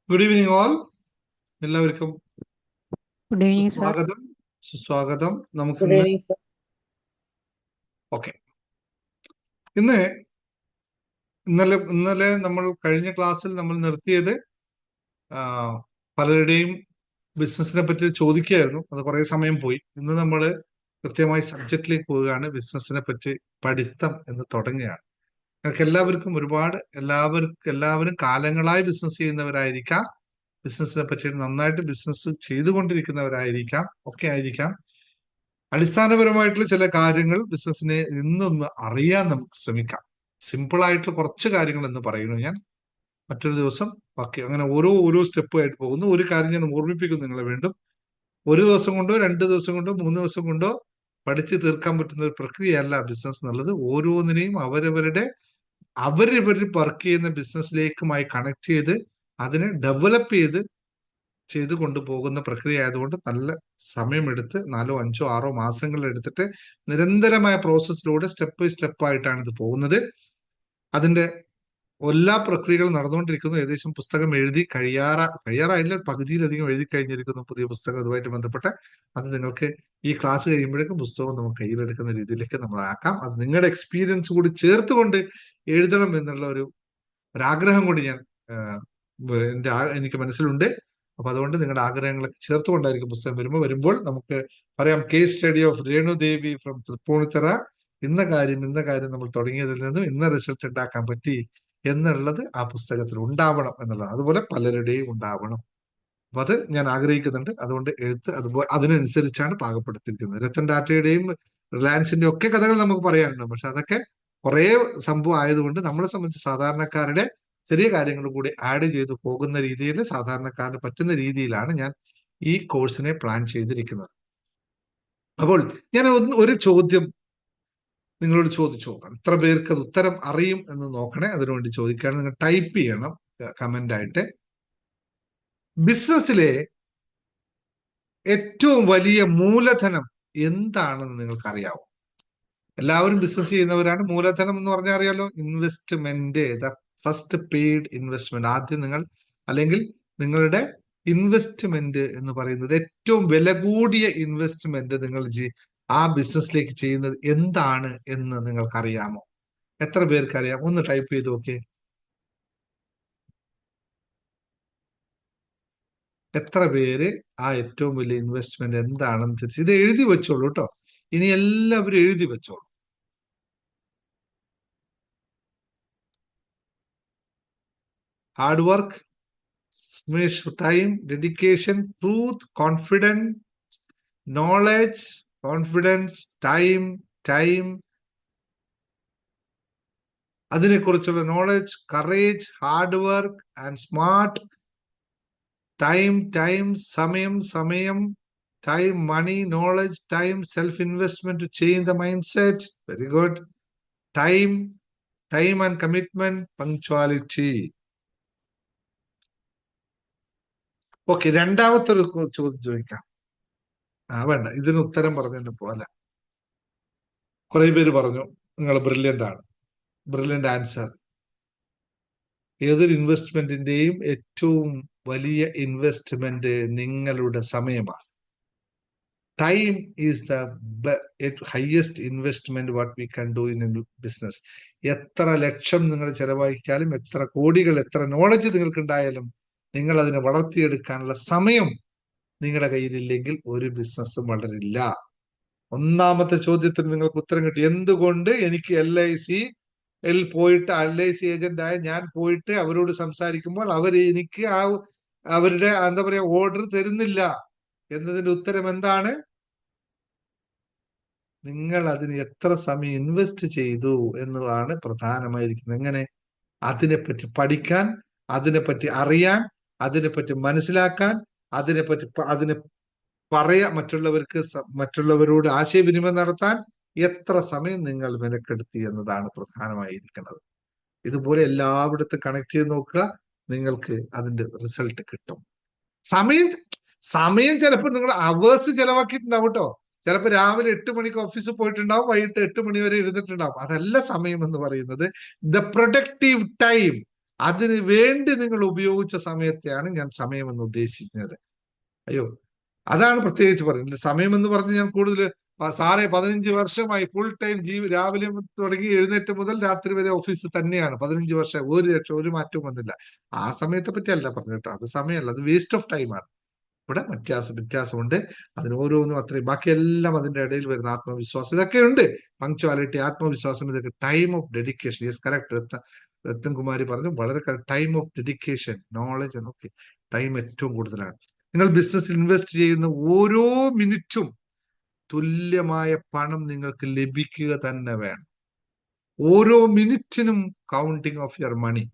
Good evening all. എല്ലാവർക്കും good evening sir. സുസ്വാഗതം. Good നമുക്കിന്ന് ഈവനിങ് സാർ. ഓക്കെ. ഇന്ന് ഇന്നലെ നമ്മൾ കഴിഞ്ഞ ക്ലാസ്സിൽ നമ്മൾ നിർത്തിയത് പലരുടെയും ബിസിനസിനെ പറ്റി ചോദിക്കുകയായിരുന്നു. അത് കുറെ സമയം പോയി. ഇന്ന് നമ്മൾ കൃത്യമായി സബ്ജക്റ്റിലേക്ക് പോവുകയാണ്. ബിസിനസിനെ പറ്റി പഠിത്തം എന്ന് തുടങ്ങുകയാണ്. ഞങ്ങൾക്ക് എല്ലാവരും കാലങ്ങളായി ബിസിനസ് ചെയ്യുന്നവരായിരിക്കാം, ബിസിനസിനെ പറ്റി നന്നായിട്ട് ബിസിനസ് ചെയ്തുകൊണ്ടിരിക്കുന്നവരായിരിക്കാം, ഒക്കെ ആയിരിക്കാം. അടിസ്ഥാനപരമായിട്ടുള്ള ചില കാര്യങ്ങൾ ബിസിനസിനെ ഇന്നൊന്ന് അറിയാൻ നമുക്ക് ശ്രമിക്കാം. സിമ്പിൾ ആയിട്ടുള്ള കുറച്ച് കാര്യങ്ങൾ എന്ന് പറയുന്നു ഞാൻ. മറ്റൊരു ദിവസം ബാക്കി അങ്ങനെ ഓരോ സ്റ്റെപ്പ് ആയിട്ട് പോകുന്നു. ഒരു കാര്യം ഞാൻ ഓർമ്മിപ്പിക്കുന്നു നിങ്ങളെ വീണ്ടും. ഒരു ദിവസം കൊണ്ടോ 2 ദിവസം കൊണ്ടോ 3 ദിവസം കൊണ്ടോ പഠിച്ചു തീർക്കാൻ പറ്റുന്ന ഒരു പ്രക്രിയയല്ല ബിസിനസ് എന്നുള്ളത്. ഓരോന്നിനെയും അവരവർ വർക്ക് ചെയ്യുന്ന ബിസിനസ്സിലേക്കുമായി കണക്ട് ചെയ്ത് അതിനെ ഡെവലപ്പ് ചെയ്ത് കൊണ്ടുപോകുന്ന പ്രക്രിയ ആയതുകൊണ്ട് നല്ല സമയമെടുത്ത് 4, 5, 6 മാസങ്ങൾ എടുത്തിട്ട് നിരന്തരമായ പ്രോസസ്സിലൂടെ സ്റ്റെപ്പ് ബൈ സ്റ്റെപ്പ് ആയിട്ടാണ് ഇത് പോകുന്നത്. അതിന്റെ എല്ലാ പ്രക്രിയകളും നടന്നുകൊണ്ടിരിക്കുന്നു. ഏകദേശം പുസ്തകം എഴുതി കഴിയാറായില്ല, പകുതിയിലധികം എഴുതി കഴിഞ്ഞിരിക്കുന്നു പുതിയ പുസ്തകം അതുമായിട്ട് ബന്ധപ്പെട്ട്. അത് നിങ്ങൾക്ക് ഈ ക്ലാസ് കഴിയുമ്പോഴേക്കും പുസ്തകം നമുക്ക് കയ്യിലെടുക്കുന്ന രീതിയിലേക്ക് നമ്മൾ ആക്കാം. അത് നിങ്ങളുടെ എക്സ്പീരിയൻസ് കൂടി ചേർത്തുകൊണ്ട് എഴുതണം എന്നുള്ള ഒരാഗ്രഹം കൂടി എനിക്ക് മനസ്സിലുണ്ട്. അപ്പൊ അതുകൊണ്ട് നിങ്ങളുടെ ആഗ്രഹങ്ങളൊക്കെ ചേർത്തുകൊണ്ടായിരിക്കും പുസ്തകം വരുമ്പോൾ നമുക്ക് പറയാം. Case study of Renudevi from Tripunithura. ഇന്ന കാര്യം നമ്മൾ തുടങ്ങിയതിൽ നിന്നും ഇന്ന റിസൾട്ട് ഉണ്ടാക്കാൻ പറ്റി എന്നുള്ളത് ആ പുസ്തകത്തിൽ ഉണ്ടാവണം എന്നുള്ളത്. അതുപോലെ പലരുടെയും ഉണ്ടാവണം. അപ്പൊ അത് ഞാൻ ആഗ്രഹിക്കുന്നുണ്ട്. അതുകൊണ്ട് എഴുത്ത് അതുപോലെ അതിനനുസരിച്ചാണ് പാകപ്പെടുത്തിയിരിക്കുന്നത്. രത്തൻ ടാറ്റയുടെയും റിലയൻസിന്റെ ഒക്കെ കഥകൾ നമുക്ക് പറയാനുണ്ട്. പക്ഷെ അതൊക്കെ കുറെ സംഭവം ആയതുകൊണ്ട് നമ്മളെ സംബന്ധിച്ച് സാധാരണക്കാരുടെ ചെറിയ കാര്യങ്ങൾ കൂടി ആഡ് ചെയ്ത് പോകുന്ന രീതിയിൽ സാധാരണക്കാരന് പറ്റുന്ന രീതിയിലാണ് ഞാൻ ഈ കോഴ്സിനെ പ്ലാൻ ചെയ്തിരിക്കുന്നത്. അപ്പോൾ ഞാൻ ഒരു ചോദ്യം നിങ്ങളോട് ചോദിച്ചു നോക്കാം. എത്ര പേർക്ക് അത് ഉത്തരം അറിയും എന്ന് നോക്കണേ. അതിനുവേണ്ടി ചോദിക്കുകയാണ്. നിങ്ങൾ ടൈപ്പ് ചെയ്യണം കമന്റ് ആയിട്ട്. ബിസിനസ്സിലെ ഏറ്റവും വലിയ മൂലധനം എന്താണെന്ന് നിങ്ങൾക്ക് അറിയാവോ? എല്ലാവരും ബിസിനസ് ചെയ്യുന്നവരാണ്. മൂലധനം എന്ന് പറഞ്ഞാൽ അറിയാലോ, investment, the first paid investment. ആദ്യം അല്ലെങ്കിൽ നിങ്ങളുടെ ഇൻവെസ്റ്റ്മെന്റ് എന്ന് പറയുന്നത് ഏറ്റവും വില കൂടിയ ഇൻവെസ്റ്റ്മെന്റ് നിങ്ങൾ ആ ബിസിനസ്സിലേക്ക് ചെയ്യുന്നത് എന്താണ് എന്ന് നിങ്ങൾക്കറിയാമോ? എത്ര പേർക്ക് അറിയാം? ഒന്ന് ടൈപ്പ് ചെയ്ത് നോക്കിയേ. എത്ര പേര് ആ ഏറ്റവും വലിയ ഇൻവെസ്റ്റ്മെന്റ് എന്താണെന്ന് തിരിച്ച് ഇത് എഴുതി വെച്ചോളൂ കേട്ടോ. ഇനി എല്ലാവരും എഴുതി വെച്ചോളൂ. Hard work, time, dedication, truth, confidence, knowledge, confidence, time, അതിനെക്കുറിച്ചുള്ള knowledge, courage, hard work and smart, time, സമയം, time, money, knowledge, time, self-investment to change the mindset. Very good. Time and commitment, punctuality. Okay, രണ്ടാമത്തെ ഒരു ചോദ്യം ചോദിക്കാം. വേണ്ട, ഇതിന് ഉത്തരം പറഞ്ഞതിന് പോലെ കുറെ പേര് പറഞ്ഞു നിങ്ങൾ ബ്രില്യൻ്റ് ആണ്. Brilliant answer. ഏതൊരു ഇൻവെസ്റ്റ്മെന്റിന്റെയും ഏറ്റവും വലിയ ഇൻവെസ്റ്റ്മെന്റ് നിങ്ങളുടെ സമയമാണ്. Time is the highest investment what we can do in a business. എത്ര ലക്ഷം നിങ്ങൾ ചെലവഴിക്കാലും, എത്ര കോടികൾ, എത്ര നോളജ് നിങ്ങൾക്ക് ഉണ്ടായാലും, നിങ്ങൾ അതിനെ വളർത്തിയെടുക്കാനുള്ള സമയം നിങ്ങളുടെ കയ്യിലില്ലെങ്കിൽ ഒരു ബിസിനസ്സും വളരില്ല. ഒന്നാമത്തെ ചോദ്യത്തിന് നിങ്ങൾക്ക് ഉത്തരം കിട്ടി. എന്തുകൊണ്ട് എനിക്ക് LIC പോയിട്ട് LIC ഏജന്റായ ഞാൻ പോയിട്ട് അവരോട് സംസാരിക്കുമ്പോൾ അവർ എനിക്ക് അവരുടെ എന്താ പറയാ ഓർഡർ തരുന്നില്ല എന്നതിന്റെ ഉത്തരം എന്താണ്? നിങ്ങൾ അതിന് എത്ര സമയം ഇൻവെസ്റ്റ് ചെയ്തു എന്നതാണ് പ്രധാനമായിരിക്കുന്നത്. എങ്ങനെ അതിനെപ്പറ്റി പഠിക്കാൻ, അതിനെപ്പറ്റി അറിയാൻ, അതിനെപ്പറ്റി മനസ്സിലാക്കാൻ, അതിനെ മറ്റുള്ളവരോട് ആശയവിനിമയം നടത്താൻ എത്ര സമയം നിങ്ങൾ മെനക്കെടുത്തി എന്നതാണ് പ്രധാനമായിരിക്കുന്നത്. ഇതുപോലെ എല്ലായിടത്തും കണക്ട് ചെയ്ത് നോക്കുക, നിങ്ങൾക്ക് അതിന്റെ റിസൾട്ട് കിട്ടും. സമയം ചിലപ്പോൾ നിങ്ങൾ അവേഴ്സ് ചെലവാക്കിയിട്ടുണ്ടാവും കേട്ടോ. ചിലപ്പോൾ രാവിലെ 8 മണിക്ക് ഓഫീസിൽ പോയിട്ടുണ്ടാവും, വൈകിട്ട് 8 മണി വരെ ഇരുന്നിട്ടുണ്ടാവും. അതല്ല സമയം എന്ന് പറയുന്നത്. ദ പ്രൊഡക്റ്റീവ് ടൈം, അതിന് വേണ്ടി നിങ്ങൾ ഉപയോഗിച്ച സമയത്തെയാണ് ഞാൻ സമയം എന്ന് ഉദ്ദേശിക്കുന്നത്. അയ്യോ, അതാണ് പ്രത്യേകിച്ച് പറയുന്നത്. സമയം എന്ന് പറഞ്ഞ് ഞാൻ കൂടുതൽ സാറേ 15 വർഷമായി ഫുൾ ടൈം രാവിലെ തുടങ്ങി എഴുന്നേറ്റ് മുതൽ രാത്രി വരെ ഓഫീസിൽ തന്നെയാണ്. 15 വർഷം, ഒരു മാറ്റവും വന്നില്ല. ആ സമയത്തെ പറ്റിയല്ല പറഞ്ഞു കേട്ടോ, അത് സമയമല്ല, അത് വേസ്റ്റ് ഓഫ് ടൈമാണ്. ഇവിടെ വ്യത്യാസമുണ്ട്. അതിന് ഓരോന്നും അത്രയും, ബാക്കിയെല്ലാം അതിന്റെ ഇടയിൽ വരുന്ന ആത്മവിശ്വാസം ഇതൊക്കെ ഉണ്ട്. പങ്ക്ച്വാലിറ്റി, ആത്മവിശ്വാസം, ഇതൊക്കെ time of dedication. Yes, correct. Ratankumari പറഞ്ഞു, വളരെ correct. Time of dedication, knowledge, okay, time ഏറ്റവും കൂടുതലാണ്. നിങ്ങൾ ബിസിനസ് ഇൻവെസ്റ്റ് ചെയ്യുന്ന ഓരോ മിനിറ്റും തുല്യമായ പണം നിങ്ങൾക്ക് ലഭിക്കുക തന്നെ വേണം. ഓരോ മിനിറ്റിനും കൗണ്ടിങ് ഓഫ് യുവർ മണി.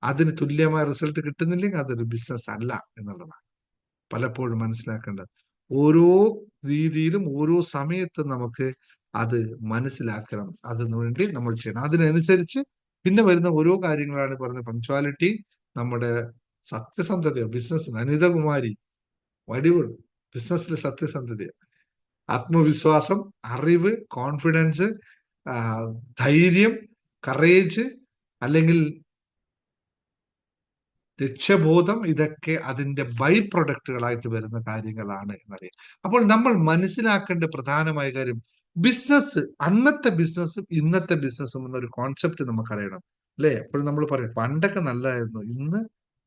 അതിന് തുല്യമായ റിസൾട്ട് കിട്ടുന്നില്ലെങ്കിൽ അതൊരു ബിസിനസ് അല്ല എന്നുള്ളതാണ് പലപ്പോഴും മനസ്സിലാക്കേണ്ടത്. ഓരോ രീതിയിലും ഓരോ സമയത്തും നമുക്ക് അത് മനസ്സിലാക്കണം. അതിനു വേണ്ടി നമ്മൾ ചെയ്യണം. അതിനനുസരിച്ച് പിന്നെ വരുന്ന ഓരോ കാര്യങ്ങളാണ് പറഞ്ഞത്. പങ്ക്ച്വാലിറ്റി, നമ്മുടെ സത്യസന്ധതയോ, ബിസിനസ്, അനിതകുമാരി വടിവ്, ബിസിനസ്സിൽ സത്യസന്ധതയോ, ആത്മവിശ്വാസം, അറിവ്, കോൺഫിഡൻസ്, ധൈര്യം, കറേജ്, അല്ലെങ്കിൽ ലക്ഷ്യബോധം, ഇതൊക്കെ അതിന്റെ ബൈ പ്രൊഡക്റ്റുകളായിട്ട് വരുന്ന കാര്യങ്ങളാണ് എന്നറിയാം. അപ്പോൾ നമ്മൾ മനസ്സിലാക്കേണ്ട പ്രധാനമായ കാര്യം, ബിസിനസ്, അന്നത്തെ ബിസിനസ്സും ഇന്നത്തെ ബിസിനസ്സും എന്നൊരു കോൺസെപ്റ്റ് നമുക്കറിയണം, അല്ലെ? എപ്പോഴും നമ്മൾ പറയും പണ്ടൊക്കെ നല്ലതായിരുന്നു, ഇന്ന്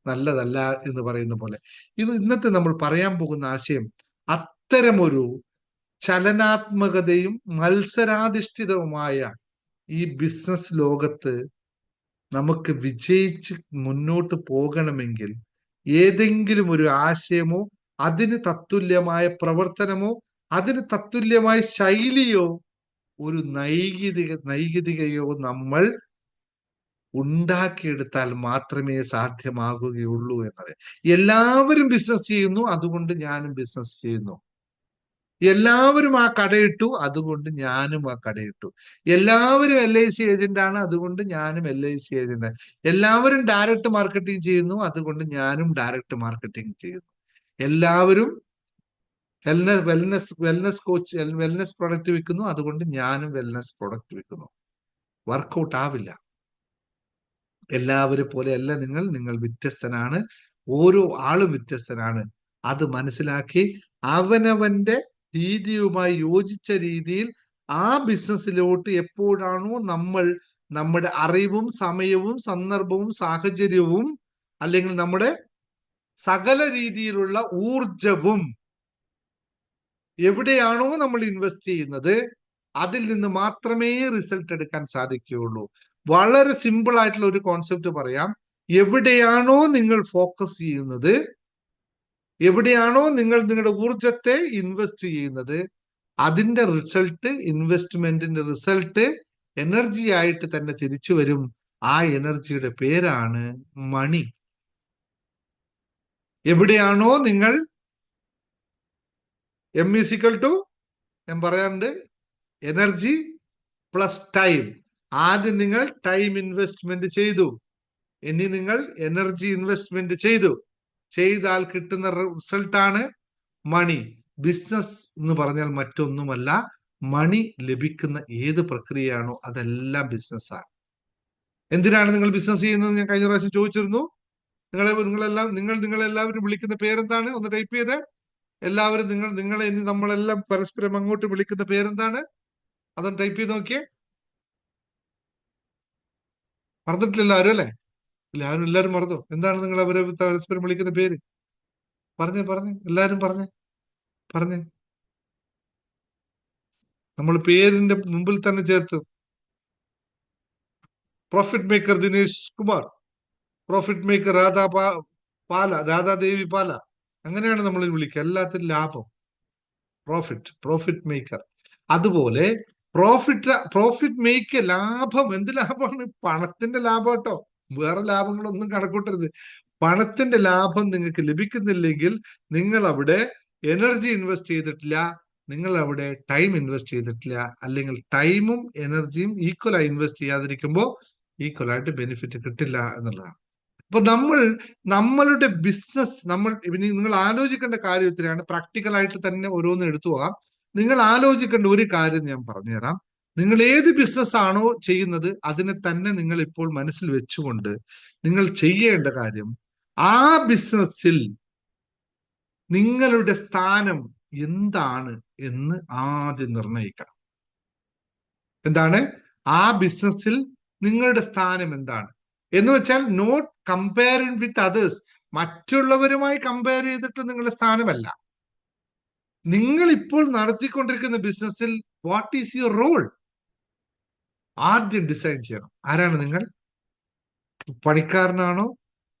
നല്ലതല്ല എന്ന് പറയുന്ന പോലെ. ഇന്നത്തെ നമ്മൾ പറയാൻ പോകുന്ന ആശയം അത്തരമൊരു ചലനാത്മകതയും മത്സരാധിഷ്ഠിതവുമായ ഈ ബിസിനസ് ലോകത്ത് നമുക്ക് വിജയിച്ച് മുന്നോട്ട് പോകണമെങ്കിൽ ഏതെങ്കിലും ഒരു ആശയമോ, അതിന് തത്തുല്യമായ പ്രവർത്തനമോ, അതിന് തത്തുല്യമായ ശൈലിയോ, ഒരു നൈതികതയോ നമ്മൾ ഉണ്ടാക്കിയെടുത്താൽ മാത്രമേ സാധ്യമാകുകയുള്ളൂ എന്നറിയാം. എല്ലാവരും ബിസിനസ് ചെയ്യുന്നു, അതുകൊണ്ട് ഞാനും ബിസിനസ് ചെയ്യുന്നു. എല്ലാവരും ആ കടയിട്ടു, അതുകൊണ്ട് ഞാനും ആ കടയിട്ടു. എല്ലാവരും LIC ഏജന്റ് ആണ്, അതുകൊണ്ട് ഞാനും LIC ഏജന്റ്. എല്ലാവരും ഡയറക്റ്റ് മാർക്കറ്റിംഗ് ചെയ്യുന്നു, അതുകൊണ്ട് ഞാനും ഡയറക്റ്റ് മാർക്കറ്റിംഗ് ചെയ്യുന്നു. എല്ലാവരും വെൽനസ് പ്രൊഡക്റ്റ് വിൽക്കുന്നു, അതുകൊണ്ട് ഞാനും വെൽനസ് പ്രൊഡക്റ്റ് വിൽക്കുന്നു. വർക്കൗട്ട് ആവില്ല. എല്ലാവരും പോലെ അല്ല നിങ്ങൾ വ്യത്യസ്തനാണ്. ഓരോ ആളും വ്യത്യസ്തനാണ്. അത് മനസ്സിലാക്കി അവനവന്റെ രീതിയുമായി യോജിച്ച രീതിയിൽ ആ ബിസിനസ്സിലോട്ട് എപ്പോഴാണോ നമ്മൾ നമ്മുടെ അറിവും സമയവും സന്ദർഭവും സാഹചര്യവും, അല്ലെങ്കിൽ നമ്മുടെ സകല രീതിയിലുള്ള ഊർജവും എവിടെയാണോ നമ്മൾ ഇൻവെസ്റ്റ് ചെയ്യുന്നത്, അതിൽ നിന്ന് മാത്രമേ റിസൾട്ട് എടുക്കാൻ സാധിക്കുകയുള്ളൂ. വളരെ സിമ്പിൾ ആയിട്ടുള്ള ഒരു കോൺസെപ്റ്റ് പറയാം. എവിടെയാണോ നിങ്ങൾ ഫോക്കസ് ചെയ്യുന്നത്, എവിടെയാണോ നിങ്ങൾ നിങ്ങളുടെ ഊർജത്തെ ഇൻവെസ്റ്റ് ചെയ്യുന്നത്, അതിന്റെ റിസൾട്ട്, ഇൻവെസ്റ്റ്മെന്റിന്റെ റിസൾട്ട് എനർജി ആയിട്ട് തന്നെ തിരിച്ചു വരും. ആ എനർജിയുടെ പേരാണ് മണി. എവിടെയാണോ നിങ്ങൾ ഞാൻ പറയാറുണ്ട്, എനർജി പ്ലസ് ടൈം. ആദ്യം നിങ്ങൾ ടൈം ഇൻവെസ്റ്റ്മെന്റ് ചെയ്തു, ഇനി നിങ്ങൾ എനർജി ഇൻവെസ്റ്റ്മെന്റ് ചെയ്താൽ കിട്ടുന്ന റിസൾട്ടാണ് മണി. ബിസിനസ് എന്ന് പറഞ്ഞാൽ മറ്റൊന്നുമല്ല, മണി ലഭിക്കുന്ന ഏത് പ്രക്രിയയാണോ അതെല്ലാം ബിസിനസ്സാണ്. എന്തിനാണ് നിങ്ങൾ ബിസിനസ് ചെയ്യുന്നത്? ഞാൻ കഴിഞ്ഞ പ്രാവശ്യം ചോദിച്ചിരുന്നു. നിങ്ങളെല്ലാവരും വിളിക്കുന്ന പേരെന്താണ്? ഒന്ന് ടൈപ്പ് ചെയ്ത്. എല്ലാവരും നമ്മളെല്ലാം പരസ്പരം അങ്ങോട്ട് വിളിക്കുന്ന പേരെന്താണ്? അതൊന്ന് ടൈപ്പ് ചെയ്ത് നോക്കിയേ. മറന്നിട്ടില്ല ആരും, അല്ലേ? എല്ലാവരും മറന്നു. എന്താണ് നിങ്ങൾ അവരെ പരസ്പരം വിളിക്കുന്ന പേര്? പറഞ്ഞേ, എല്ലാരും പറഞ്ഞേ. നമ്മൾ പേരിന്റെ മുമ്പിൽ തന്നെ ചേർത്ത്. Profit maker Dinesh Kumar, profit maker Radhadevi Pala, അങ്ങനെയാണ് നമ്മൾ വിളിക്കുക. എല്ലാത്തിനും ലാഭം, പ്രോഫിറ്റ് മേക്കർ. അതുപോലെ പ്രോഫിറ്റ് മേക്ക്, ലാഭം. എന്ത് ലാഭമാണ്? പണത്തിന്റെ ലാഭം കേട്ടോ, വേറെ ലാഭങ്ങളൊന്നും കണക്കൂട്ടരുത്. പണത്തിന്റെ ലാഭം നിങ്ങൾക്ക് ലഭിക്കുന്നില്ലെങ്കിൽ നിങ്ങൾ അവിടെ എനർജി ഇൻവെസ്റ്റ് ചെയ്തിട്ടില്ല, നിങ്ങൾ അവിടെ ടൈം ഇൻവെസ്റ്റ് ചെയ്തിട്ടില്ല. അല്ലെങ്കിൽ ടൈമും എനർജിയും ഈക്വലായി ഇൻവെസ്റ്റ് ചെയ്യാതിരിക്കുമ്പോൾ ഈക്വലായിട്ട് ബെനിഫിറ്റ് കിട്ടില്ല എന്നുള്ളതാണ്. അപ്പൊ നമ്മളുടെ ബിസിനസ്, നിങ്ങൾ ആലോചിക്കേണ്ട കാര്യം ഇത്രയാണ്. പ്രാക്ടിക്കലായിട്ട് തന്നെ ഓരോന്ന് എടുത്തു പോകാം. നിങ്ങൾ ആലോചിക്കേണ്ട ഒരു കാര്യം ഞാൻ പറഞ്ഞുതരാം. നിങ്ങൾ ഏത് ബിസിനസ് ആണോ ചെയ്യുന്നത് അതിനെ തന്നെ നിങ്ങൾ ഇപ്പോൾ മനസ്സിൽ വെച്ചുകൊണ്ട് നിങ്ങൾ ചെയ്യേണ്ട കാര്യം, ആ ബിസിനസ്സിൽ നിങ്ങളുടെ സ്ഥാനം എന്താണ് എന്ന് ആദ്യം നിർണയിക്കണം. എന്താണ് ആ ബിസിനസ്സിൽ നിങ്ങളുടെ സ്ഥാനം എന്താണ് എന്ന് വെച്ചാൽ, നോട്ട് കമ്പയറിംഗ് വിത്ത് അതേഴ്സ്. മറ്റുള്ളവരുമായി കമ്പയർ ചെയ്തിട്ട് നിങ്ങളുടെ സ്ഥാനമല്ല. നിങ്ങൾ ഇപ്പോൾ നടത്തിക്കൊണ്ടിരിക്കുന്ന ബിസിനസ്സിൽ വാട്ട് ഈസ് യുവർ റോൾ ആദ്യം ഡിസൈൻ ചെയ്യണം. ആരാണ് നിങ്ങൾ? പണിക്കാരനാണോ,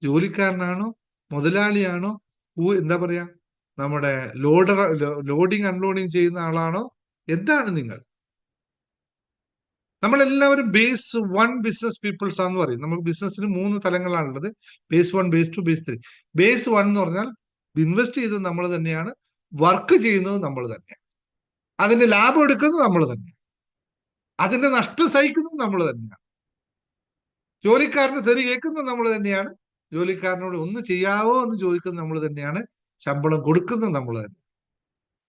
ജോലിക്കാരനാണോ, മുതലാളിയാണോ, എന്താ പറയാ നമ്മുടെ ലോഡിങ് അൺലോഡിങ് ചെയ്യുന്ന ആളാണോ? എന്താണ് നിങ്ങൾ? നമ്മളെല്ലാവരും ബേസ് 1 ബിസിനസ് പീപ്പിൾസ് ആണെന്ന് പറയും. നമുക്ക് ബിസിനസ്സിന് 3 തലങ്ങളാണുള്ളത്: ബേസ് 1, ബേസ് 2, ബേസ് 3. ബേസ് 1 എന്ന് പറഞ്ഞാൽ ഇൻവെസ്റ്റ് ചെയ്തത് നമ്മൾ തന്നെയാണ്, വർക്ക് ചെയ്യുന്നത് നമ്മൾ തന്നെയാണ്, അതിന്റെ ലാഭം എടുക്കുന്നത് നമ്മൾ തന്നെയാണ്, അതിന്റെ നഷ്ടം സഹിക്കുന്നത് നമ്മൾ തന്നെയാണ്, ജോലിക്കാരന് തെറി കേൾക്കുന്നത് നമ്മൾ തന്നെയാണ്, ജോലിക്കാരനോട് ഒന്ന് ചെയ്യാവോ എന്ന് ചോദിക്കുന്നത് നമ്മൾ തന്നെയാണ്, ശമ്പളം കൊടുക്കുന്നത് നമ്മൾ തന്നെ,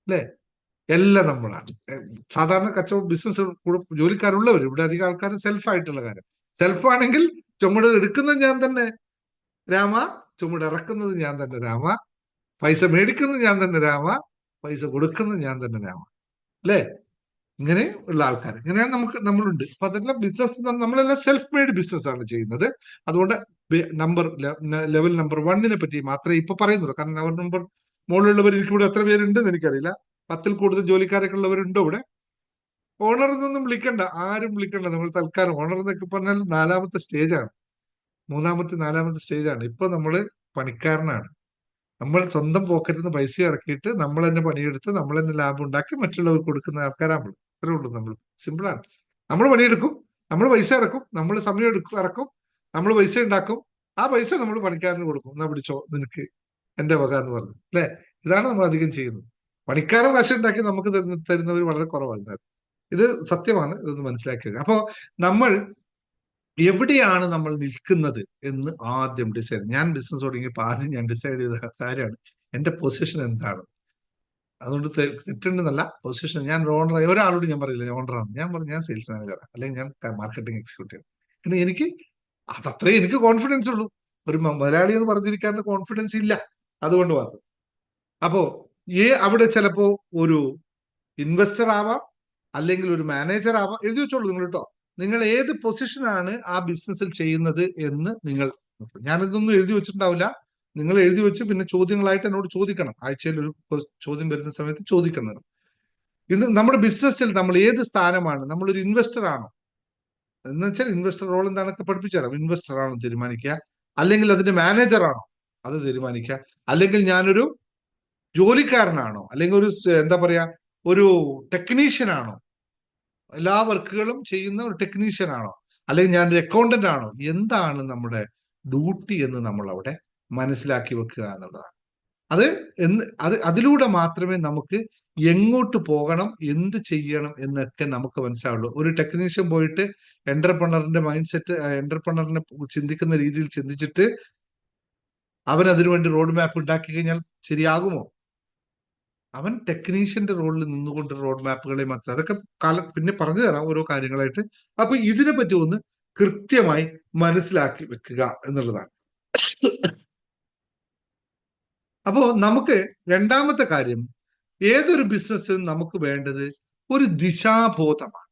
അല്ലേ? എല്ലാം നമ്മളാണ്. സാധാരണ കച്ചവട ബിസിനസ് ജോലിക്കാരുള്ളവർ, ഇവിടെ അധികം ആൾക്കാർ സെൽഫായിട്ടുള്ള കാര്യം. സെൽഫാണെങ്കിൽ ചുമട് എടുക്കുന്നത് ഞാൻ തന്നെ രാമ, ചുമട് ഇറക്കുന്നത് ഞാൻ തന്നെ രാമ, പൈസ മേടിക്കുന്നത് ഞാൻ തന്നെ രാമ, പൈസ കൊടുക്കുന്നത് ഞാൻ തന്നെ രാമ, അല്ലേ? ഇങ്ങനെ ഉള്ള ആൾക്കാർ, ഇങ്ങനെയാണ് നമ്മളുണ്ട്. അപ്പൊ അതെല്ലാം ബിസിനസ്, നമ്മളെല്ലാം സെൽഫ് മെയ്ഡ് ബിസിനസ് ആണ് ചെയ്യുന്നത്. അതുകൊണ്ട് ലെവൽ നമ്പർ 1 പറ്റി മാത്രമേ ഇപ്പൊ പറയുന്നുള്ളൂ. കാരണം ലെവൽ നമ്പർ മുകളിലുള്ളവർ എനിക്കിവിടെ എത്ര പേരുണ്ടെന്ന് എനിക്കറിയില്ല. 10ൽ കൂടുതൽ ജോലിക്കാരൊക്കെ ഉള്ളവരുണ്ടോ ഇവിടെ? ഓണർ എന്നൊന്നും വിളിക്കണ്ട, ആരും വിളിക്കണ്ട. നമ്മൾ തൽക്കാലം ഓണർ എന്നൊക്കെ പറഞ്ഞാൽ 4ാമത്തെ സ്റ്റേജാണ്, 4ാമത്തെ സ്റ്റേജാണ്. ഇപ്പൊ നമ്മള് പണിക്കാരനാണ്. നമ്മൾ സ്വന്തം പോക്കറ്റിൽ നിന്ന് പൈസ ഇറക്കിയിട്ട് നമ്മൾ തന്നെ പണിയെടുത്ത് നമ്മൾ തന്നെ ലാഭം ഉണ്ടാക്കി മറ്റുള്ളവർക്ക് കൊടുക്കുന്ന ആൾക്കാരാണ്. അത്രേ ഉള്ളൂ. നമ്മൾ സിമ്പിളാണ്. നമ്മൾ പണിയെടുക്കും, നമ്മൾ പൈസ ഇറക്കും, നമ്മൾ സമയം ഇറക്കും, നമ്മൾ പൈസ ഉണ്ടാക്കും, ആ പൈസ നമ്മൾ പണിക്കാരന് കൊടുക്കും. എന്നാ പിടിച്ചോ, നിനക്ക് എന്റെ വക എന്ന് പറഞ്ഞു, അല്ലെ? ഇതാണ് നമ്മൾ അധികം ചെയ്യുന്നത്. പണിക്കാരൻ കാശ് ഉണ്ടാക്കി നമുക്ക് തരുന്നവർ വളരെ കുറവാണ്. ഇത് സത്യമാണ്, ഇതൊന്ന് മനസ്സിലാക്കുക. അപ്പോ നമ്മൾ എവിടെയാണ് നമ്മൾ നിൽക്കുന്നത് എന്ന് ആദ്യം ഡിസൈഡ്. ഞാൻ ബിസിനസ് തുടങ്ങിയപ്പോൾ ആദ്യം ഞാൻ ഡിസൈഡ് ചെയ്ത കാര്യമാണ് എന്റെ പൊസിഷൻ എന്താണ്. അതുകൊണ്ട് തെറ്റുണ്ടെന്നല്ല, പൊസിഷൻ. ഞാൻ ഓണർ, ഒരാളോട് ഞാൻ പറയില്ല ഓണറാണ്, ഞാൻ പറഞ്ഞു ഞാൻ സെയിൽസ് മാനേജറാണ്, അല്ലെങ്കിൽ ഞാൻ മാർക്കറ്റിംഗ് എക്സിക്യൂട്ടീവ്. പിന്നെ എനിക്ക് അതത്രേ എനിക്ക് കോൺഫിഡൻസ് ഉള്ളൂ. ഒരു മലയാളി എന്ന് പറഞ്ഞിരിക്കാനുള്ള കോൺഫിഡൻസ് ഇല്ല, അതുകൊണ്ട് മാത്രം. അപ്പോ അവിടെ ചിലപ്പോ ഒരു ഇൻവെസ്റ്റർ ആവാം, അല്ലെങ്കിൽ ഒരു മാനേജർ ആവാം. എഴുതി വെച്ചോളൂ നിങ്ങൾ കേട്ടോ. നിങ്ങൾ ഏത് പൊസിഷനാണ് ആ ബിസിനസ്സിൽ ചെയ്യുന്നത് എന്ന് നിങ്ങൾ, ഞാനിതൊന്നും എഴുതി വെച്ചിട്ടുണ്ടാവില്ല, നിങ്ങൾ എഴുതി വെച്ച് പിന്നെ ചോദ്യങ്ങളായിട്ട് എന്നോട് ചോദിക്കണം. ആഴ്ചയിൽ ഒരു ചോദ്യം വരുന്ന സമയത്ത് ചോദിക്കണം. ഇന്ന് നമ്മുടെ ബിസിനസ്സിൽ നമ്മൾ ഏത് സ്ഥാനമാണ്? നമ്മളൊരു ഇൻവെസ്റ്റർ ആണോ എന്ന് വെച്ചാൽ ഇൻവെസ്റ്റർ റോൾ എന്താണൊക്കെ പഠിപ്പിച്ചു തരാം. ഇൻവെസ്റ്റർ ആണോ തീരുമാനിക്കുക, അല്ലെങ്കിൽ അതിന്റെ മാനേജർ ആണോ അത് തീരുമാനിക്കുക, അല്ലെങ്കിൽ ഞാനൊരു ജോലിക്കാരനാണോ, അല്ലെങ്കിൽ ഒരു എന്താ പറയാ ഒരു ടെക്നീഷ്യൻ ആണോ, എല്ലാ വർക്കുകളും ചെയ്യുന്ന ഒരു ടെക്നീഷ്യൻ ആണോ, അല്ലെങ്കിൽ ഞാനൊരു അക്കൗണ്ടന്റ് ആണോ? എന്താണ് നമ്മുടെ ഡ്യൂട്ടി എന്ന് നമ്മൾ അവിടെ മനസ്സിലാക്കി വെക്കുക എന്നുള്ളതാണ്. അതിലൂടെ മാത്രമേ നമുക്ക് എങ്ങോട്ട് പോകണം, എന്ത് ചെയ്യണം എന്നൊക്കെ നമുക്ക് മനസ്സിലാവുള്ളൂ. ഒരു ടെക്നീഷ്യൻ പോയിട്ട് എന്റർപ്രണറിന്റെ മൈൻഡ് സെറ്റ്, എന്റർപ്രണറിനെ ചിന്തിക്കുന്ന രീതിയിൽ ചിന്തിച്ചിട്ട് അവൻ അതിനുവേണ്ടി റോഡ് മാപ്പ് ഉണ്ടാക്കി കഴിഞ്ഞാൽ ശരിയാകുമോ? അവൻ ടെക്നീഷ്യന്റെ റോളിൽ നിന്നുകൊണ്ട് റോഡ് മാപ്പുകളെ മാത്രം, അതൊക്കെ പിന്നെ പറഞ്ഞു തരാം ഓരോ കാര്യങ്ങളായിട്ട്. അപ്പൊ ഇതിനെ പറ്റി ഒന്ന് കൃത്യമായി മനസ്സിലാക്കി വെക്കുക എന്നുള്ളതാണ്. അപ്പോ നമുക്ക് രണ്ടാമത്തെ കാര്യം, ഏതൊരു ബിസിനസ്സിലും നമുക്ക് വേണ്ടത് ഒരു ദിശാബോധമാണ്.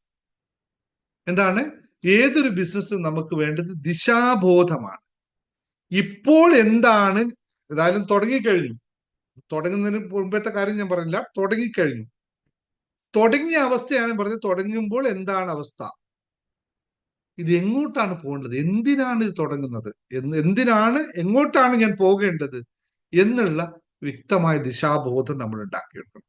എന്താണ്? ഏതൊരു ബിസിനസ്സിലും നമുക്ക് വേണ്ടത് ദിശാബോധമാണ്. ഇപ്പോൾ എന്താണ്, ഏതായാലും തുടങ്ങിക്കഴിഞ്ഞു, തുടങ്ങുന്നതിന് മുമ്പത്തെ കാര്യം ഞാൻ പറഞ്ഞില്ല, തുടങ്ങിക്കഴിഞ്ഞു. തുടങ്ങിയ അവസ്ഥയാണ് പറഞ്ഞത്. തുടങ്ങുമ്പോൾ എന്താണ് അവസ്ഥ, ഇത് എങ്ങോട്ടാണ് പോകേണ്ടത്, എന്തിനാണ് ഇത് തുടങ്ങുന്നത്, എങ്ങോട്ടാണ് ഞാൻ പോകേണ്ടത് എന്നുള്ള വ്യക്തമായ ദിശാബോധം നമ്മൾ ഉണ്ടാക്കിയെടുക്കണം.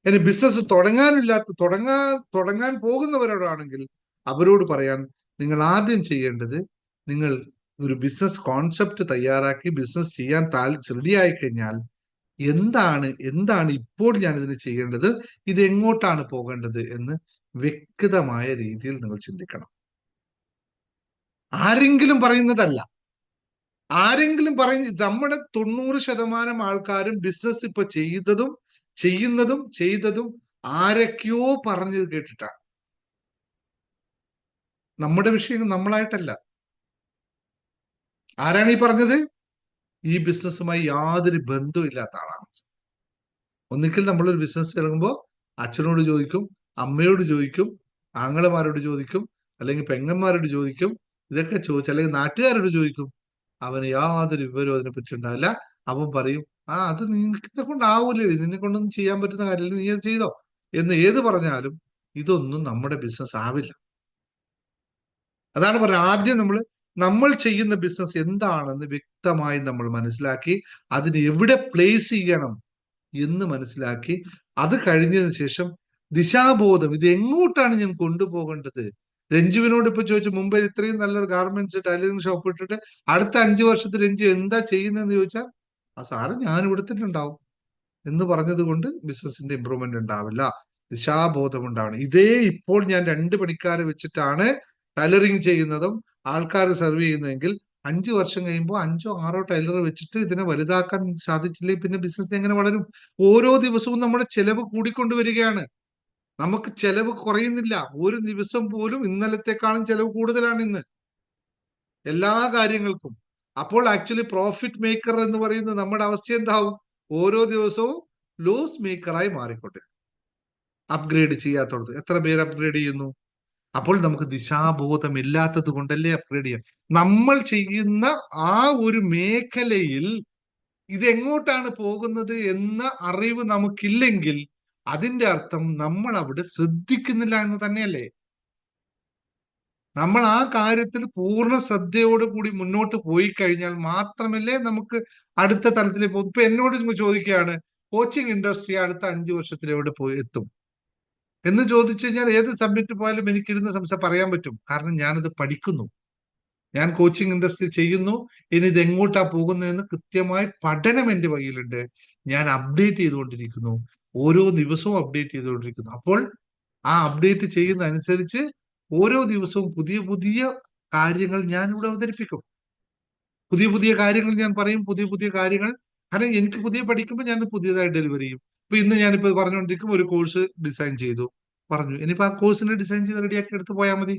ഇനി ബിസിനസ് തുടങ്ങാൻ പോകുന്നവരോടാണെങ്കിൽ അവരോട് പറയാൻ, നിങ്ങൾ ആദ്യം ചെയ്യേണ്ടത്, നിങ്ങൾ ഒരു ബിസിനസ് കോൺസെപ്റ്റ് തയ്യാറാക്കി ബിസിനസ് ചെയ്യാൻ റെഡിയായി കഴിഞ്ഞാൽ എന്താണ് ഇപ്പോൾ ഞാൻ ഇതിന് ചെയ്യേണ്ടത്, ഇത് എങ്ങോട്ടാണ് പോകേണ്ടത് എന്ന് വ്യക്തമായ രീതിയിൽ നിങ്ങൾ ചിന്തിക്കണം. ആരെങ്കിലും പറയുന്നതല്ല. ആരെങ്കിലും നമ്മുടെ 90% ആൾക്കാരും ബിസിനസ് ഇപ്പൊ ചെയ്യുന്നതും ചെയ്തതും ആരൊക്കെയോ പറഞ്ഞത് കേട്ടിട്ടാണ്. നമ്മുടെ വിഷയം നമ്മളായിട്ടല്ല. ആരാണ് ഈ പറഞ്ഞത്? ഈ ബിസിനസ്സുമായി യാതൊരു ബന്ധവും ഇല്ലാത്ത ആളാണ്. ഒന്നിക്കൽ നമ്മളൊരു ബിസിനസ് ഇറങ്ങുമ്പോൾ അച്ഛനോട് ചോദിക്കും, അമ്മയോട് ചോദിക്കും, ആങ്ങളമാരോട് ചോദിക്കും, അല്ലെങ്കിൽ പെങ്ങന്മാരോട് ചോദിക്കും. ഇതൊക്കെ ചോദിച്ചു, അല്ലെങ്കിൽ നാട്ടുകാരോട് ചോദിക്കും. അവന് യാതൊരു വിവരവും അതിനെ പറ്റി ഉണ്ടാവില്ല. അവൻ പറയും, അത് നിന്നെ കൊണ്ടാവൂലേ, നിന്നെ കൊണ്ടൊന്നും ചെയ്യാൻ പറ്റുന്ന കാര്യമില്ല, നീ അത് ചെയ്തോ എന്ന് ഏത് പറഞ്ഞാലും ഇതൊന്നും നമ്മുടെ ബിസിനസ് ആവില്ല. അതാണ് പറഞ്ഞത്, ആദ്യം നമ്മൾ ചെയ്യുന്ന ബിസിനസ് എന്താണെന്ന് വ്യക്തമായി നമ്മൾ മനസ്സിലാക്കി അതിന് എവിടെ പ്ലേസ് ചെയ്യണം എന്ന് മനസ്സിലാക്കി അത് കഴിഞ്ഞതിന് ശേഷം ദിശാബോധം, ഇത് എങ്ങോട്ടാണ് ഞാൻ കൊണ്ടുപോകേണ്ടത്. രഞ്ജുവിനോട് ഇപ്പൊ ചോദിച്ചു, മുംബൈയിൽ ഇത്രയും നല്ലൊരു ഗാർമെന്റ്സ് ടൈലറിംഗ് ഷോപ്പ് ഇട്ടിട്ട് അടുത്ത 5 വർഷത്തിൽ രഞ്ജു എന്താ ചെയ്യുന്നതെന്ന് ചോദിച്ചാൽ, സാറ് ഞാൻ ഇവിടെ തന്നെ ഉണ്ടാവും എന്ന് പറഞ്ഞത് കൊണ്ട് ബിസിനസിന്റെ ഇമ്പ്രൂവ്മെന്റ് ഉണ്ടാവില്ല. ദിശാബോധം ഉണ്ടാവണം. ഇതേ ഇപ്പോൾ ഞാൻ 2 പണിക്കാരെ വെച്ചിട്ടാണ് ടൈലറിങ് ചെയ്യുന്നതും ആൾക്കാർ സെർവ് ചെയ്യുന്നതെങ്കിൽ 5 വർഷം കഴിയുമ്പോൾ 5ഓ 6ഓ ടൈലർ വെച്ചിട്ട് ഇതിനെ വലുതാക്കാൻ സാധിച്ചില്ലെങ്കിൽ പിന്നെ ബിസിനസ് എങ്ങനെ വളരും? ഓരോ ദിവസവും നമ്മുടെ ചെലവ് കൂടിക്കൊണ്ടുവരികയാണ്. നമുക്ക് ചെലവ് കുറയുന്നില്ല. ഒരു ദിവസം പോലും ഇന്നലത്തെക്കാളും ചെലവ് കൂടുതലാണ് ഇന്ന് എല്ലാ കാര്യങ്ങൾക്കും. അപ്പോൾ ആക്ച്വലി പ്രോഫിറ്റ് മേക്കർ എന്ന് പറയുന്ന നമ്മുടെ അവസ്ഥ എന്താവും? ഓരോ ദിവസവും ലോസ് മേക്കറായി മാറിക്കൊണ്ടിരിക്കും. അപ്ഗ്രേഡ് ചെയ്യാത്തത് എത്ര പേര് അപ്ഗ്രേഡ് ചെയ്യുന്നു? അപ്പോൾ നമുക്ക് ദിശാബോധം ഇല്ലാത്തത് കൊണ്ടല്ലേ അപ്ഗ്രേഡ് ചെയ്യാം. നമ്മൾ ചെയ്യുന്ന ആ ഒരു മേഖലയിൽ ഇതെങ്ങോട്ടാണ് പോകുന്നത് എന്ന അറിവ് നമുക്കില്ലെങ്കിൽ അതിന്റെ അർത്ഥം നമ്മൾ അവിടെ ശ്രദ്ധിക്കുന്നില്ല എന്ന് തന്നെയല്ലേ. നമ്മൾ ആ കാര്യത്തിൽ പൂർണ്ണ ശ്രദ്ധയോടുകൂടി മുന്നോട്ട് പോയി കഴിഞ്ഞാൽ മാത്രമല്ലേ നമുക്ക് അടുത്ത തലത്തിലേക്ക് പോകും. ഇപ്പൊ എന്നോട് ചോദിക്കുകയാണ്, കോച്ചിങ് ഇൻഡസ്ട്രി അടുത്ത 5 വർഷത്തിൽ എവിടെ പോയി എത്തും എന്ന് ചോദിച്ചു കഴിഞ്ഞാൽ ഏത് സബ്ജക്റ്റ് പോയാലും എനിക്കിരുന്ന് പറയാൻ പറ്റും. കാരണം ഞാനത് പഠിക്കുന്നു, ഞാൻ കോച്ചിങ് ഇൻഡസ്ട്രി ചെയ്യുന്നു. ഇനി ഇത് എങ്ങോട്ടാ പോകുന്നതെന്ന് കൃത്യമായ പഠനം എന്റെ കയ്യിലുണ്ട്. ഞാൻ അപ്ഡേറ്റ് ചെയ്തുകൊണ്ടിരിക്കുന്നു, ഓരോ ദിവസവും അപ്ഡേറ്റ് ചെയ്തുകൊണ്ടിരിക്കുന്നു. അപ്പോൾ ആ അപ്ഡേറ്റ് ചെയ്യുന്ന അനുസരിച്ച് ഓരോ ദിവസവും പുതിയ പുതിയ കാര്യങ്ങൾ ഞാൻ ഇവിടെ അവതരിപ്പിക്കും. പുതിയ പുതിയ കാര്യങ്ങൾ ഞാൻ പറയും, പുതിയ പുതിയ കാര്യങ്ങൾ. കാരണം എനിക്ക് പുതിയ പഠിക്കുമ്പോൾ ഞാൻ പുതിയതായി ഡെലിവറി ചെയ്യും. ഇപ്പൊ ഇന്ന് ഞാനിപ്പോ പറഞ്ഞുകൊണ്ടിരിക്കും, ഒരു കോഴ്സ് ഡിസൈൻ ചെയ്തു പറഞ്ഞു, ഇനിയിപ്പോ ആ കോഴ്സിനെ ഡിസൈൻ ചെയ്ത് റെഡിയാക്കി എടുത്ത് പോയാൽ മതി.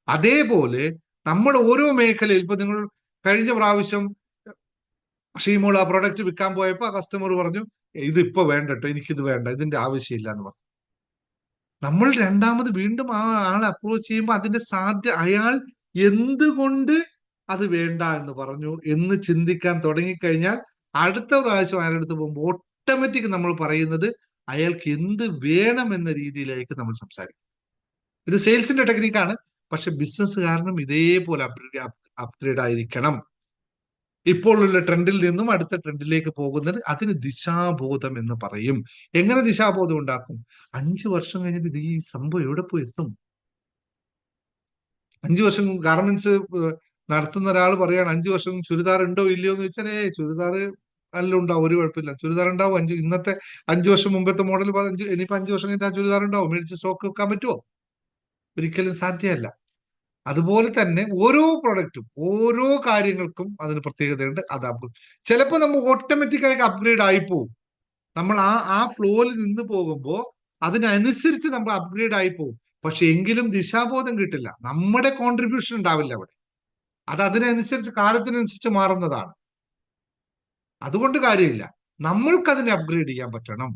അതേപോലെ നമ്മുടെ ഓരോ മേഖലയിൽ ഇപ്പൊ നിങ്ങൾ കഴിഞ്ഞ പ്രാവശ്യം ഷീമോൾ ആ പ്രൊഡക്റ്റ് വിൽക്കാൻ പോയപ്പോ ആ കസ്റ്റമർ പറഞ്ഞു, ഇതിപ്പോ വേണ്ട കേട്ടോ, എനിക്കിത് വേണ്ട, ഇതിന്റെ ആവശ്യമില്ല എന്ന് പറഞ്ഞു. നമ്മൾ രണ്ടാമത് വീണ്ടും ആ ആളെ അപ്രോച്ച് ചെയ്യുമ്പോൾ അതിന്റെ അയാൾ എന്തുകൊണ്ട് അത് വേണ്ട എന്ന് പറഞ്ഞു എന്ന് ചിന്തിക്കാൻ തുടങ്ങിക്കഴിഞ്ഞാൽ അടുത്ത പ്രാവശ്യം അയാളുടെ അടുത്ത് പോകുമ്പോൾ ഓട്ടോമാറ്റിക് നമ്മൾ പറയുന്നത് അയാൾക്ക് എന്ത് വേണം എന്ന രീതിയിലേക്ക് നമ്മൾ സംസാരിക്കും. ഇത് സെയിൽസിന്റെ ടെക്നിക്കാണ്. പക്ഷെ ബിസിനസ് കാരണം ഇതേപോലെ അപ്ഗ്രേഡ് ആയിരിക്കണം. ഇപ്പോഴുള്ള ട്രെൻഡിൽ നിന്നും അടുത്ത ട്രെൻഡിലേക്ക് പോകുന്നത് അതിന് ദിശാബോധം എന്ന് പറയും. എങ്ങനെ ദിശാബോധം ഉണ്ടാക്കും? 5 വർഷം കഴിഞ്ഞിട്ട് ഇത് ഈ സംഭവം എവിടെ പോയി എത്തും? 5 വർഷം ഗാർമെന്റ്സ് നടത്തുന്ന ഒരാൾ പറയാണ് 5 വർഷം ചുരിദാർ ഉണ്ടോ ഇല്ലയോ എന്ന് ചോദിച്ചാൽ ചുരിദാർ നല്ല ഉണ്ടാവും, ഒരു കുഴപ്പമില്ല, ചുരിദാർ ഉണ്ടാവും. ഇന്നത്തെ 5 വർഷം മുമ്പത്തെ മോഡൽ ഇനിയിപ്പോ 5 വർഷം കഴിഞ്ഞിട്ട് ആ ചുരിദാർ ഉണ്ടാവും, മേടിച്ച് സ്റ്റോക്ക് വെക്കാൻ പറ്റുമോ? ഒരിക്കലും സാധ്യമല്ല. അതുപോലെ തന്നെ ഓരോ പ്രൊഡക്റ്റും ഓരോ കാര്യങ്ങൾക്കും അതിന് പ്രത്യേകതയുണ്ട്. അത് ചിലപ്പോൾ നമ്മൾ ഓട്ടോമാറ്റിക്കായി അപ്ഗ്രേഡ് ആയിപ്പോവും. നമ്മൾ ആ ഫ്ലോയിൽ നിന്ന് പോകുമ്പോൾ അതിനനുസരിച്ച് നമ്മൾ അപ്ഗ്രേഡ് ആയി പോകും. പക്ഷെ എങ്കിലും ദിശാബോധം കിട്ടില്ല, നമ്മുടെ കോൺട്രിബ്യൂഷൻ ഉണ്ടാവില്ല അവിടെ. അത് അതിനനുസരിച്ച് കാലത്തിനനുസരിച്ച് മാറുന്നതാണ്. അതുകൊണ്ട് കാര്യമില്ല, നമ്മൾക്ക് അതിനെ അപ്ഗ്രേഡ് ചെയ്യാൻ പറ്റണം.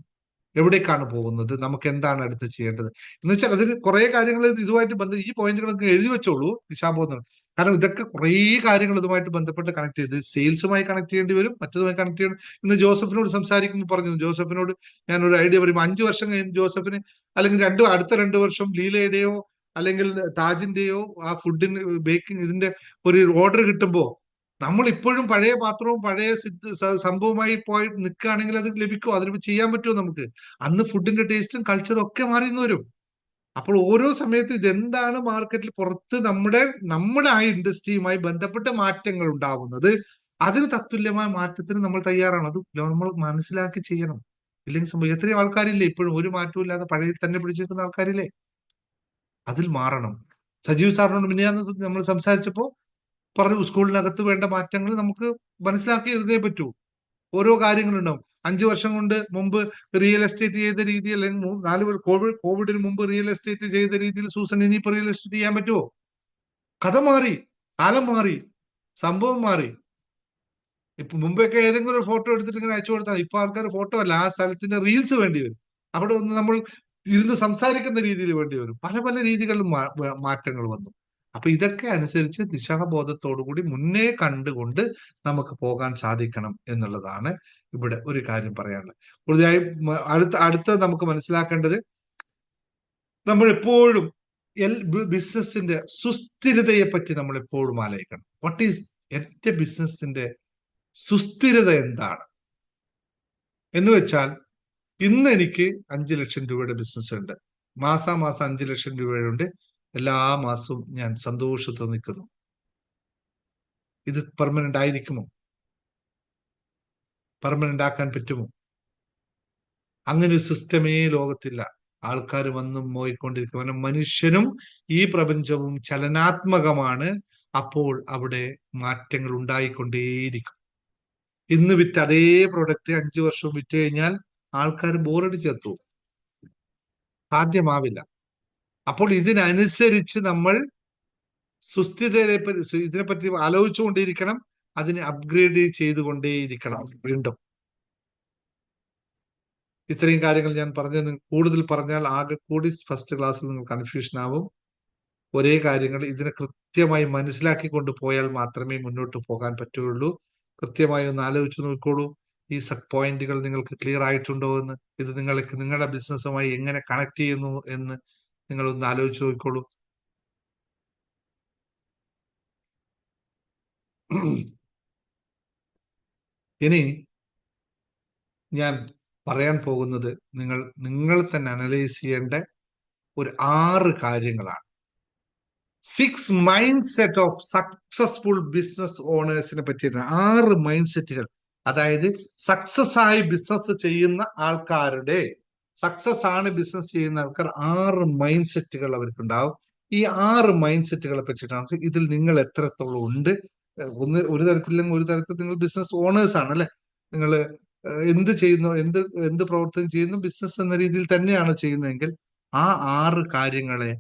എവിടേക്കാണ് പോകുന്നത്, നമുക്ക് എന്താണ് അടുത്ത് ചെയ്യേണ്ടത് എന്ന് വെച്ചാൽ അതിന് കുറെ കാര്യങ്ങൾ ഇതുമായിട്ട് ഈ പോയിന്റുകളൊക്കെ എഴുതി വെച്ചോളൂ, ദിശാബോധം. കാരണം ഇതൊക്കെ കുറെ കാര്യങ്ങൾ ഇതുമായിട്ട് ബന്ധപ്പെട്ട് കണക്ട് ചെയ്ത് സെയിൽസുമായി കണക്ട് ചെയ്യേണ്ടി വരും, മറ്റതുമായി കണക്ട് ചെയ്യണം. ഇന്ന് ജോസഫിനോട് സംസാരിക്കുമ്പോൾ പറഞ്ഞു, ജോസഫിനോട് ഞാൻ ഒരു ഐഡിയ പറയുമ്പോൾ 5 വർഷം കഴിഞ്ഞ് ജോസഫിന് അല്ലെങ്കിൽ അടുത്ത 2 വർഷം ലീലയുടെയോ അല്ലെങ്കിൽ താജിന്റെയോ ആ ഫുഡിന് ബേക്കിംഗ് ഇതിന്റെ ഒരു ഓർഡർ കിട്ടുമ്പോ നമ്മൾ ഇപ്പോഴും പഴയ പാത്രവും പഴയ സംഭവമായി പോയി നിൽക്കുകയാണെങ്കിൽ അത് ലഭിക്കുമോ? അതിന് ചെയ്യാൻ പറ്റുമോ നമുക്ക്? അന്ന് ഫുഡിന്റെ ടേസ്റ്റും കൾച്ചറും ഒക്കെ മാറിയെന്ന് വരും. അപ്പോൾ ഓരോ സമയത്തും ഇതെന്താണ് മാർക്കറ്റിൽ പുറത്ത് നമ്മുടെ ആ ഇൻഡസ്ട്രിയുമായി ബന്ധപ്പെട്ട മാറ്റങ്ങൾ ഉണ്ടാവുന്നത്, അതിന് തത്തുല്യമായ മാറ്റത്തിന് നമ്മൾ തയ്യാറാണ്. അത് നമ്മൾ മനസ്സിലാക്കി ചെയ്യണം. ഇല്ലെങ്കിൽ സംഭവം എത്രയോ ആൾക്കാരില്ലേ ഇപ്പോഴും ഒരു മാറ്റവും ഇല്ലാതെ പഴയ തന്നെ പിടിച്ചിരിക്കുന്ന ആൾക്കാരില്ലേ? അതിൽ മാറണം. സജീവ് സാറിനോട് മിനിയാന്ന് നമ്മൾ സംസാരിച്ചപ്പോ പറഞ്ഞു, സ്കൂളിനകത്ത് വേണ്ട മാറ്റങ്ങൾ നമുക്ക് മനസ്സിലാക്കി എഴുതേ പറ്റൂ. ഓരോ കാര്യങ്ങളുണ്ടാവും. 5 വർഷം കൊണ്ട് മുമ്പ് റിയൽ എസ്റ്റേറ്റ് ചെയ്ത രീതി, അല്ലെങ്കിൽ 4 കോവിഡിന് മുമ്പ് റിയൽ എസ്റ്റേറ്റ് ചെയ്ത രീതിയിൽ സൂസൻ ഇനിയിപ്പോ റിയൽ എസ്റ്റേറ്റ് ചെയ്യാൻ പറ്റുമോ? കഥ മാറി, കാലം മാറി, സംഭവം മാറി. ഇപ്പൊ മുമ്പൊക്കെ ഏതെങ്കിലും ഒരു ഫോട്ടോ എടുത്തിട്ട് ഇങ്ങനെ അയച്ചു കൊടുത്താൽ ഇപ്പൊ ആൾക്കാർ ഫോട്ടോ അല്ല, ആ സ്ഥലത്തിന്റെ റീൽസ് വേണ്ടി വരും. അവിടെ ഒന്ന് നമ്മൾ ഇരുന്ന് സംസാരിക്കുന്ന രീതിയിൽ വേണ്ടി വരും. പല പല രീതികളിലും മാറ്റങ്ങൾ വന്നു. അപ്പൊ ഇതൊക്കെ അനുസരിച്ച് ദിശാബോധത്തോടു കൂടി മുന്നേ കണ്ടുകൊണ്ട് നമുക്ക് പോകാൻ സാധിക്കണം എന്നുള്ളതാണ് ഇവിടെ ഒരു കാര്യം പറയാനുള്ളത്. കൂടുതലായും അടുത്ത നമുക്ക് മനസ്സിലാക്കേണ്ടത്, നമ്മൾ എപ്പോഴും ബിസിനസിന്റെ സുസ്ഥിരതയെ പറ്റി നമ്മൾ എപ്പോഴും ആലോചിക്കണം. വാട്ട് ഈസ് എന്റെ ബിസിനസിന്റെ സുസ്ഥിരത എന്താണ് എന്ന് വെച്ചാൽ, ഇന്ന് എനിക്ക് 5 ലക്ഷം രൂപയുടെ ബിസിനസ് ഉണ്ട്. മാസം 5 ലക്ഷം രൂപയുണ്ട്. എല്ലാ മാസവും ഞാൻ സന്തോഷത്തോടെ നിൽക്കുന്നു. ഇത് പെർമനന്റ് ആയിരിക്കുമോ? പെർമനന്റ് ആക്കാൻ പറ്റുമോ? അങ്ങനെ ഒരു സിസ്റ്റമേ ലോകത്തില്ല. ആൾക്കാർ വന്നും പോയിക്കൊണ്ടിരിക്കും. മനുഷ്യനും ഈ പ്രപഞ്ചവും ചലനാത്മകമാണ്. അപ്പോൾ അവിടെ മാറ്റങ്ങൾ ഉണ്ടായിക്കൊണ്ടേയിരിക്കും. ഇന്ന് വിറ്റ അതേ പ്രൊഡക്റ്റ് 5 വർഷവും വിറ്റ് കഴിഞ്ഞാൽ ആൾക്കാർ ബോറടിച്ചെത്തും, സാധ്യമാവില്ല. അപ്പോൾ ഇതിനനുസരിച്ച് നമ്മൾ ഇതിനെപ്പറ്റി ആലോചിച്ചുകൊണ്ടേയിരിക്കണം, അതിനെ അപ്ഗ്രേഡ് ചെയ്തുകൊണ്ടേയിരിക്കണം. വീണ്ടും ഇത്രയും കാര്യങ്ങൾ ഞാൻ പറഞ്ഞത്, കൂടുതൽ പറഞ്ഞാൽ ആകെ കൂടി ഫസ്റ്റ് ക്ലാസ്സിൽ നിങ്ങൾ കൺഫ്യൂഷൻ ആവും. ഒരേ കാര്യങ്ങൾ ഇതിനെ കൃത്യമായി മനസ്സിലാക്കിക്കൊണ്ട് പോയാൽ മാത്രമേ മുന്നോട്ട് പോകാൻ പറ്റുകയുള്ളൂ. കൃത്യമായി ഒന്ന് ആലോചിച്ച് നോക്കിക്കോളൂ, ഈ പോയിന്റുകൾ നിങ്ങൾക്ക് ക്ലിയർ ആയിട്ടുണ്ടോ എന്ന്. ഇത് നിങ്ങളുടെ ബിസിനസ്സുമായി എങ്ങനെ കണക്ട് ചെയ്യുന്നു എന്ന് നിങ്ങൾ ഒന്ന് ആലോചിച്ച് നോക്കിക്കോളൂ. ഇനി ഞാൻ പറയാൻ പോകുന്നത് നിങ്ങൾ തന്നെ അനലൈസ് ചെയ്യേണ്ട ഒരു 6 കാര്യങ്ങളാണ്. 6 mind set of successful business ഓണേഴ്സിനെ പറ്റിയാണ്. 6 മൈൻഡ് സെറ്റുകൾ. അതായത് സക്സസ് ആയി ബിസിനസ് ചെയ്യുന്ന ആൾക്കാരുടെ, സക്സസ് ആണ് ബിസിനസ് ചെയ്യുന്ന ആൾക്കാർ 6 മൈൻഡ് സെറ്റുകൾ അവർക്കുണ്ടാവും. ഈ 6 മൈൻഡ് സെറ്റുകളെ പറ്റിയിട്ടാണ് ഇതിൽ നിങ്ങൾ എത്രത്തോളം ഉണ്ട്. ഒരു തരത്തിലെങ്കിൽ ഒരു തരത്തിൽ നിങ്ങൾ ബിസിനസ് ഓണേഴ്സ് ആണ് അല്ലെ. നിങ്ങൾ എന്ത് ചെയ്യുന്നു, എന്ത് പ്രവർത്തനം ചെയ്യുന്നു, ബിസിനസ് എന്ന രീതിയിൽ തന്നെയാണ് ചെയ്യുന്നതെങ്കിൽ ആ 6 കാര്യങ്ങളെ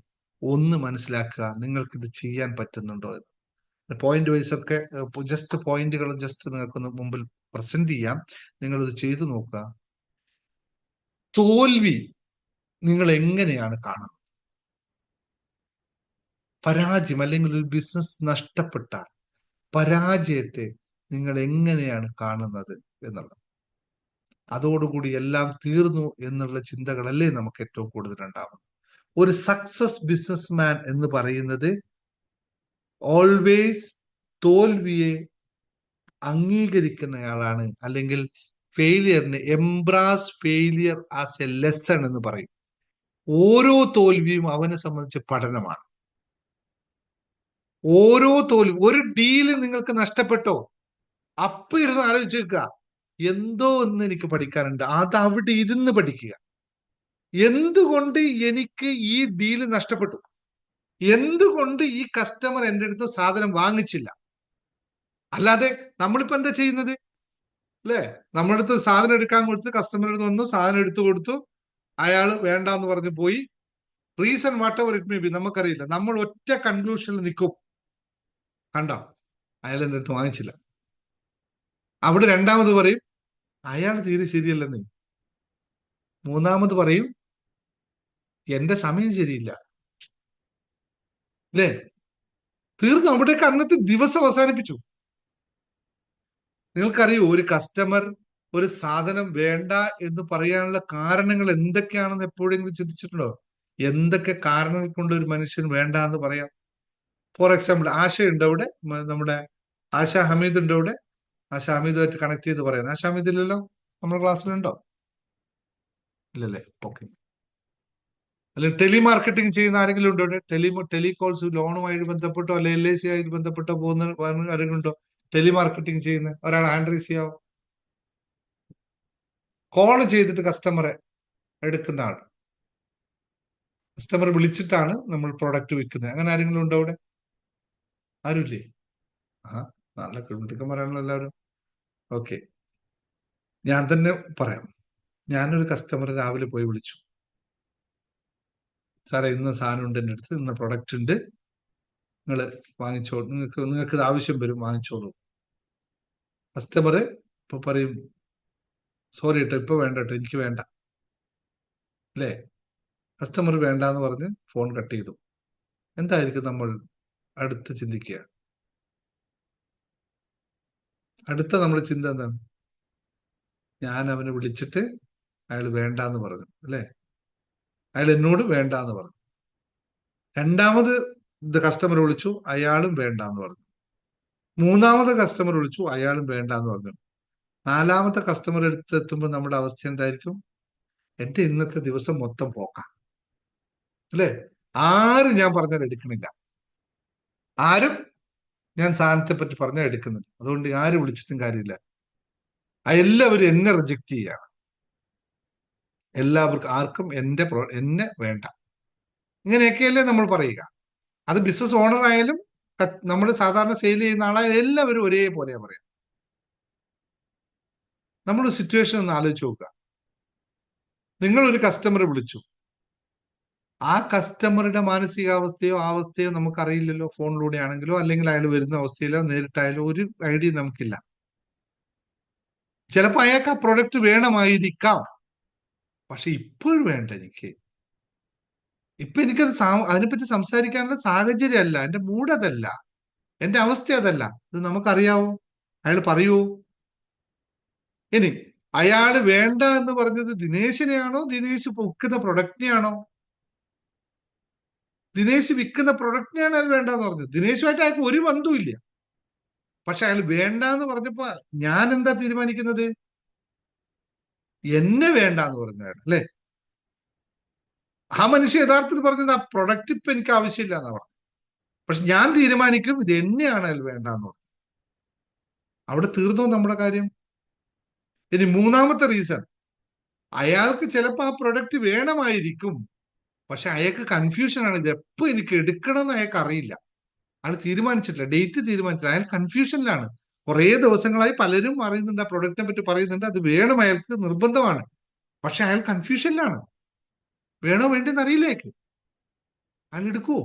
ഒന്ന് മനസ്സിലാക്കുക, നിങ്ങൾക്ക് ഇത് ചെയ്യാൻ പറ്റുന്നുണ്ടോ എന്ന്. പോയിന്റ് വൈസ് ഒക്കെ ജസ്റ്റ് പോയിന്റുകൾ നിങ്ങൾക്ക് മുമ്പിൽ പ്രസന്റ് ചെയ്യാം. നിങ്ങളിത് ചെയ്തു നോക്കുക. തോൽവി നിങ്ങൾ എങ്ങനെയാണ് കാണുന്നത്? പരാജയം അല്ലെങ്കിൽ ഒരു ബിസിനസ് നഷ്ടപ്പെട്ടാൽ പരാജയത്തെ നിങ്ങൾ എങ്ങനെയാണ് കാണുന്നത് എന്നുള്ളത്. അതോടുകൂടി എല്ലാം തീർന്നു എന്നുള്ള ചിന്തകളല്ലേ നമുക്ക് ഏറ്റവും കൂടുതൽ ഉണ്ടാവുന്നത്. ഒരു സക്സസ് ബിസിനസ്മാൻ എന്ന് പറയുന്നത് ഓൾവേസ് തോൽവിയെ അംഗീകരിക്കുന്നയാളാണ്. അല്ലെങ്കിൽ ഫെയിലിയറിന് എംബ്രാസ് ഫെയിലിയർ ആസ് എ ലെസൺ എന്ന് പറയും. ഓരോ തോൽവിയും അവനെ സംബന്ധിച്ച് പഠനമാണ്. ഓരോ തോൽവി, ഒരു ഡീല് നിങ്ങൾക്ക് നഷ്ടപ്പെട്ടോ, അപ്പൊ ഇരുന്ന് ആലോചിച്ച് വെക്കുക, എന്തോ ഒന്ന് എനിക്ക് പഠിക്കാനുണ്ട്. അത് അവിടെ ഇരുന്ന് പഠിക്കുക. എന്തുകൊണ്ട് എനിക്ക് ഈ ഡീല് നഷ്ടപ്പെട്ടു? എന്തുകൊണ്ട് ഈ കസ്റ്റമർ എൻ്റെ അടുത്ത് സാധനം വാങ്ങിച്ചില്ല? അല്ലാതെ നമ്മളിപ്പോ എന്താ ചെയ്യുന്നത് അല്ലെ? നമ്മുടെ അടുത്ത് സാധനം എടുക്കാൻ കൊടുത്ത് കസ്റ്റമർ അടുത്ത് വന്നു, സാധനം എടുത്തു കൊടുത്തു, അയാൾ വേണ്ടാന്ന് പറഞ്ഞു പോയി. Reason what ever it may be നമുക്കറിയില്ല. നമ്മൾ ഒറ്റ കൺക്ലൂഷനിൽ നിൽക്കും, കണ്ടോ അയാൾ എൻ്റെ അടുത്ത് വാങ്ങിച്ചില്ല. അവിടെ രണ്ടാമത് പറയും അയാൾ തീരെ ശരിയല്ലെന്ന്. മൂന്നാമത് പറയും എന്റെ സമയം ശരിയില്ല. അല്ലേ? തീർന്നു. അവിടേക്ക് അന്നത്തെ ദിവസം അവസാനിപ്പിച്ചു. നിങ്ങൾക്കറിയോ, ഒരു കസ്റ്റമർ ഒരു സാധനം വേണ്ട എന്ന് പറയാനുള്ള കാരണങ്ങൾ എന്തൊക്കെയാണെന്ന് എപ്പോഴെങ്കിലും ചിന്തിച്ചിട്ടുണ്ടോ? എന്തൊക്കെ കാരണങ്ങൾ കൊണ്ട് ഒരു മനുഷ്യൻ വേണ്ട എന്ന് പറയാം? ഫോർ എക്സാമ്പിൾ, ആശ ഉണ്ട് അവിടെ, നമ്മുടെ ആശ ഹമീദ് ഉണ്ട് അവിടെ. ആശ ഹമീദുമായിട്ട് കണക്ട് ചെയ്ത് പറയാം. ആശ ഹമീദ് ഇല്ലല്ലോ, നമ്മുടെ ക്ലാസ്സിലുണ്ടോ? ഇല്ലല്ലേ? ഓക്കെ. അല്ലെങ്കിൽ ടെലിമാർക്കറ്റിംഗ് ചെയ്യുന്ന ആരെങ്കിലും ഉണ്ടോ? ടെലികോൾസ്, ലോണുമായി ബന്ധപ്പെട്ടോ അല്ലെ LIC ആയിട്ട് ബന്ധപ്പെട്ടോ പോകുന്ന ആരെങ്കിലും ഉണ്ടോ? ടെലിമാർക്കറ്റിംഗ് ചെയ്യുന്ന ഒരാൾ ഹാൻഡ് റൈസ് ചെയ്യാവോ? കോൾ ചെയ്തിട്ട് കസ്റ്റമറെ എടുക്കുന്ന ആൾ, കസ്റ്റമർ വിളിച്ചിട്ടാണ് നമ്മൾ പ്രൊഡക്റ്റ് വിൽക്കുന്നത്. അങ്ങനെ ആരെങ്കിലും ഉണ്ടോ അവിടെ? ആരുമില്ലേ? ആ, നല്ല കിഴക്കന്മാരാണല്ലോ എല്ലാവരും. ഓക്കെ, ഞാൻ തന്നെ പറയാം. ഞാനൊരു കസ്റ്റമറെ രാവിലെ പോയി വിളിച്ചു. സാറേ, ഇന്ന് സാധനം ഉണ്ട് എൻ്റെ അടുത്ത്, ഇന്ന് പ്രൊഡക്റ്റ് ഉണ്ട്, നിങ്ങൾ വാങ്ങിച്ചോളൂ, നിങ്ങൾക്ക് ഇത് ആവശ്യം വരും, വാങ്ങിച്ചോളൂ. കസ്റ്റമർ ഇപ്പൊ പറയും സോറി കേട്ടോ, ഇപ്പൊ വേണ്ട കേട്ടോ, എനിക്ക് വേണ്ട, അല്ലേ? കസ്റ്റമർ വേണ്ട എന്ന് പറഞ്ഞ് ഫോൺ കട്ട് ചെയ്തു. എന്തായിരിക്കും നമ്മൾ അടുത്ത് ചിന്തിക്കുക? അടുത്ത നമ്മുടെ ചിന്ത എന്താണ്? ഞാൻ അവനെ വിളിച്ചിട്ട് അയാൾ വേണ്ട എന്ന് പറഞ്ഞു, അല്ലേ? അയാൾ എന്നോട് വേണ്ട എന്ന് പറഞ്ഞു. രണ്ടാമത് കസ്റ്റമർ വിളിച്ചു, അയാളും വേണ്ട എന്ന് പറഞ്ഞു. മൂന്നാമത്തെ കസ്റ്റമർ വിളിച്ചു, അയാളും വേണ്ട എന്ന് പറഞ്ഞു. നാലാമത്തെ കസ്റ്റമർ എത്തുമ്പോൾ നമ്മുടെ അവസ്ഥ എന്തായിരിക്കും? എന്റെ ഇന്നത്തെ ദിവസം മൊത്തം പോക്കാം, അല്ലേ? ആരും ഞാൻ പറഞ്ഞാൽ എടുക്കണില്ല, ആരും ഞാൻ സാധനത്തെ പറ്റി പറഞ്ഞാൽ എടുക്കുന്നില്ല. അതുകൊണ്ട് ആരും വിളിച്ചിട്ടും കാര്യമില്ല, എല്ലാവരും എന്നെ റിജക്റ്റ് ചെയ്യാണ്. എല്ലാവർക്കും ആർക്കും എന്നെ വേണ്ട. ഇങ്ങനെയൊക്കെയല്ലേ നമ്മൾ പറയുക. അത് ബിസിനസ് ഓണർ ആയാലും നമ്മൾ സാധാരണ സെയിൽ ചെയ്യുന്ന ആളായാലും എല്ലാവരും ഒരേപോലെ പറയാം. നമ്മുടെ സിറ്റുവേഷൻ ഒന്ന് ആലോചിച്ച് നോക്കുക. നിങ്ങളൊരു കസ്റ്റമറെ വിളിച്ചു, ആ കസ്റ്റമറുടെ മാനസികാവസ്ഥയോ അവസ്ഥയോ നമുക്കറിയില്ലല്ലോ. ഫോണിലൂടെ ആണെങ്കിലോ അല്ലെങ്കിൽ അയാൾ വരുന്ന അവസ്ഥയിലോ നേരിട്ടായാലോ ഒരു ഐഡിയ നമുക്കില്ല. ചിലപ്പോൾ അയാൾക്ക് ആ പ്രൊഡക്റ്റ് വേണമായിരിക്കാം, പക്ഷെ ഇപ്പോഴും വേണ്ട എനിക്ക്. ഇപ്പൊ എനിക്കത് അതിനെപ്പറ്റി സംസാരിക്കാനുള്ള സാഹചര്യമല്ല, എന്റെ മൂഡ് അതല്ല, എന്റെ അവസ്ഥ അതല്ല. ഇത് നമുക്കറിയാവോ? അയാൾ പറയൂ. ഇനി അയാൾ വേണ്ട എന്ന് പറഞ്ഞത് ദിനേശിനെയാണോ, ദിനേശ് വിൽക്കുന്ന പ്രൊഡക്റ്റിനെയാണോ? ദിനേശ് വിൽക്കുന്ന പ്രൊഡക്റ്റിനെയാണ് അയാൾ വേണ്ടെന്ന് പറഞ്ഞത്. ദിനേശുമായിട്ട് അയാൾക്ക് ഒരു ബന്ധവുമില്ല. പക്ഷെ അയാൾ വേണ്ട എന്ന് പറഞ്ഞപ്പോ ഞാൻ എന്താ തീരുമാനിക്കുന്നത്? എന്നെ വേണ്ട എന്ന് പറഞ്ഞു അയാൾ, അല്ലെ? ആ മനുഷ്യ യഥാർത്ഥത്തിൽ പറഞ്ഞത് ആ പ്രൊഡക്റ്റ് ഇപ്പൊ എനിക്ക് ആവശ്യമില്ല എന്നാ പറഞ്ഞു. പക്ഷെ ഞാൻ തീരുമാനിക്കും ഇത് എന്നെയാണ് അയാൾ വേണ്ടെന്ന് പറഞ്ഞു. അവിടെ തീർന്നോ നമ്മുടെ കാര്യം? ഇനി മൂന്നാമത്തെ റീസൺ, അയാൾക്ക് ചിലപ്പോൾ ആ പ്രൊഡക്റ്റ് വേണമായിരിക്കും, പക്ഷെ അയാൾക്ക് കൺഫ്യൂഷൻ ആണ്. ഇത് എപ്പോ എനിക്ക് എടുക്കണമെന്ന് അയാൾക്ക് അറിയില്ല. അയാൾ തീരുമാനിച്ചിട്ടില്ല, ഡേറ്റ് തീരുമാനിച്ചില്ല, അയാൾ കൺഫ്യൂഷനിലാണ്. കുറെ ദിവസങ്ങളായി പലരും അറിയുന്നുണ്ട്, ആ പ്രൊഡക്റ്റിനെ പറ്റി പറയുന്നുണ്ട്, അത് വേണം, അയാൾക്ക് നിർബന്ധമാണ്. പക്ഷെ അയാൾ കൺഫ്യൂഷനിലാണ്, വേണോ വേണ്ടെന്ന് അറിയില്ല അയാൾക്ക്. അയാൾ എടുക്കുവോ?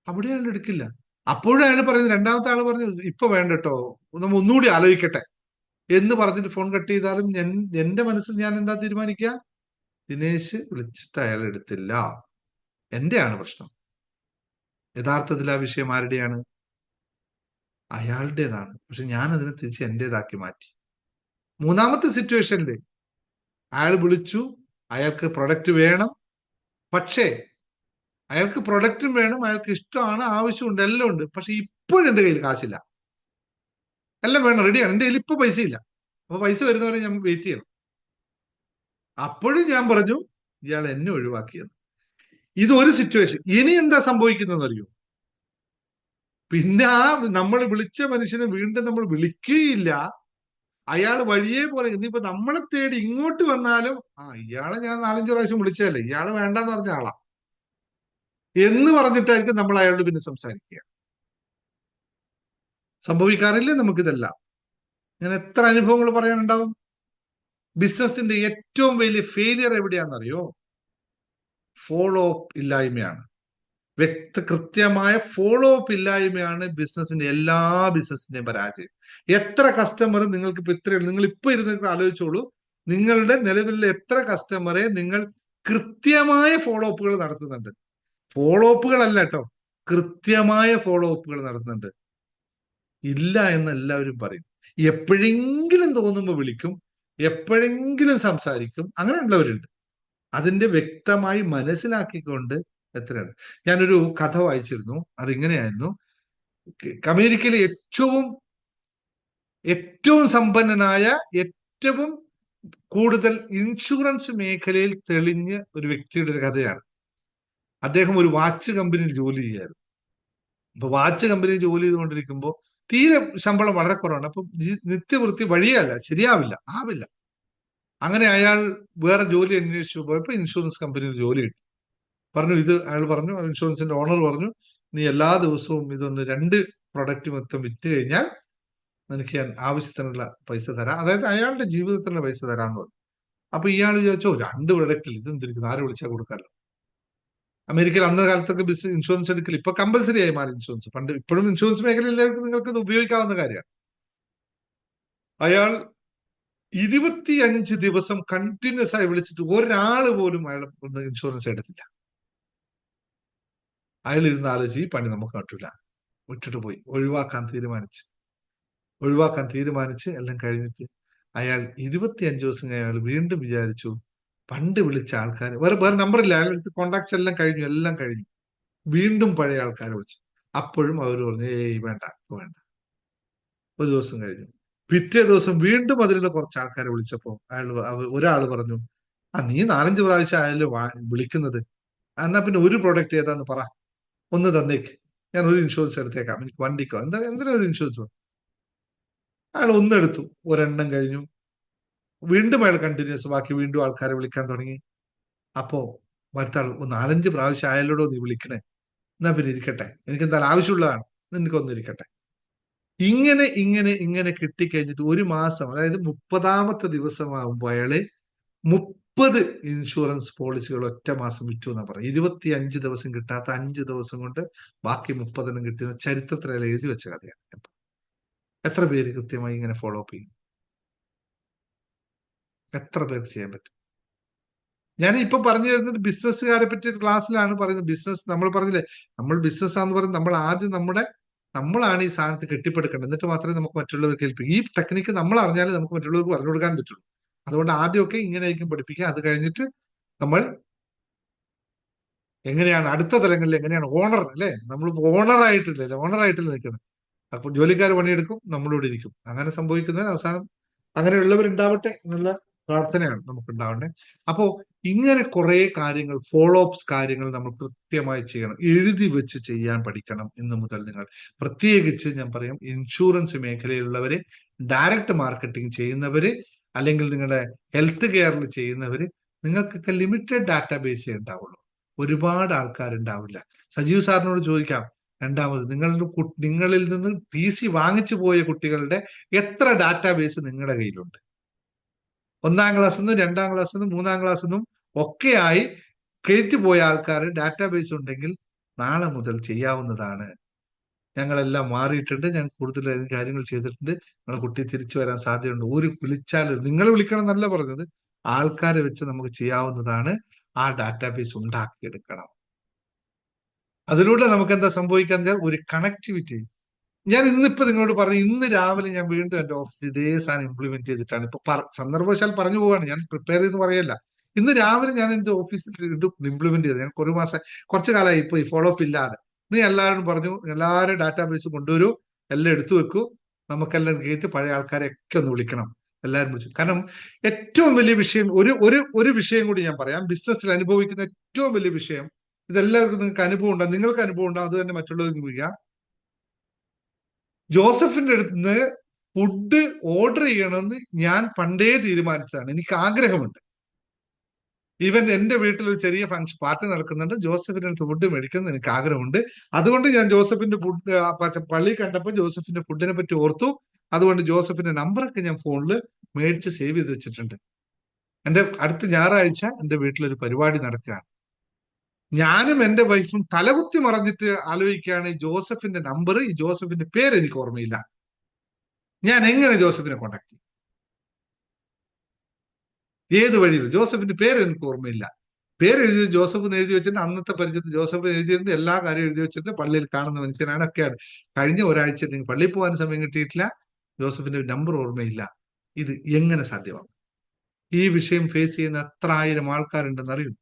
അവിടെ അയാൾ എടുക്കില്ല. അപ്പോഴും അയാൾ പറയുന്നത്, രണ്ടാമത്തെ ആൾ പറഞ്ഞു ഇപ്പൊ വേണ്ട കേട്ടോ, നമ്മൾ ഒന്നുകൂടി ആലോചിക്കട്ടെ എന്ന് പറഞ്ഞിട്ട് ഫോൺ കട്ട് ചെയ്താലും എന്റെ മനസ്സിൽ ഞാൻ എന്താ തീരുമാനിക്കുക? ദിനേശ് വിളിച്ചിട്ട് അയാൾ എടുത്തില്ല, എന്റെയാണ് പ്രശ്നം. യഥാർത്ഥത്തിൽ ആ വിഷയം ആരുടെയാണ്? അയാളുടേതാണ്. പക്ഷെ ഞാൻ അതിനെ തിരിച്ച് എന്റേതാക്കി മാറ്റി. മൂന്നാമത്തെ സിറ്റുവേഷനിൽ അയാൾ വിളിച്ചു, അയാൾക്ക് പ്രൊഡക്റ്റ് വേണം, പക്ഷേ അയാൾക്ക് പ്രൊഡക്റ്റും വേണം, അയാൾക്ക് ഇഷ്ടമാണ്, ആവശ്യമുണ്ട്, എല്ലാം ഉണ്ട്. പക്ഷെ ഇപ്പോഴും എന്റെ കയ്യിൽ കാശില്ല. എല്ലാം വേണം, റെഡിയാണ്, എന്റെ കയ്യിൽ ഇപ്പൊ പൈസ ഇല്ല. അപ്പൊ പൈസ വരുന്നവരെ ഞാൻ വെയിറ്റ് ചെയ്യണം. അപ്പോഴും ഞാൻ പറഞ്ഞു ഇയാൾ എന്നെ ഒഴിവാക്കിയത്. ഇതൊരു സിറ്റുവേഷൻ. ഇനി എന്താ സംഭവിക്കുന്നത് അറിയോ? പിന്നെ ആ നമ്മൾ വിളിച്ച മനുഷ്യനെ വീണ്ടും നമ്മൾ വിളിക്കുകയില്ല. അയാൾ വഴിയെ പോലെ ഇനിയിപ്പോ നമ്മളെ തേടി ഇങ്ങോട്ട് വന്നാലും ഇയാളെ ഞാൻ 4-5 പ്രാവശ്യം വിളിച്ചതല്ലേ, ഇയാള് വേണ്ടെന്ന് പറഞ്ഞ ആളാ എന്ന് പറഞ്ഞിട്ടായിരിക്കും നമ്മൾ അയാളോട് പിന്നെ സംസാരിക്കുക. സംഭവിക്കാറില്ലേ നമുക്കിതെല്ലാം? ഞാൻ എത്ര അനുഭവങ്ങൾ പറയാനുണ്ടാവും. ബിസിനസിന്റെ ഏറ്റവും വലിയ ഫെയിലിയർ എവിടെയാണെന്നറിയോ? ഫോളോ അപ്പ് ഇല്ലായ്മയാണ്. കൃത്യമായ ഫോളോ അപ്പ് ഇല്ലായ്മയാണ് ബിസിനസിന്റെ എല്ലാ ബിസിനസിന്റെയും പരാജയം. എത്ര കസ്റ്റമർ നിങ്ങൾക്ക് ഇപ്പൊ നിങ്ങൾ ഇപ്പൊ ഇരുന്ന് ആലോചിച്ചോളൂ, നിങ്ങളുടെ നിലവിലെ എത്ര കസ്റ്റമറെ നിങ്ങൾ കൃത്യമായ ഫോളോ അപ്പുകൾ നടത്തുന്നുണ്ട്? ഫോളോ അപ്പുകൾ അല്ല കേട്ടോ, കൃത്യമായ ഫോളോ അപ്പുകൾ നടത്തുന്നുണ്ട്. ഇല്ല എന്ന് എല്ലാവരും പറയും. എപ്പോഴെങ്കിലും തോന്നുമ്പോൾ വിളിക്കും, എപ്പോഴെങ്കിലും സംസാരിക്കും, അങ്ങനെയുള്ളവരുണ്ട്. അതിന്റെ വ്യക്തമായി മനസ്സിലാക്കിക്കൊണ്ട് എത്രയാണ്. ഞാനൊരു കഥ വായിച്ചിരുന്നു, അതിങ്ങനെയായിരുന്നു. അമേരിക്കയിലെ ഏറ്റവും സമ്പന്നനായ, ഏറ്റവും കൂടുതൽ ഇൻഷുറൻസ് മേഖലയിൽ തെളിഞ്ഞ ഒരു വ്യക്തിയുടെ ഒരു കഥയാണ്. അദ്ദേഹം ഒരു വാച്ച് കമ്പനിയിൽ ജോലി ചെയ്യായിരുന്നു. അപ്പൊ വാച്ച് കമ്പനിയിൽ ജോലി ചെയ്തുകൊണ്ടിരിക്കുമ്പോൾ തീരെ ശമ്പളം വളരെ കുറവാണ്. അപ്പൊ നിത്യവൃത്തി വഴിയല്ല, ആവില്ല. അങ്ങനെ അയാൾ വേറെ ജോലി അന്വേഷിച്ചു പോയപ്പോ ഇൻഷുറൻസ് കമ്പനിയിൽ ജോലി കിട്ടി. അയാൾ പറഞ്ഞു, ഇൻഷുറൻസിന്റെ ഓണർ പറഞ്ഞു, നീ എല്ലാ ദിവസവും ഇതൊന്ന് 2 പ്രൊഡക്റ്റ് മൊത്തം വിറ്റ് കഴിഞ്ഞാൽ നിനക്ക് ഞാൻ ആവശ്യത്തിനുള്ള പൈസ തരാം, അതായത് അയാളുടെ ജീവിതത്തിനുള്ള പൈസ തരാന്ന് പറഞ്ഞു. അപ്പൊ ഇയാൾ വിചാരിച്ചോ 2 പ്രൊഡക്റ്റിൽ ഇതെന്തിരിക്കുന്നു, ആരെ വിളിച്ചാൽ കൊടുക്കാമല്ലോ. അമേരിക്കയിൽ അന്ന കാലത്തൊക്കെ ഇൻഷുറൻസ് എടുക്കൽ ഇപ്പൊ കമ്പൽസറി ആയി മാറി ഇൻഷുറൻസ്. പണ്ട് ഇപ്പോഴും ഇൻഷുറൻസ് മേഖലയിലേക്ക് നിങ്ങൾക്ക് ഇത് ഉപയോഗിക്കാവുന്ന കാര്യമാണ്. അയാൾ 25 ദിവസം കണ്ടിന്യൂസ് ആയി വിളിച്ചിട്ട് ഒരാള് പോലും അയാൾ ഇൻഷുറൻസ് എടുത്തില്ല. അയാൾ ഇരുന്ന് ആലോചിച്ച് ഈ പണി നമുക്ക് പറ്റൂല, വിട്ടിട്ട് പോയി. ഒഴിവാക്കാൻ തീരുമാനിച്ച് എല്ലാം കഴിഞ്ഞിട്ട് അയാൾ 25 ദിവസം അയാൾ വീണ്ടും വിചാരിച്ചു, പണ്ട് വിളിച്ച ആൾക്കാർ വേറെ നമ്പറില്ല, അയാളുടെ കോണ്ടാക്ട്സ് എല്ലാം കഴിഞ്ഞു. വീണ്ടും പഴയ ആൾക്കാരെ വിളിച്ചു. അപ്പോഴും അവർ പറഞ്ഞു ഏയ് വേണ്ട. ഒരു ദിവസം കഴിഞ്ഞു. പിറ്റേ ദിവസം വീണ്ടും അതിലുള്ള കുറച്ച് ആൾക്കാരെ വിളിച്ചപ്പോ ഒരാൾ പറഞ്ഞു, നീ 4-5 പ്രാവശ്യം ആയാലും വിളിക്കുന്നത്, എന്നാ പിന്നെ ഒരു പ്രൊഡക്റ്റ് ഏതാന്ന് പറ, ഒന്ന് തന്നേക്ക്, ഞാൻ ഒരു ഇൻഷുറൻസ് എടുത്തേക്കാം, എനിക്ക് വണ്ടിക്കോ എന്തിനാ ഒരു ഇൻഷുറൻസ്. അയാൾ ഒന്നെടുത്തു, ഒരെണ്ണം കഴിഞ്ഞു. വീണ്ടും അയാൾ കണ്ടിന്യൂസ് ബാക്കി വീണ്ടും ആൾക്കാരെ വിളിക്കാൻ തുടങ്ങി. അപ്പോ മറ്റാൾ 4-5 പ്രാവശ്യം ആയാലോടോ നീ വിളിക്കണേ, എന്നാ പിന്നെ ഇരിക്കട്ടെ, എനിക്ക് എന്തായാലും ആവശ്യമുള്ളതാണ്, നിനക്കൊന്നിരിക്കട്ടെ. ഇങ്ങനെ കിട്ടിക്കഴിഞ്ഞിട്ട് ഒരു മാസം, അതായത് 30ാമത്തെ ദിവസമാകുമ്പോൾ അയാള് 30 ഇൻഷുറൻസ് പോളിസികൾ ഒറ്റ മാസം വിറ്റു എന്നാ പറയുന്നത്. 25 ദിവസം കിട്ടാത്ത 5 ദിവസം കൊണ്ട് ബാക്കി 30 കിട്ടിയ ചരിത്രത്തിൽ അയാൾ എഴുതി വെച്ച കഥയാണ്. എത്ര പേര് കൃത്യമായി ഇങ്ങനെ ഫോളോ അപ്പ് ചെയ്യും? എത്ര പേർക്ക് ചെയ്യാൻ പറ്റും? ഞാൻ ഇപ്പൊ പറഞ്ഞു തരുന്നത് ബിസിനസ്സുകാരെ പറ്റിയ ക്ലാസ്സിലാണ് പറയുന്നത്. ബിസിനസ് നമ്മൾ പറഞ്ഞില്ലേ, നമ്മൾ ബിസിനസ് ആണെന്ന് പറയുന്നത് നമ്മൾ ആദ്യം നമ്മളാണ് ഈ സാധനത്ത് കെട്ടിപ്പടുക്കേണ്ടത്, എന്നിട്ട് മാത്രമേ നമുക്ക് മറ്റുള്ളവർക്ക് ഏൽപ്പിക്കൂ. ഈ ടെക്നിക്ക് നമ്മൾ അറിഞ്ഞാലേ നമുക്ക് മറ്റുള്ളവർക്ക് പറഞ്ഞു കൊടുക്കാൻ പറ്റുള്ളൂ. അതുകൊണ്ട് ആദ്യമൊക്കെ ഇങ്ങനെയായിരിക്കും പഠിപ്പിക്കുക. അത് കഴിഞ്ഞിട്ട് നമ്മൾ എങ്ങനെയാണ് അടുത്ത തലങ്ങളിൽ എങ്ങനെയാണ് ഓണർ, അല്ലെ, നമ്മൾ ഓണറായിട്ടില്ല നിൽക്കുന്നത്. അപ്പൊ ജോലിക്കാർ പണിയെടുക്കും, നമ്മളിവിടെ ഇരിക്കും. അങ്ങനെ സംഭവിക്കുന്നത് അവസാനം അങ്ങനെയുള്ളവരുണ്ടാവട്ടെ എന്നുള്ള പ്രാർത്ഥനയാണ് നമുക്ക് ഉണ്ടാവേണ്ടത്. അപ്പോ ഇങ്ങനെ കുറെ കാര്യങ്ങൾ, ഫോളോ അപ്സ് കാര്യങ്ങൾ നമ്മൾ കൃത്യമായി ചെയ്യണം, എഴുതി വെച്ച് ചെയ്യാൻ പഠിക്കണം. ഇന്നു മുതൽ നിങ്ങൾ പ്രത്യേകിച്ച് ഞാൻ പറയും, ഇൻഷുറൻസ് മേഖലയിലുള്ളവര്, ഡയറക്റ്റ് മാർക്കറ്റിംഗ് ചെയ്യുന്നവര്, അല്ലെങ്കിൽ നിങ്ങളുടെ ഹെൽത്ത് കെയറിൽ ചെയ്യുന്നവര്, നിങ്ങൾക്കൊക്കെ ലിമിറ്റഡ് ഡാറ്റാബേസേ ഉണ്ടാവുള്ളൂ, ഒരുപാട് ആൾക്കാരുണ്ടാവില്ല. സജീവ് സാറിനോട് ചോദിക്കാം, രണ്ടാമത് നിങ്ങളിൽ നിന്ന് TC വാങ്ങിച്ചു പോയ കുട്ടികളുടെ എത്ര ഡാറ്റാബേസ് നിങ്ങളുടെ കയ്യിലുണ്ട്? 1ാം ക്ലാസ്സിൽ നിന്നും 2ാം ക്ലാസ്സിൽ നിന്നും 3ാം ക്ലാസ്സിൽ നിന്നും ഒക്കെയായി പോയ ആൾക്കാർ ഡാറ്റാബേസ് ഉണ്ടെങ്കിൽ നാളെ മുതൽ ചെയ്യാവുന്നതാണ്. ഞങ്ങളെല്ലാം മാറിയിട്ടുണ്ട്, ഞങ്ങൾ കൂടുതൽ കാര്യങ്ങൾ ചെയ്തിട്ടുണ്ട്, നിങ്ങളുടെ കുട്ടി തിരിച്ചു വരാൻ സാധ്യതയുണ്ട്. വിളിച്ചാൽ നിങ്ങൾ വിളിക്കണം എന്നല്ല പറഞ്ഞത്, ആൾക്കാരെ വെച്ച് നമുക്ക് ചെയ്യാവുന്നതാണ്. ആ ഡാറ്റാബേസ് ഉണ്ടാക്കിയെടുക്കണം. അതിലൂടെ നമുക്ക് എന്താ സംഭവിക്കാന്ന് വെച്ചാൽ ഒരു കണക്ടിവിറ്റി. ഞാൻ ഇന്നിപ്പോ നിങ്ങളോട് പറഞ്ഞു, ഇന്ന് രാവിലെ ഞാൻ വീണ്ടും എന്റെ ഓഫീസിൽ ഇതേ സാധനം ഇംപ്ലിമെന്റ് ചെയ്തിട്ടാണ്. ഇപ്പൊ സന്ദർഭവശാൽ പറഞ്ഞു പോവാണ്, ഞാൻ പ്രിപ്പയർ ചെയ്ത് പറയല്ല. ഇന്ന് രാവിലെ ഞാൻ എന്റെ ഓഫീസിൽ ഇംപ്ലിമെന്റ് ചെയ്തത്. ഞാൻ കുറച്ചു കാലമായി ഇപ്പൊ ഈ ഫോളോ അപ്പ് ഇല്ലാതെ. നീ എല്ലാവരും പറഞ്ഞു, എല്ലാവരും ഡാറ്റാബേസ് കൊണ്ടുവരൂ, എല്ലാം എടുത്തു വെക്കൂ, നമുക്കെല്ലാം കയറ്റി പഴയ ആൾക്കാരെയൊക്കെ ഒന്ന് വിളിക്കണം. എല്ലാവരും വിളിച്ചു. കാരണം ഏറ്റവും വലിയ വിഷയം, ഒരു വിഷയം കൂടി ഞാൻ പറയാം. ബിസിനസ്സിൽ അനുഭവിക്കുന്ന ഏറ്റവും വലിയ വിഷയം, ഇതെല്ലാവർക്കും നിങ്ങൾക്ക് അനുഭവം ഉണ്ടാകും, നിങ്ങൾക്ക് അനുഭവം ഉണ്ടാകും, അത് തന്നെ മറ്റുള്ളവർക്ക് വിളിക്കുക. ജോസഫിന്റെ അടുത്ത് നിന്ന് ഫുഡ് ഓർഡർ ചെയ്യണമെന്ന് ഞാൻ പണ്ടേ തീരുമാനിച്ചതാണ്. എനിക്ക് ആഗ്രഹമുണ്ട്. ഈവൻ എന്റെ വീട്ടിൽ ഒരു ചെറിയ പാർട്ടി നടക്കുന്നുണ്ട്, ജോസഫിന്റെ അടുത്ത് ഫുഡ് മേടിക്കുന്നത് എനിക്ക് ആഗ്രഹമുണ്ട്. അതുകൊണ്ട് ഞാൻ ജോസഫിന്റെ ഫുഡ് പള്ളി കണ്ടപ്പോൾ ജോസഫിന്റെ ഫുഡിനെ പറ്റി ഓർത്തു. അതുകൊണ്ട് ജോസഫിന്റെ നമ്പറൊക്കെ ഞാൻ ഫോണിൽ മേടിച്ച് സേവ് ചെയ്ത് വെച്ചിട്ടുണ്ട്. എന്റെ അടുത്ത ഞായറാഴ്ച എന്റെ വീട്ടിലൊരു പരിപാടി നടക്കുകയാണ്. ഞാനും എന്റെ വൈഫും തലകുത്തി മറിഞ്ഞിട്ട് ആലോചിക്കുകയാണ്, ജോസഫിന്റെ നമ്പർ, ഈ ജോസഫിന്റെ പേര് എനിക്ക് ഓർമ്മയില്ല, ഞാൻ എങ്ങനെ ജോസഫിനെ കോണ്ടാക്ട് ചെയ്യും, ഏത് വഴിയിൽ? ജോസഫിന്റെ പേര് എനിക്ക് ഓർമ്മയില്ല. പേര് എഴുതി ജോസഫ് എന്ന് എഴുതി വെച്ചിട്ട്, അന്നത്തെ പരിചയത്തിൽ ജോസഫ് എഴുതിയിട്ടുണ്ട്, എല്ലാ കാര്യവും എഴുതി വെച്ചിട്ട്, പള്ളിയിൽ കാണുന്ന മനുഷ്യനാണ്, ഒക്കെയാണ്. കഴിഞ്ഞ ഒരാഴ്ച പള്ളിയിൽ പോകാൻ സമയം കിട്ടിയിട്ടില്ല, ജോസഫിന്റെ നമ്പർ ഓർമ്മയില്ല. ഇത് എങ്ങനെ സാധ്യമാകും? ഈ വിഷയം ഫേസ് ചെയ്യുന്ന എത്ര ആയിരം ആൾക്കാരുണ്ടെന്ന് അറിയും?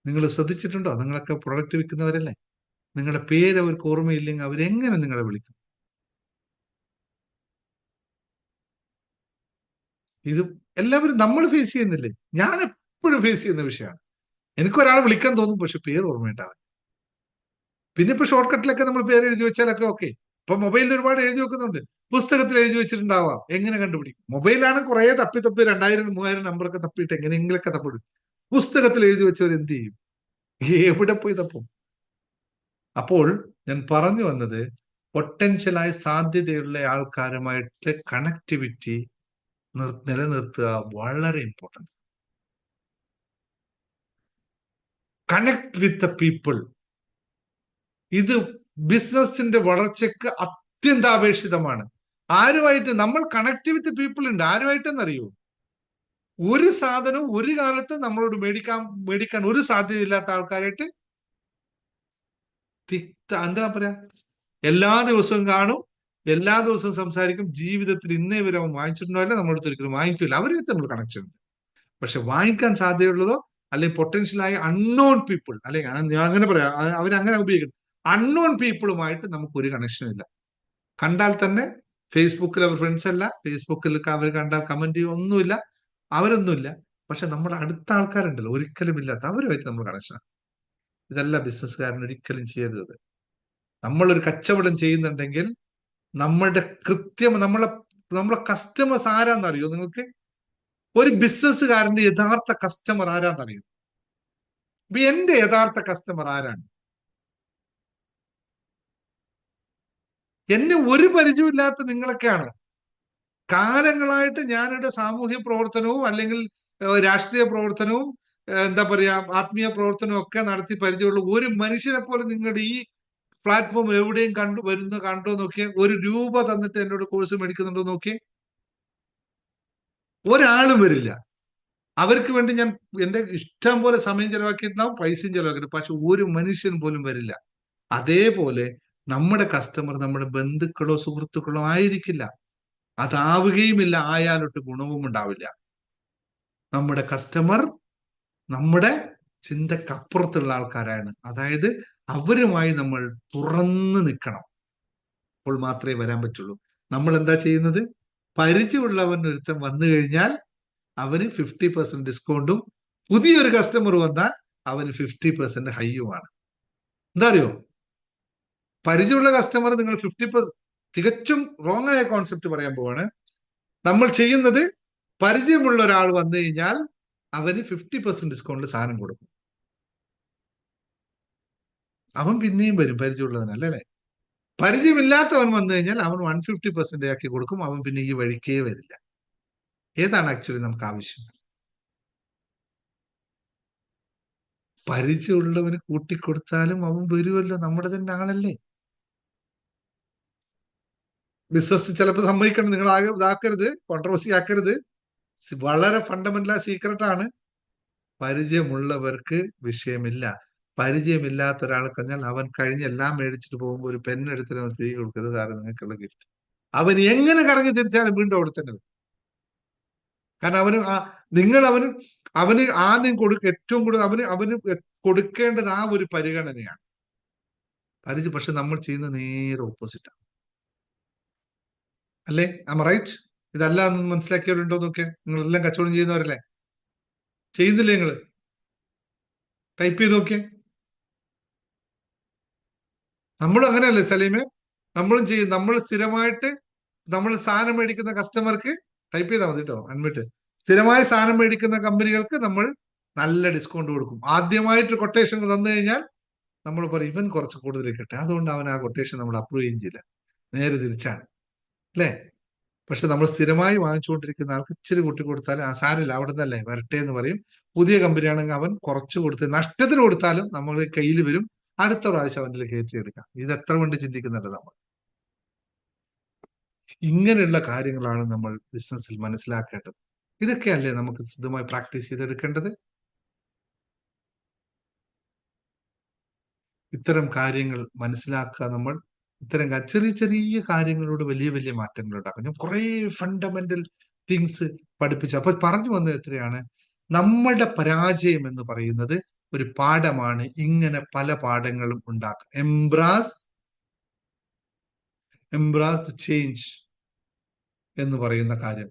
നിങ്ങൾ ശ്രദ്ധിച്ചിട്ടുണ്ടോ? നിങ്ങളൊക്കെ പ്രൊഡക്റ്റ് വിൽക്കുന്നവരല്ലേ? നിങ്ങളുടെ പേര് അവർക്ക് ഓർമ്മയില്ലെങ്കിൽ അവരെങ്ങനെ നിങ്ങളെ വിളിക്കും? ഇത് എല്ലാവരും നമ്മൾ ഫേസ് ചെയ്യുന്നില്ലേ? ഞാൻ എപ്പോഴും ഫേസ് ചെയ്യുന്ന വിഷയമാണ്. എനിക്കൊരാളെ വിളിക്കാൻ തോന്നും, പക്ഷെ പേര് ഓർമ്മയുണ്ടാവില്ല. പിന്നെ ഇപ്പൊ ഷോർട്ട് കട്ടിലൊക്കെ നമ്മൾ പേര് എഴുതി വെച്ചാലൊക്കെ ഓക്കെ. ഇപ്പൊ മൊബൈലിൽ ഒരുപാട് എഴുതി വെക്കുന്നുണ്ട്, പുസ്തകത്തിൽ എഴുതി വെച്ചിട്ടുണ്ടാവാം. എങ്ങനെ കണ്ടുപിടിക്കും? മൊബൈലാണ് കുറെ തപ്പി 2000-3000 നമ്പറൊക്കെ തപ്പിയിട്ട് എങ്ങനെയെങ്കിലൊക്കെ തപ്പിടും. പുസ്തകത്തിൽ എഴുതി വെച്ചവർ എന്ത് ചെയ്യും? എവിടെ പോയി തപ്പും? അപ്പോൾ ഞാൻ പറഞ്ഞു വന്നത്, പൊട്ടൻഷ്യലായി സാധ്യതയുള്ള ആൾക്കാരുമായിട്ട് കണക്ടിവിറ്റി നിലനിർത്തുക വളരെ important. Connect with the people. ഇത് ബിസിനസിന്റെ വളർച്ചയ്ക്ക് അത്യന്താപേക്ഷിതമാണ്. ആരുമായിട്ട് നമ്മൾ കണക്ട് വിത്ത് പീപ്പിൾ ഉണ്ട്. ആരുമായിട്ടെന്നറിയൂ, ഒരു സാധനവും ഒരു കാലത്ത് നമ്മളോട് മേടിക്കാൻ ഒരു സാധ്യതയില്ലാത്ത ആൾക്കാരായിട്ട് എന്താ പറയാ, എല്ലാ ദിവസവും കാണും, എല്ലാ ദിവസവും സംസാരിക്കും. ജീവിതത്തിൽ ഇന്നേ വരെ അവൻ വാങ്ങിച്ചിട്ടുണ്ടോ നമ്മുടെ അടുത്ത് ഒരിക്കലും വാങ്ങിക്കില്ല. അവരുമായിട്ട് നമ്മൾ കണക്ഷൻ ഉണ്ട്. പക്ഷെ വാങ്ങിക്കാൻ സാധ്യതയുള്ളതോ അല്ലെങ്കിൽ പൊട്ടൻഷ്യലായ അൺനോൺ പീപ്പിൾ, അല്ലെങ്കിൽ ഞാൻ അങ്ങനെ പറയാം, അവരങ്ങനെ ഉപയോഗിക്കുന്നു, അൺനോൺ പീപ്പിളുമായിട്ട് നമുക്ക് ഒരു കണക്ഷനും ഇല്ല. കണ്ടാൽ തന്നെ ഫേസ്ബുക്കിൽ അവർ ഫ്രണ്ട്സ് അല്ല, ഫേസ്ബുക്കിൽ അവർ കണ്ടാൽ കമന്റ് ഒന്നുമില്ല, അവരൊന്നുമില്ല. പക്ഷെ നമ്മുടെ അടുത്ത ആൾക്കാരുണ്ടല്ലോ, ഒരിക്കലും ഇല്ലാത്ത, അവരുമായിട്ട് നമ്മൾ കണക്ഷൻ. ഇതല്ല ബിസിനസ്സുകാരൻ ഒരിക്കലും ചെയ്യരുത്. നമ്മളൊരു കച്ചവടം ചെയ്യുന്നുണ്ടെങ്കിൽ നമ്മുടെ നമ്മളെ കസ്റ്റമേഴ്സ് ആരാന്നറിയോ നിങ്ങൾക്ക്? ഒരു ബിസിനസ്സുകാരന്റെ യഥാർത്ഥ കസ്റ്റമർ ആരാന്നറിയോ? എന്റെ യഥാർത്ഥ കസ്റ്റമർ ആരാണ്? എന്നെ ഒരു പരിചയമില്ലാത്ത നിങ്ങളൊക്കെയാണ്. കാലങ്ങളായിട്ട് ഞാനിവിടെ സാമൂഹ്യ പ്രവർത്തനവും അല്ലെങ്കിൽ രാഷ്ട്രീയ പ്രവർത്തനവും എന്താ പറയാ ആത്മീയ പ്രവർത്തനവും ഒക്കെ നടത്തി പരിചയമുള്ള ഒരു മനുഷ്യനെ പോലെ നിങ്ങളുടെ ഈ പ്ലാറ്റ്ഫോം എവിടെയും കണ്ടോ നോക്കിയേ. ഒരു രൂപ തന്നിട്ട് എന്നോട് കോഴ്സ് മേടിക്കുന്നുണ്ടോ നോക്കിയേ. ഒരാളും വരില്ല. അവർക്ക് വേണ്ടി ഞാൻ എന്റെ ഇഷ്ടം പോലെ സമയം ചെലവാക്കിയിട്ടുണ്ടാവും, പൈസയും ചെലവാക്കിയിട്ട്, പക്ഷെ ഒരു മനുഷ്യൻ പോലും വരില്ല. അതേപോലെ നമ്മുടെ കസ്റ്റമർ നമ്മുടെ ബന്ധുക്കളോ സുഹൃത്തുക്കളോ ആയിരിക്കില്ല. അതാവുകയുമില്ല. ആയാലൊട്ട് ഗുണവും ഉണ്ടാവില്ല. നമ്മുടെ കസ്റ്റമർ നമ്മുടെ ചിന്തക്കപ്പുറത്തുള്ള ആൾക്കാരാണ്. അതായത് അവരുമായി നമ്മൾ തുറന്നു നിൽക്കണം. അപ്പോൾ മാത്രമേ വരാൻ പറ്റുള്ളൂ. നമ്മൾ എന്താ ചെയ്യുന്നത്? പരിചയമുള്ളവൻ ഒരുത്തൻ വന്നു കഴിഞ്ഞാൽ അവന് 50% ഡിസ്കൗണ്ടും, പുതിയൊരു കസ്റ്റമർ വന്നാൽ അവന് 50% ഹൈയുമാണ്. എന്താ അറിയോ? പരിചയമുള്ള കസ്റ്റമർ നിങ്ങൾ 50%, തികച്ചും റോങ് ആയ കോൺസെപ്റ്റ് പറയാൻ പോവാണ്. നമ്മൾ ചെയ്യുന്നത്, പരിചയമുള്ള ഒരാൾ വന്നു കഴിഞ്ഞാൽ അവന് 50% ഡിസ്കൗണ്ടിൽ സാധനം കൊടുക്കും. അവൻ പിന്നെയും വരും, പരിചയമുള്ളവനല്ലേ. പരിചയമില്ലാത്തവൻ വന്നു കഴിഞ്ഞാൽ അവൻ 150% ആക്കി കൊടുക്കും. അവൻ പിന്നെ ഈ വഴിക്കേ വരില്ല. ഏതാണ് ആക്ച്വലി നമുക്ക് ആവശ്യം? പരിചയമുള്ളവന് കൂട്ടിക്കൊടുത്താലും അവൻ വരുമല്ലോ, നമ്മുടെ തന്നെ ആളല്ലേ. ബിസിനസ് ചിലപ്പോൾ സമ്മതിക്കണം, നിങ്ങൾ ആകെ ഇതാക്കരുത്, കോൺട്രവേഴ്സി ആക്കരുത്. വളരെ ഫണ്ടമെന്റൽ സീക്രട്ട് ആണ്. പരിചയമുള്ളവർക്ക് വിഷയമില്ല. പരിചയമില്ലാത്ത ഒരാൾ കഴിഞ്ഞാൽ അവൻ കഴിഞ്ഞ് എല്ലാം മേടിച്ചിട്ട് പോകുമ്പോൾ ഒരു പെണ്ണെടുത്തിട്ട് തീ കൊടുക്കരുത്, സാറ് നിങ്ങൾക്കുള്ള ഗിഫ്റ്റ്. അവൻ എങ്ങനെ കറങ്ങി തിരിച്ചാലും വീണ്ടും അവിടെ തന്നെ വരും. കാരണം അവന് ആദ്യം ഏറ്റവും കൂടുതൽ അവന് കൊടുക്കേണ്ടത് ആ ഒരു പരിഗണനയാണ്. പക്ഷെ നമ്മൾ ചെയ്യുന്ന നേരെ ഓപ്പോസിറ്റാണ്. അല്ലേ? Am right? ഇതല്ല എന്ന് മനസ്സിലാക്കിയവരുണ്ടോ നോക്കിയാ? നിങ്ങളെല്ലാം കച്ചവടം ചെയ്യുന്നവരല്ലേ? ചെയ്യുന്നില്ലേ? നിങ്ങൾ ടൈപ്പ് ചെയ്ത് നോക്കിയേ. നമ്മളും അങ്ങനെയല്ലേ സലീമേ? നമ്മളും ചെയ്യും. നമ്മൾ സ്ഥിരമായിട്ട് നമ്മൾ സാധനം മേടിക്കുന്ന കസ്റ്റമർക്ക് ടൈപ്പ് ചെയ്താൽ മതി കേട്ടോ, അൺമിറ്റ്. സ്ഥിരമായി സാധനം മേടിക്കുന്ന കമ്പനികൾക്ക് നമ്മൾ നല്ല ഡിസ്കൗണ്ട് കൊടുക്കും. ആദ്യമായിട്ട് കൊട്ടേഷൻ തന്നു കഴിഞ്ഞാൽ നമ്മൾ പറയും ഇവൻ കുറച്ച് കൂടുതൽ കിട്ടെ, അതുകൊണ്ട് അവൻ ആ കൊട്ടേഷൻ നമ്മൾ അപ്രൂവ് ചെയ്യുകയും ചെയ്യില്ല. നേരെ തിരിച്ചാണ് അല്ലേ? പക്ഷെ നമ്മൾ സ്ഥിരമായി വാങ്ങിച്ചുകൊണ്ടിരിക്കുന്ന ആൾക്ക് ഇച്ചിരി കൂട്ടി കൊടുത്താലും ആ സാരില്ല, അവിടെ നിന്നല്ലേ വരട്ടെ എന്ന് പറയും. പുതിയ കമ്പനിയാണെങ്കിൽ അവൻ കുറച്ച് കൊടുത്ത് നഷ്ടത്തിന് കൊടുത്താലും നമ്മൾ കയ്യിൽ വരും. അടുത്ത പ്രാവശ്യം അവൻ്റെ കയറ്റിയെടുക്കാം. ഇത് എത്ര കൊണ്ട് ചിന്തിക്കുന്നുണ്ട് നമ്മൾ? ഇങ്ങനെയുള്ള കാര്യങ്ങളാണ് നമ്മൾ ബിസിനസ്സിൽ മനസ്സിലാക്കേണ്ടത്. ഇതൊക്കെയല്ലേ നമുക്ക് സിദ്ധമായി പ്രാക്ടീസ് ചെയ്തെടുക്കേണ്ടത്. ഇത്തരം കാര്യങ്ങൾ മനസ്സിലാക്കുക. നമ്മൾ ഇത്തരം ചെറിയ ചെറിയ കാര്യങ്ങളോട് വലിയ വലിയ മാറ്റങ്ങൾ ഉണ്ടാക്കും. ഞാൻ കുറെ ഫണ്ടമെന്റൽ തിങ്സ് പഠിപ്പിച്ചു. അപ്പൊ പറഞ്ഞു വന്നത് എത്രയാണ്? നമ്മുടെ പരാജയം എന്ന് പറയുന്നത് ഒരു പാഠമാണ്. ഇങ്ങനെ പല പാഠങ്ങളും ഉണ്ടാക്കും. എംബ്രാസ് ദ ചേഞ്ച് എന്ന് പറയുന്ന കാര്യം.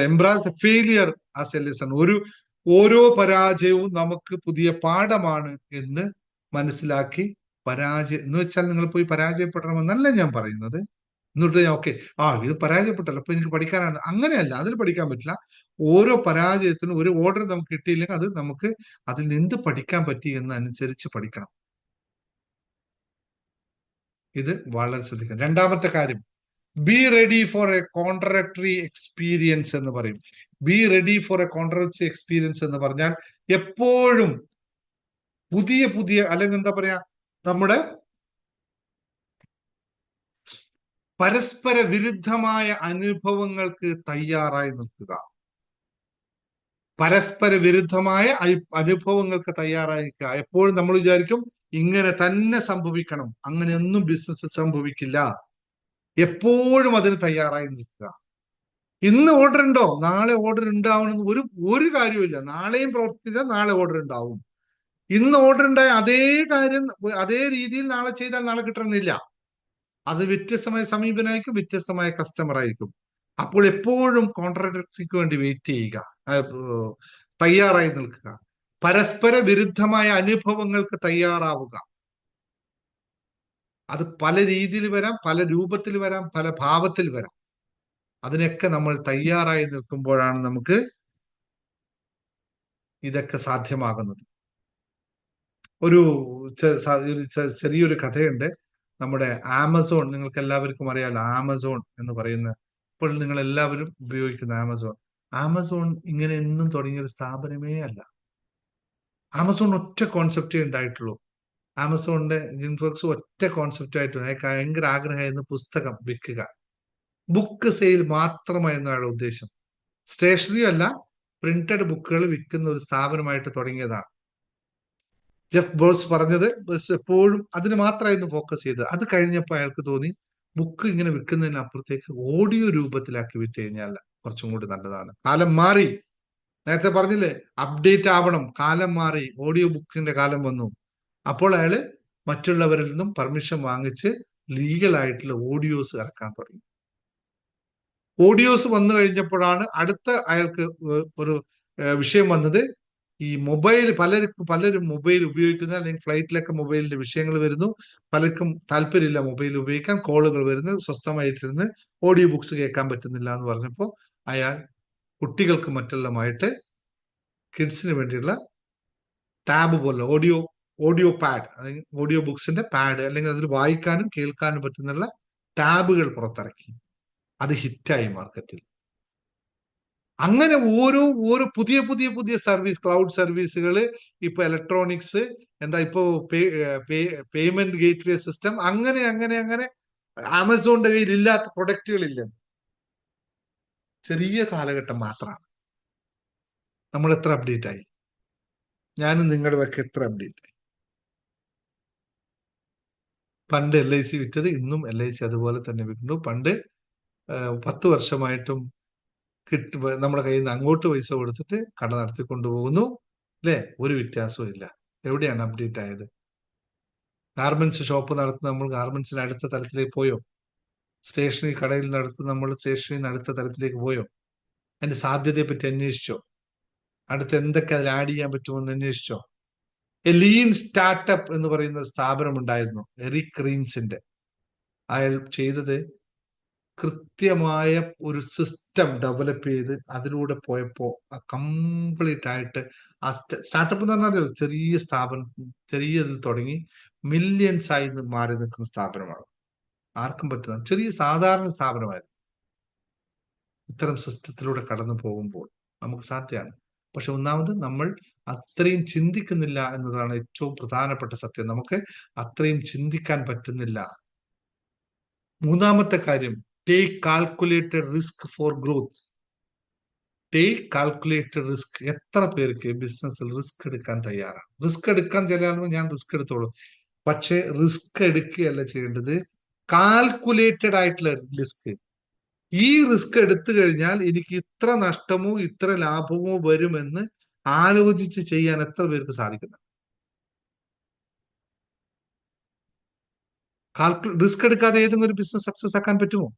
എംബ്രാസ് ഫെയിലിയർ ആസ് എ ലെസൺ. ഓരോ പരാജയവും നമുക്ക് പുതിയ പാഠമാണ് എന്ന് മനസ്സിലാക്കി, പരാജയം എന്ന് വെച്ചാൽ നിങ്ങൾ പോയി പരാജയപ്പെടണമെന്നല്ല ഞാൻ പറയുന്നത്. എന്നിട്ട് ഓക്കെ ഇത് പരാജയപ്പെട്ടല്ലോ അപ്പൊ എനിക്ക് പഠിക്കാനാണ്, അങ്ങനെയല്ല. അതിൽ പഠിക്കാൻ പറ്റില്ല. ഓരോ പരാജയത്തിനും ഒരു ഓർഡർ നമുക്ക് കിട്ടിയില്ലെങ്കിൽ അത് നമുക്ക് അതിൽ നിന്ന് എന്ത് പഠിക്കാൻ പറ്റി എന്നനുസരിച്ച് പഠിക്കണം. ഇത് വളരെ ശ്രദ്ധിക്കണം. രണ്ടാമത്തെ കാര്യം, be ready for a contrary experience എന്ന് പറയും. Be ready for a contrary experience എന്ന് പറഞ്ഞാൽ എപ്പോഴും പുതിയ പുതിയ അല്ലെങ്കിൽ എന്താ പറയാ, നമ്മുടെ പരസ്പര വിരുദ്ധമായ അനുഭവങ്ങൾക്ക് തയ്യാറായി നിൽക്കുക. പരസ്പര വിരുദ്ധമായ അനുഭവങ്ങൾക്ക് തയ്യാറായി നിൽക്കുക. എപ്പോഴും നമ്മൾ വിചാരിക്കും ഇങ്ങനെ തന്നെ സംഭവിക്കണം, അങ്ങനെയൊന്നും ബിസിനസ് സംഭവിക്കില്ല. എപ്പോഴും അതിന് തയ്യാറായി നിൽക്കുക. ഇന്ന് ഓർഡർ ഉണ്ടോ, നാളെ ഓർഡർ ഉണ്ടാവണമെന്ന് ഒരു കാര്യമില്ല. നാളെയും പ്രവർത്തിച്ചാൽ നാളെ ഓർഡർ ഉണ്ടാവും. ഇന്ന് ഓർഡർ ഉണ്ടായ അതേ കാര്യം അതേ രീതിയിൽ നാളെ ചെയ്താൽ നാളെ കിട്ടണമെന്നില്ല. അത് വ്യത്യസ്തമായ സമീപനമായിരിക്കും, വ്യത്യസ്തമായ കസ്റ്റമർ ആയിരിക്കും. അപ്പോൾ എപ്പോഴും കോൺട്രാക്ടർക്ക് വേണ്ടി വെയിറ്റ് ചെയ്യുക, തയ്യാറായി നിൽക്കുക. പരസ്പര വിരുദ്ധമായ അനുഭവങ്ങൾക്ക് തയ്യാറാവുക. അത് പല രീതിയിൽ വരാം, പല രൂപത്തിൽ വരാം, പല ഭാവത്തിൽ വരാം. അതിനൊക്കെ നമ്മൾ തയ്യാറായി നിൽക്കുമ്പോഴാണ് നമുക്ക് ഇതൊക്കെ സാധ്യമാകുന്നത്. ഒരു ചെറിയൊരു കഥയുണ്ട്. നമ്മുടെ ആമസോൺ, നിങ്ങൾക്ക് എല്ലാവർക്കും അറിയാലോ ആമസോൺ എന്ന് പറയുന്ന, ഇപ്പോൾ നിങ്ങൾ എല്ലാവരും ഉപയോഗിക്കുന്ന ആമസോൺ. ആമസോൺ ഇങ്ങനെ എന്നും തുടങ്ങിയ ഒരു സ്ഥാപനമേ അല്ല. ആമസോൺ ഒറ്റ കോൺസെപ്റ്റേ ഉണ്ടായിട്ടുള്ളൂ. ആമസോണിന്റെ ജിൻഫോക്സ് ഒറ്റ കോൺസെപ്റ്റ് ആയിട്ട് ഭയങ്കര ആഗ്രഹമായിരുന്നു പുസ്തകം വിൽക്കുക. ബുക്ക് സെയിൽ മാത്രമായിരുന്നു അയാളുടെ ഉദ്ദേശം. സ്റ്റേഷനറി അല്ല, പ്രിന്റഡ് ബുക്കുകൾ വിൽക്കുന്ന ഒരു സ്ഥാപനമായിട്ട് തുടങ്ങിയതാണ്. ജെഫ് ബോസ് പറഞ്ഞത് എപ്പോഴും അതിന് മാത്രമായിരുന്നു ഫോക്കസ് ചെയ്തത്. അത് കഴിഞ്ഞപ്പോൾ അയാൾക്ക് തോന്നി ബുക്ക് ഇങ്ങനെ വിൽക്കുന്നതിന് അപ്പുറത്തേക്ക് ഓഡിയോ രൂപത്തിലാക്കി വിറ്റ് കഴിഞ്ഞാൽ കുറച്ചും കൂടി നല്ലതാണ്. കാലം മാറി, നേരത്തെ പറഞ്ഞില്ലേ അപ്ഡേറ്റ് ആവണം, കാലം മാറി, ഓഡിയോ ബുക്കിന്റെ കാലം വന്നു. അപ്പോൾ അയാള് മറ്റുള്ളവരിൽ നിന്നും പെർമിഷൻ വാങ്ങിച്ച് ലീഗൽ ആയിട്ടുള്ള ഓഡിയോസ് ഇറക്കാൻ തുടങ്ങി. ഓഡിയോസ് വന്നു കഴിഞ്ഞപ്പോഴാണ് അടുത്ത അയാൾക്ക് ഒരു വിഷയം വന്നത്. ഈ മൊബൈൽ പലരും മൊബൈൽ ഉപയോഗിക്കുന്ന, അല്ലെങ്കിൽ ഫ്ലൈറ്റിലൊക്കെ മൊബൈലിന്റെ വിഷയങ്ങൾ വരുന്നു. പലർക്കും താല്പര്യമില്ല മൊബൈൽ ഉപയോഗിക്കാൻ, കോളുകൾ വരുന്നു, സ്വസ്ഥമായിട്ടിരുന്ന് ഓഡിയോ ബുക്സ് കേൾക്കാൻ പറ്റുന്നില്ല എന്ന് പറഞ്ഞപ്പോൾ അയാൾ കുട്ടികൾക്ക് മറ്റുള്ളതുമായിട്ട് കിഡ്സിന് വേണ്ടിയുള്ള ടാബ് പോലെ ഓഡിയോ പാഡ്, അല്ലെങ്കിൽ ഓഡിയോ ബുക്സിന്റെ പാഡ്, അല്ലെങ്കിൽ അതിൽ വായിക്കാനും കേൾക്കാനും പറ്റുന്നുള്ള ടാബുകൾ പുറത്തിറക്കി. അത് ഹിറ്റായി മാർക്കറ്റിൽ. അങ്ങനെ ഓരോ പുതിയ സർവീസ്, ക്ലൗഡ് സർവീസുകൾ, ഇപ്പൊ ഇലക്ട്രോണിക്സ്, എന്താ ഇപ്പോ പേയ്മെന്റ് ഗേറ്റ്വേ സിസ്റ്റം, അങ്ങനെ ആമസോണിന്റെ കയ്യിൽ ഇല്ലാത്ത പ്രൊഡക്റ്റുകളില്ല. ചെറിയ കാലഘട്ടം മാത്രമാണ്. നമ്മൾ എത്ര അപ്ഡേറ്റ് ആയി? ഞാനും നിങ്ങളുടെ ഒക്കെ എത്ര അപ്ഡേറ്റ് ആയി? പണ്ട് LIC വിറ്റത് ഇന്നും LIC അതുപോലെ തന്നെ വിൽക്കുന്നു. പണ്ട് 10 വർഷമായിട്ടും നമ്മുടെ കയ്യിൽ നിന്ന് അങ്ങോട്ട് പൈസ കൊടുത്തിട്ട് കട നടത്തിക്കൊണ്ടു പോകുന്നു, അല്ലെ? ഒരു വ്യത്യാസവും ഇല്ല. എവിടെയാണ് അപ്ഡേറ്റ് ആയത്? ഗാർമെന്റ്സ് ഷോപ്പ് നടത്തുന്ന നമ്മൾ ഗാർമെന്റ്സിന് അടുത്ത തലത്തിലേക്ക് പോയോ? സ്റ്റേഷനറി കടയിൽ നടത്തുന്ന നമ്മൾ സ്റ്റേഷനറിന്ന് അടുത്ത തലത്തിലേക്ക് പോയോ? അതിന്റെ സാധ്യതയെ പറ്റി അന്വേഷിച്ചോ? അടുത്ത് എന്തൊക്കെ അതിൽ ആഡ് ചെയ്യാൻ പറ്റുമെന്ന് അന്വേഷിച്ചോ? ലീൻ സ്റ്റാർട്ടപ്പ് എന്ന് പറയുന്ന ഒരു സ്ഥാപനം ഉണ്ടായിരുന്നു, എറിക് റീൻസിന്റെ. അയാൾ ചെയ്തത് കൃത്യമായ ഒരു സിസ്റ്റം ഡെവലപ്പ് ചെയ്ത് അതിലൂടെ പോയപ്പോ കംപ്ലീറ്റ് ആയിട്ട് ആ സ്റ്റാർട്ടപ്പ് എന്ന് പറഞ്ഞാൽ ചെറിയ സ്ഥാപനം, ചെറിയ ഇതിൽ തുടങ്ങി മില്യൺസ് ആയി മാറി നിൽക്കുന്ന സ്ഥാപനമാണ്. ആർക്കും പറ്റുന്ന ചെറിയ സാധാരണ സ്ഥാപനമായിരുന്നു. ഇത്തരം സിസ്റ്റത്തിലൂടെ കടന്നു പോകുമ്പോൾ നമുക്ക് സാധ്യമാണ്. പക്ഷെ ഒന്നാമത് നമ്മൾ അത്രയും ചിന്തിക്കുന്നില്ല എന്നതാണ് ഏറ്റവും പ്രധാനപ്പെട്ട സത്യം. നമുക്ക് അത്രയും ചിന്തിക്കാൻ പറ്റുന്നില്ല. മൂന്നാമത്തെ കാര്യം, take calculated risk for growth. Take calculated risk. എത്ര പേർക്ക് ബിസിനസ്സിൽ റിസ്ക് എടുക്കാൻ തയ്യാറാണ്? റിസ്ക് എടുക്കാൻ ചില ആളുകൾ ഞാൻ റിസ്ക് എടുത്തോളൂ, പക്ഷെ റിസ്ക് എടുക്കുകയല്ല ചെയ്യേണ്ടത്, കാൽക്കുലേറ്റഡ് ആയിട്ടുള്ള റിസ്ക്. ഈ റിസ്ക് എടുത്തു കഴിഞ്ഞാൽ എനിക്ക് ഇത്ര നഷ്ടമോ ഇത്ര ലാഭമോ വരുമെന്ന് ആലോചിച്ച് ചെയ്യാൻ എത്ര പേർക്ക് സാധിക്കുന്നു? റിസ്ക് എടുക്കാതെ ഏതെങ്കിലും ഒരു ബിസിനസ് സക്സസ് ആക്കാൻ പറ്റുമോ?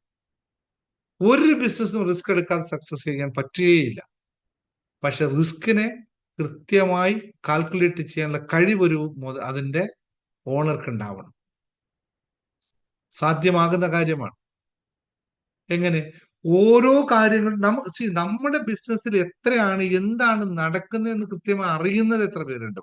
ഒരു ബിസിനസ്സും റിസ്ക് എടുക്കാതെ സക്സസ് ചെയ്യാൻ പറ്റുകയില്ല. പക്ഷെ റിസ്കിനെ കൃത്യമായി കാൽക്കുലേറ്റ് ചെയ്യാനുള്ള കഴിവൊരു അതിന്റെ ഓണർക്ക് ഉണ്ടാവണം. സാധ്യമാകുന്ന കാര്യമാണ്. എങ്ങനെ? ഓരോ കാര്യങ്ങളും നമ്മുടെ ബിസിനസ്സിൽ എത്രയാണ്, എന്താണ് നടക്കുന്നതെന്ന് കൃത്യമായി അറിയുന്നത് എത്ര പേരുണ്ട്?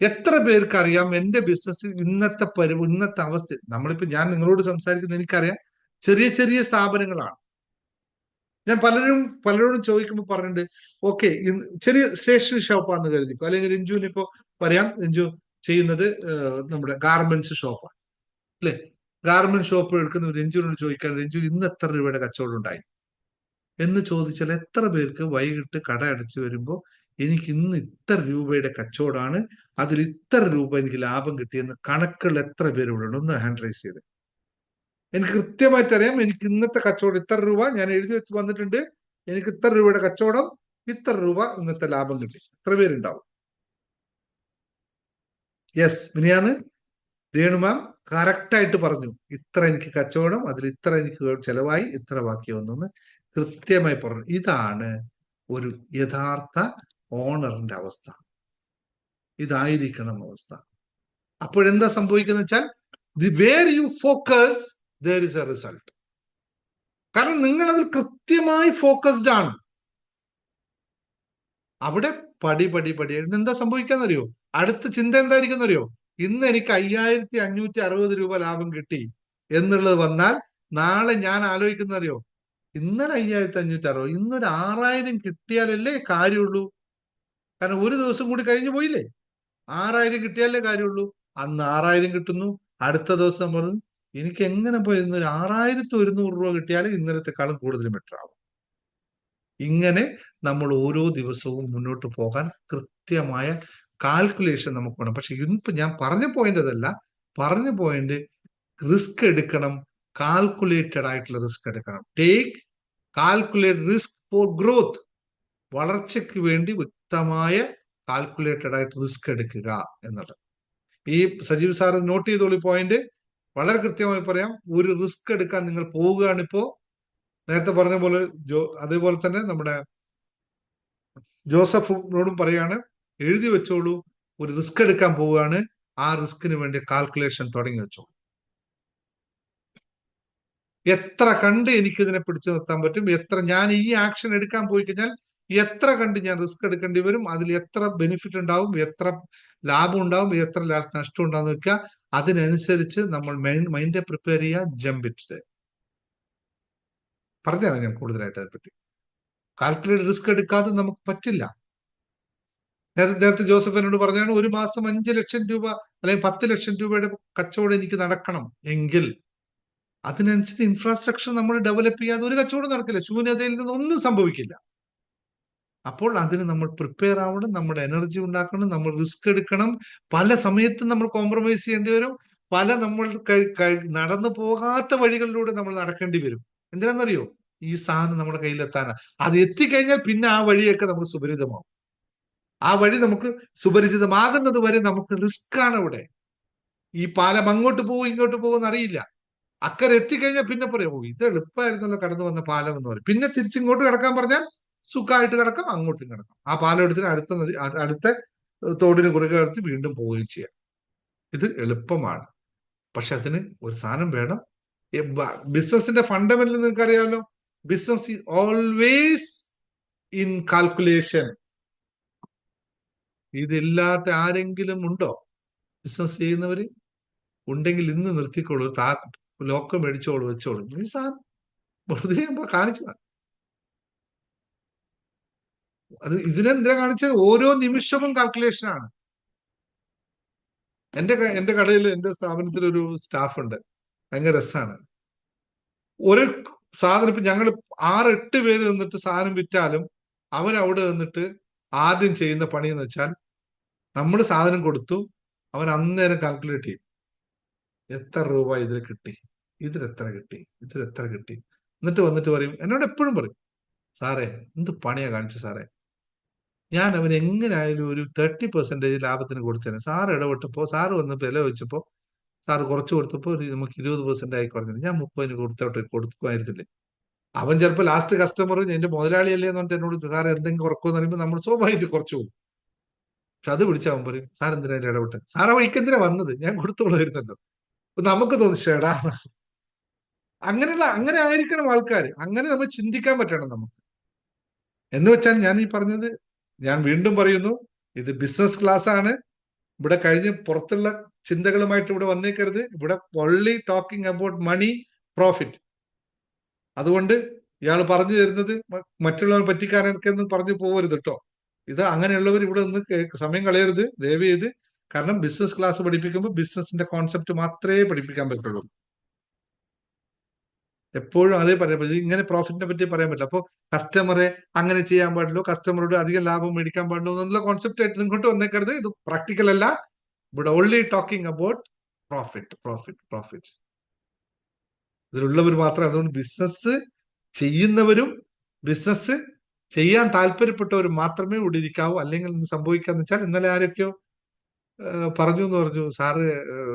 എത്ര പേർക്ക് അറിയാം എന്റെ ബിസിനസ് ഇന്നത്തെ ഇന്നത്തെ അവസ്ഥ? നമ്മളിപ്പോ ഞാൻ നിങ്ങളോട് സംസാരിക്കുന്നത് എനിക്കറിയാം, ചെറിയ ചെറിയ സ്ഥാപനങ്ങളാണ്. ഞാൻ പലരോടും ചോദിക്കുമ്പോൾ പറഞ്ഞിട്ടുണ്ട്, ഓക്കെ ചെറിയ സ്റ്റേഷനറി ഷോപ്പാണെന്ന് കരുതിക്കോ, അല്ലെങ്കിൽ രഞ്ജുവിന് ഇപ്പോ പറയാം രഞ്ജു ചെയ്യുന്നത് നമ്മുടെ ഗാർമെന്റ്സ് ഷോപ്പാണ് അല്ലെ. ഗാർമെന്റ് ഷോപ്പ് എടുക്കുന്ന രഞ്ജുവിനോട് ചോദിക്കാൻ, രഞ്ജു ഇന്ന് എത്ര രൂപയുടെ കച്ചവടം ഉണ്ടായി എന്ന് ചോദിച്ചാൽ എത്ര പേർക്ക് വൈകിട്ട് കട അടച്ചു വരുമ്പോൾ എനിക്ക് ഇന്ന് ഇത്ര രൂപയുടെ കച്ചവടമാണ്, അതിൽ ഇത്ര രൂപ എനിക്ക് ലാഭം കിട്ടിയെന്ന് കണക്കുകൾ എത്ര പേരുണ്ട്? ഒന്ന് ഹാൻഡ് റൈസ് ചെയ്ത്. എനിക്ക് കൃത്യമായിട്ട് അറിയാം, എനിക്ക് ഇന്നത്തെ കച്ചവടം ഇത്ര രൂപ ഞാൻ എഴുതി വെച്ച് വന്നിട്ടുണ്ട്, എനിക്ക് ഇത്ര രൂപയുടെ കച്ചവടം, ഇത്ര രൂപ ഇന്നത്തെ ലാഭം കിട്ടി. എത്ര പേരുണ്ടാവും? യെസ്, മിനിയാന്ന് രേണു മാം കറക്റ്റായിട്ട് പറഞ്ഞു, ഇത്ര എനിക്ക് കച്ചവടം, അതിൽ ഇത്ര എനിക്ക് ചെലവായി, ഇത്ര ബാക്കി വന്നു കൃത്യമായി പറഞ്ഞു. ഇതാണ് ഒരു യഥാർത്ഥ ഓണറിന്റെ അവസ്ഥ. ഇതായിരിക്കണം അവസ്ഥ. അപ്പോഴെന്താ സംഭവിക്കുന്ന വെച്ചാൽ, the where you focus there is a result. കാരണം നിങ്ങൾ അതിൽ കൃത്യമായി ഫോക്കസ്ഡ് ആണ്. അവിടെ പടി പടി പടി എന്താ സംഭവിക്കാന്നറിയോ? അടുത്ത ചിന്ത എന്തായിരിക്കും അറിയോ? ഇന്ന് എനിക്ക് 5560 രൂപ ലാഭം കിട്ടി എന്നുള്ളത് വന്നാൽ നാളെ ഞാൻ ആലോചിക്കുന്നറിയോ? ഇന്നലെ 5560, ഇന്നൊരു 6000 കിട്ടിയാലല്ലേ കാര്യമുള്ളൂ. കാരണം ഒരു ദിവസം കൂടി കഴിഞ്ഞു പോയില്ലേ. 6000 കിട്ടിയാലേ കാര്യമുള്ളൂ. അന്ന് 6000 കിട്ടുന്നു, അടുത്ത ദിവസം പറഞ്ഞു എനിക്ക് എങ്ങനെ പോയി ഇന്നൊരു 6100 രൂപ കിട്ടിയാൽ ഇന്നലത്തെക്കാളും കൂടുതൽ ബെറ്റർ ആവും. ഇങ്ങനെ നമ്മൾ ഓരോ ദിവസവും മുന്നോട്ട് പോകാൻ കൃത്യമായ കാൽക്കുലേഷൻ നമുക്ക് വേണം. പക്ഷെ ഇപ്പൊ ഞാൻ പറഞ്ഞ പോയിന്റ് അതല്ല. പറഞ്ഞ പോയിന്റ് റിസ്ക് എടുക്കണം, കാൽക്കുലേറ്റഡ് ആയിട്ടുള്ള റിസ്ക് എടുക്കണം. Take calculated risk for growth. വളർച്ചയ്ക്ക് വേണ്ടി വ്യക്തമായ കാൽക്കുലേറ്റഡ് ആയിട്ട് റിസ്ക് എടുക്കുക എന്നുള്ളത്. ഈ സജീവ് സാർ നോട്ട് ചെയ്തോളൂ പോയിന്റ്. വളരെ കൃത്യമായി പറയാം, ഒരു റിസ്ക് എടുക്കാൻ നിങ്ങൾ പോവുകയാണിപ്പോ. നേരത്തെ പറഞ്ഞ പോലെ അതേപോലെ തന്നെ നമ്മുടെ ജോസഫിനോടും പറയാണ്, എഴുതി വെച്ചോളൂ, ഒരു റിസ്ക് എടുക്കാൻ പോവുകയാണ്, ആ റിസ്കിന് വേണ്ടി കാൽക്കുലേഷൻ തുടങ്ങി വെച്ചോളൂ. എത്ര കണ്ട് എനിക്ക് ഇതിനെ പിടിച്ചു നിർത്താൻ പറ്റും, എത്ര ഞാൻ ഈ ആക്ഷൻ എടുക്കാൻ പോയി കഴിഞ്ഞാൽ എത്ര കണ്ട് ഞാൻ റിസ്ക് എടുക്കേണ്ടി വരും, അതിൽ എത്ര ബെനിഫിറ്റ് ഉണ്ടാവും, എത്ര ലാഭം ഉണ്ടാവും, എത്ര നഷ്ടം ഉണ്ടാവും വെക്കുക. അതിനനുസരിച്ച് നമ്മൾ മൈൻഡ് പ്രിപ്പയർ ചെയ്യുക, ജമ്പ് ഇറ്റ്. പറഞ്ഞാണ് ഞാൻ കൂടുതലായിട്ട് അതിനെപ്പറ്റി. കാൽക്കുലേറ്റ് റിസ്ക് എടുക്കാതെ നമുക്ക് പറ്റില്ല. നേരത്തെ ജോസഫ് എന്നോട് പറഞ്ഞാണ്, ഒരു മാസം 5 ലക്ഷം രൂപ അല്ലെങ്കിൽ 10 ലക്ഷം രൂപയുടെ കച്ചവടം എനിക്ക് നടക്കണം എങ്കിൽ അതിനനുസരിച്ച് ഇൻഫ്രാസ്ട്രക്ചർ നമ്മൾ ഡെവലപ്പ് ചെയ്യാതെ ഒരു കച്ചവടം നടക്കില്ല. ശൂന്യതയിൽ നിന്നൊന്നും സംഭവിക്കില്ല. അപ്പോൾ അതിന് നമ്മൾ പ്രിപ്പയർ ആവണം, നമ്മുടെ എനർജി ഉണ്ടാക്കണം, നമ്മൾ റിസ്ക് എടുക്കണം. പല സമയത്തും നമ്മൾ കോംപ്രമൈസ് ചെയ്യേണ്ടി വരും. പല നമ്മൾ നടന്നു പോകാത്ത വഴികളിലൂടെ നമ്മൾ നടക്കേണ്ടി വരും. എന്തിനാണെന്നറിയോ? ഈ സാധനം നമ്മുടെ കയ്യിലെത്താനാണ്. അത് എത്തിക്കഴിഞ്ഞാൽ പിന്നെ ആ വഴിയൊക്കെ നമുക്ക് സുപരിചിതമാവും. ആ വഴി നമുക്ക് സുപരിചിതമാകുന്നത് വരെ നമുക്ക് റിസ്ക് ആണ് ഇവിടെ. ഈ പാലം അങ്ങോട്ട് പോകും ഇങ്ങോട്ട് പോകുമെന്ന് അറിയില്ല. അക്കരെ എത്തിക്കഴിഞ്ഞാൽ പിന്നെ പറയും, ഓ ഇത് എളുപ്പമായിരുന്നല്ലോ കടന്നു വന്ന പാലം എന്ന് പറയും. പിന്നെ തിരിച്ചിങ്ങോട്ട് കിടക്കാൻ പറഞ്ഞാൽ സുഖമായിട്ട് കിടക്കാം, അങ്ങോട്ടും കിടക്കാം. ആ പാലം എടുത്തിട്ട് അടുത്ത തോടിന് കുറുകെ എടുത്ത് വീണ്ടും പോവുകയും ചെയ്യാം. ഇത് എളുപ്പമാണ്. പക്ഷെ അതിന് ഒരു സാധനം വേണം. ബിസിനസിന്റെ ഫണ്ടമെന്റൽ നിങ്ങൾക്ക് അറിയാമല്ലോ, business is always in calculation. ഇതില്ലാത്ത ആരെങ്കിലും ഉണ്ടോ? ബിസിനസ് ചെയ്യുന്നവര് ഉണ്ടെങ്കിൽ ഇന്ന് നിർത്തിക്കോളൂ, ലോക്കം മേടിച്ചോളൂ, വെച്ചോളൂ. ഈ സാധനം വെറുതെ കാണിച്ചതാണ്. അത് ഇതിനെന്തിനാ കാണിച്ചത്? ഓരോ നിമിഷവും കാൽക്കുലേഷൻ ആണ്. എന്റെ കടയിൽ, എന്റെ സ്ഥാപനത്തിൽ ഒരു സ്റ്റാഫ് ഉണ്ട്, ഭയങ്കര രസമാണ്. ഒരു സാധനം ഇപ്പൊ ഞങ്ങൾ 6-8 പേര് നിന്നിട്ട് സാധനം വിറ്റാലും അവരവിടെ നിന്നിട്ട് ആദ്യം ചെയ്യുന്ന പണി എന്ന് വെച്ചാൽ, നമ്മൾ സാധനം കൊടുത്തു, അവൻ അന്നേരം കാൽക്കുലേറ്റ് ചെയ്യും, എത്ര രൂപ ഇതിൽ കിട്ടി, ഇതിലെത്ര കിട്ടി, ഇതിലെത്ര കിട്ടി. എന്നിട്ട് വന്നിട്ട് പറയും, എന്നോട് എപ്പോഴും പറയും, സാറേ എന്ത് പണിയാ കാണിച്ചു സാറേ, ഞാൻ അവൻ എങ്ങനെയായാലും ഒരു 30% ലാഭത്തിന് കൊടുത്തേനെ. സാറ് ഇടപെട്ടപ്പോ, സാറ് വന്ന് വില വെച്ചപ്പോ, സാറ് കുറച്ച് കൊടുത്തപ്പോ നമുക്ക് 20% ആയി കുറഞ്ഞില്ല, ഞാൻ 30 കൊടുക്കുമായിരുന്നില്ലേ. അവൻ ചിലപ്പോൾ ലാസ്റ്റ് കസ്റ്റമർ എന്റെ മുതലാളിയല്ലേ എന്ന് പറഞ്ഞിട്ട് എന്നോട് സാർ എന്തെങ്കിലും കുറക്കുമെന്ന് പറയുമ്പോൾ നമ്മൾ സ്വാഭാവികമായിട്ട് കുറച്ചു പോകും. പക്ഷെ അത് പിടിച്ചവൻ പറയും, സാർ എന്തിനാ ഇടപെട്ട്, സാറ് വഴിക്ക് എന്തിനാ വന്നത്, ഞാൻ കൊടുത്തോളായിരുന്നല്ലോ. നമുക്ക് തോന്നി ഷേടാ. അങ്ങനെ ആയിരിക്കണം ആൾക്കാർ. അങ്ങനെ നമ്മൾ ചിന്തിക്കാൻ പറ്റണം നമുക്ക്. എന്ന് വെച്ചാൽ ഞാൻ ഈ പറഞ്ഞത്, ഞാൻ വീണ്ടും പറയുന്നു, ഇത് ബിസിനസ് ക്ലാസ് ആണ്. ഇവിടെ കഴിഞ്ഞ് പുറത്തുള്ള ചിന്തകളുമായിട്ട് ഇവിടെ വന്നേക്കരുത്. ഇവിടെ only talking about money, profit. അതുകൊണ്ട് ഇയാൾ പറഞ്ഞു തരുന്നത് മറ്റുള്ളവർ പറ്റിക്കാനൊക്കെ ഒന്നും പറഞ്ഞു പോകരുത് കേട്ടോ. ഇത് അങ്ങനെയുള്ളവർ ഇവിടെ നിന്ന് സമയം കളയരുത് ദയവ് ചെയ്ത്. കാരണം ബിസിനസ് ക്ലാസ് പഠിപ്പിക്കുമ്പോൾ ബിസിനസിന്റെ കോൺസെപ്റ്റ് മാത്രമേ പഠിപ്പിക്കാൻ പറ്റുള്ളൂ. എപ്പോഴും അതേ പറയാൻ പറ്റും. ഇങ്ങനെ പ്രോഫിറ്റിനെ പറ്റി പറയാൻ പറ്റില്ല. അപ്പോൾ കസ്റ്റമറെ അങ്ങനെ ചെയ്യാൻ പാടുള്ളൂ, കസ്റ്റമറോട് അധികം ലാഭം മേടിക്കാൻ പാടുള്ളൂ എന്നുള്ള കോൺസെപ്റ്റ് ആയിട്ട് ഇങ്ങോട്ട് വന്നേക്കരുത്. ഇത് പ്രാക്ടിക്കൽ അല്ല. ഇവിടെ only talking about profit profit profit. ഇതിലുള്ളവർ മാത്രം. അതുകൊണ്ട് ബിസിനസ് ചെയ്യുന്നവരും ബിസിനസ് ചെയ്യാൻ താല്പര്യപ്പെട്ടവരും മാത്രമേ ഇവിടെ ഇരിക്കാവൂ. അല്ലെങ്കിൽ എന്ത് സംഭവിക്കാന്ന് വെച്ചാൽ, ഇന്നലെ ആരൊക്കെയോ പറഞ്ഞു എന്ന് പറഞ്ഞു, സാറ്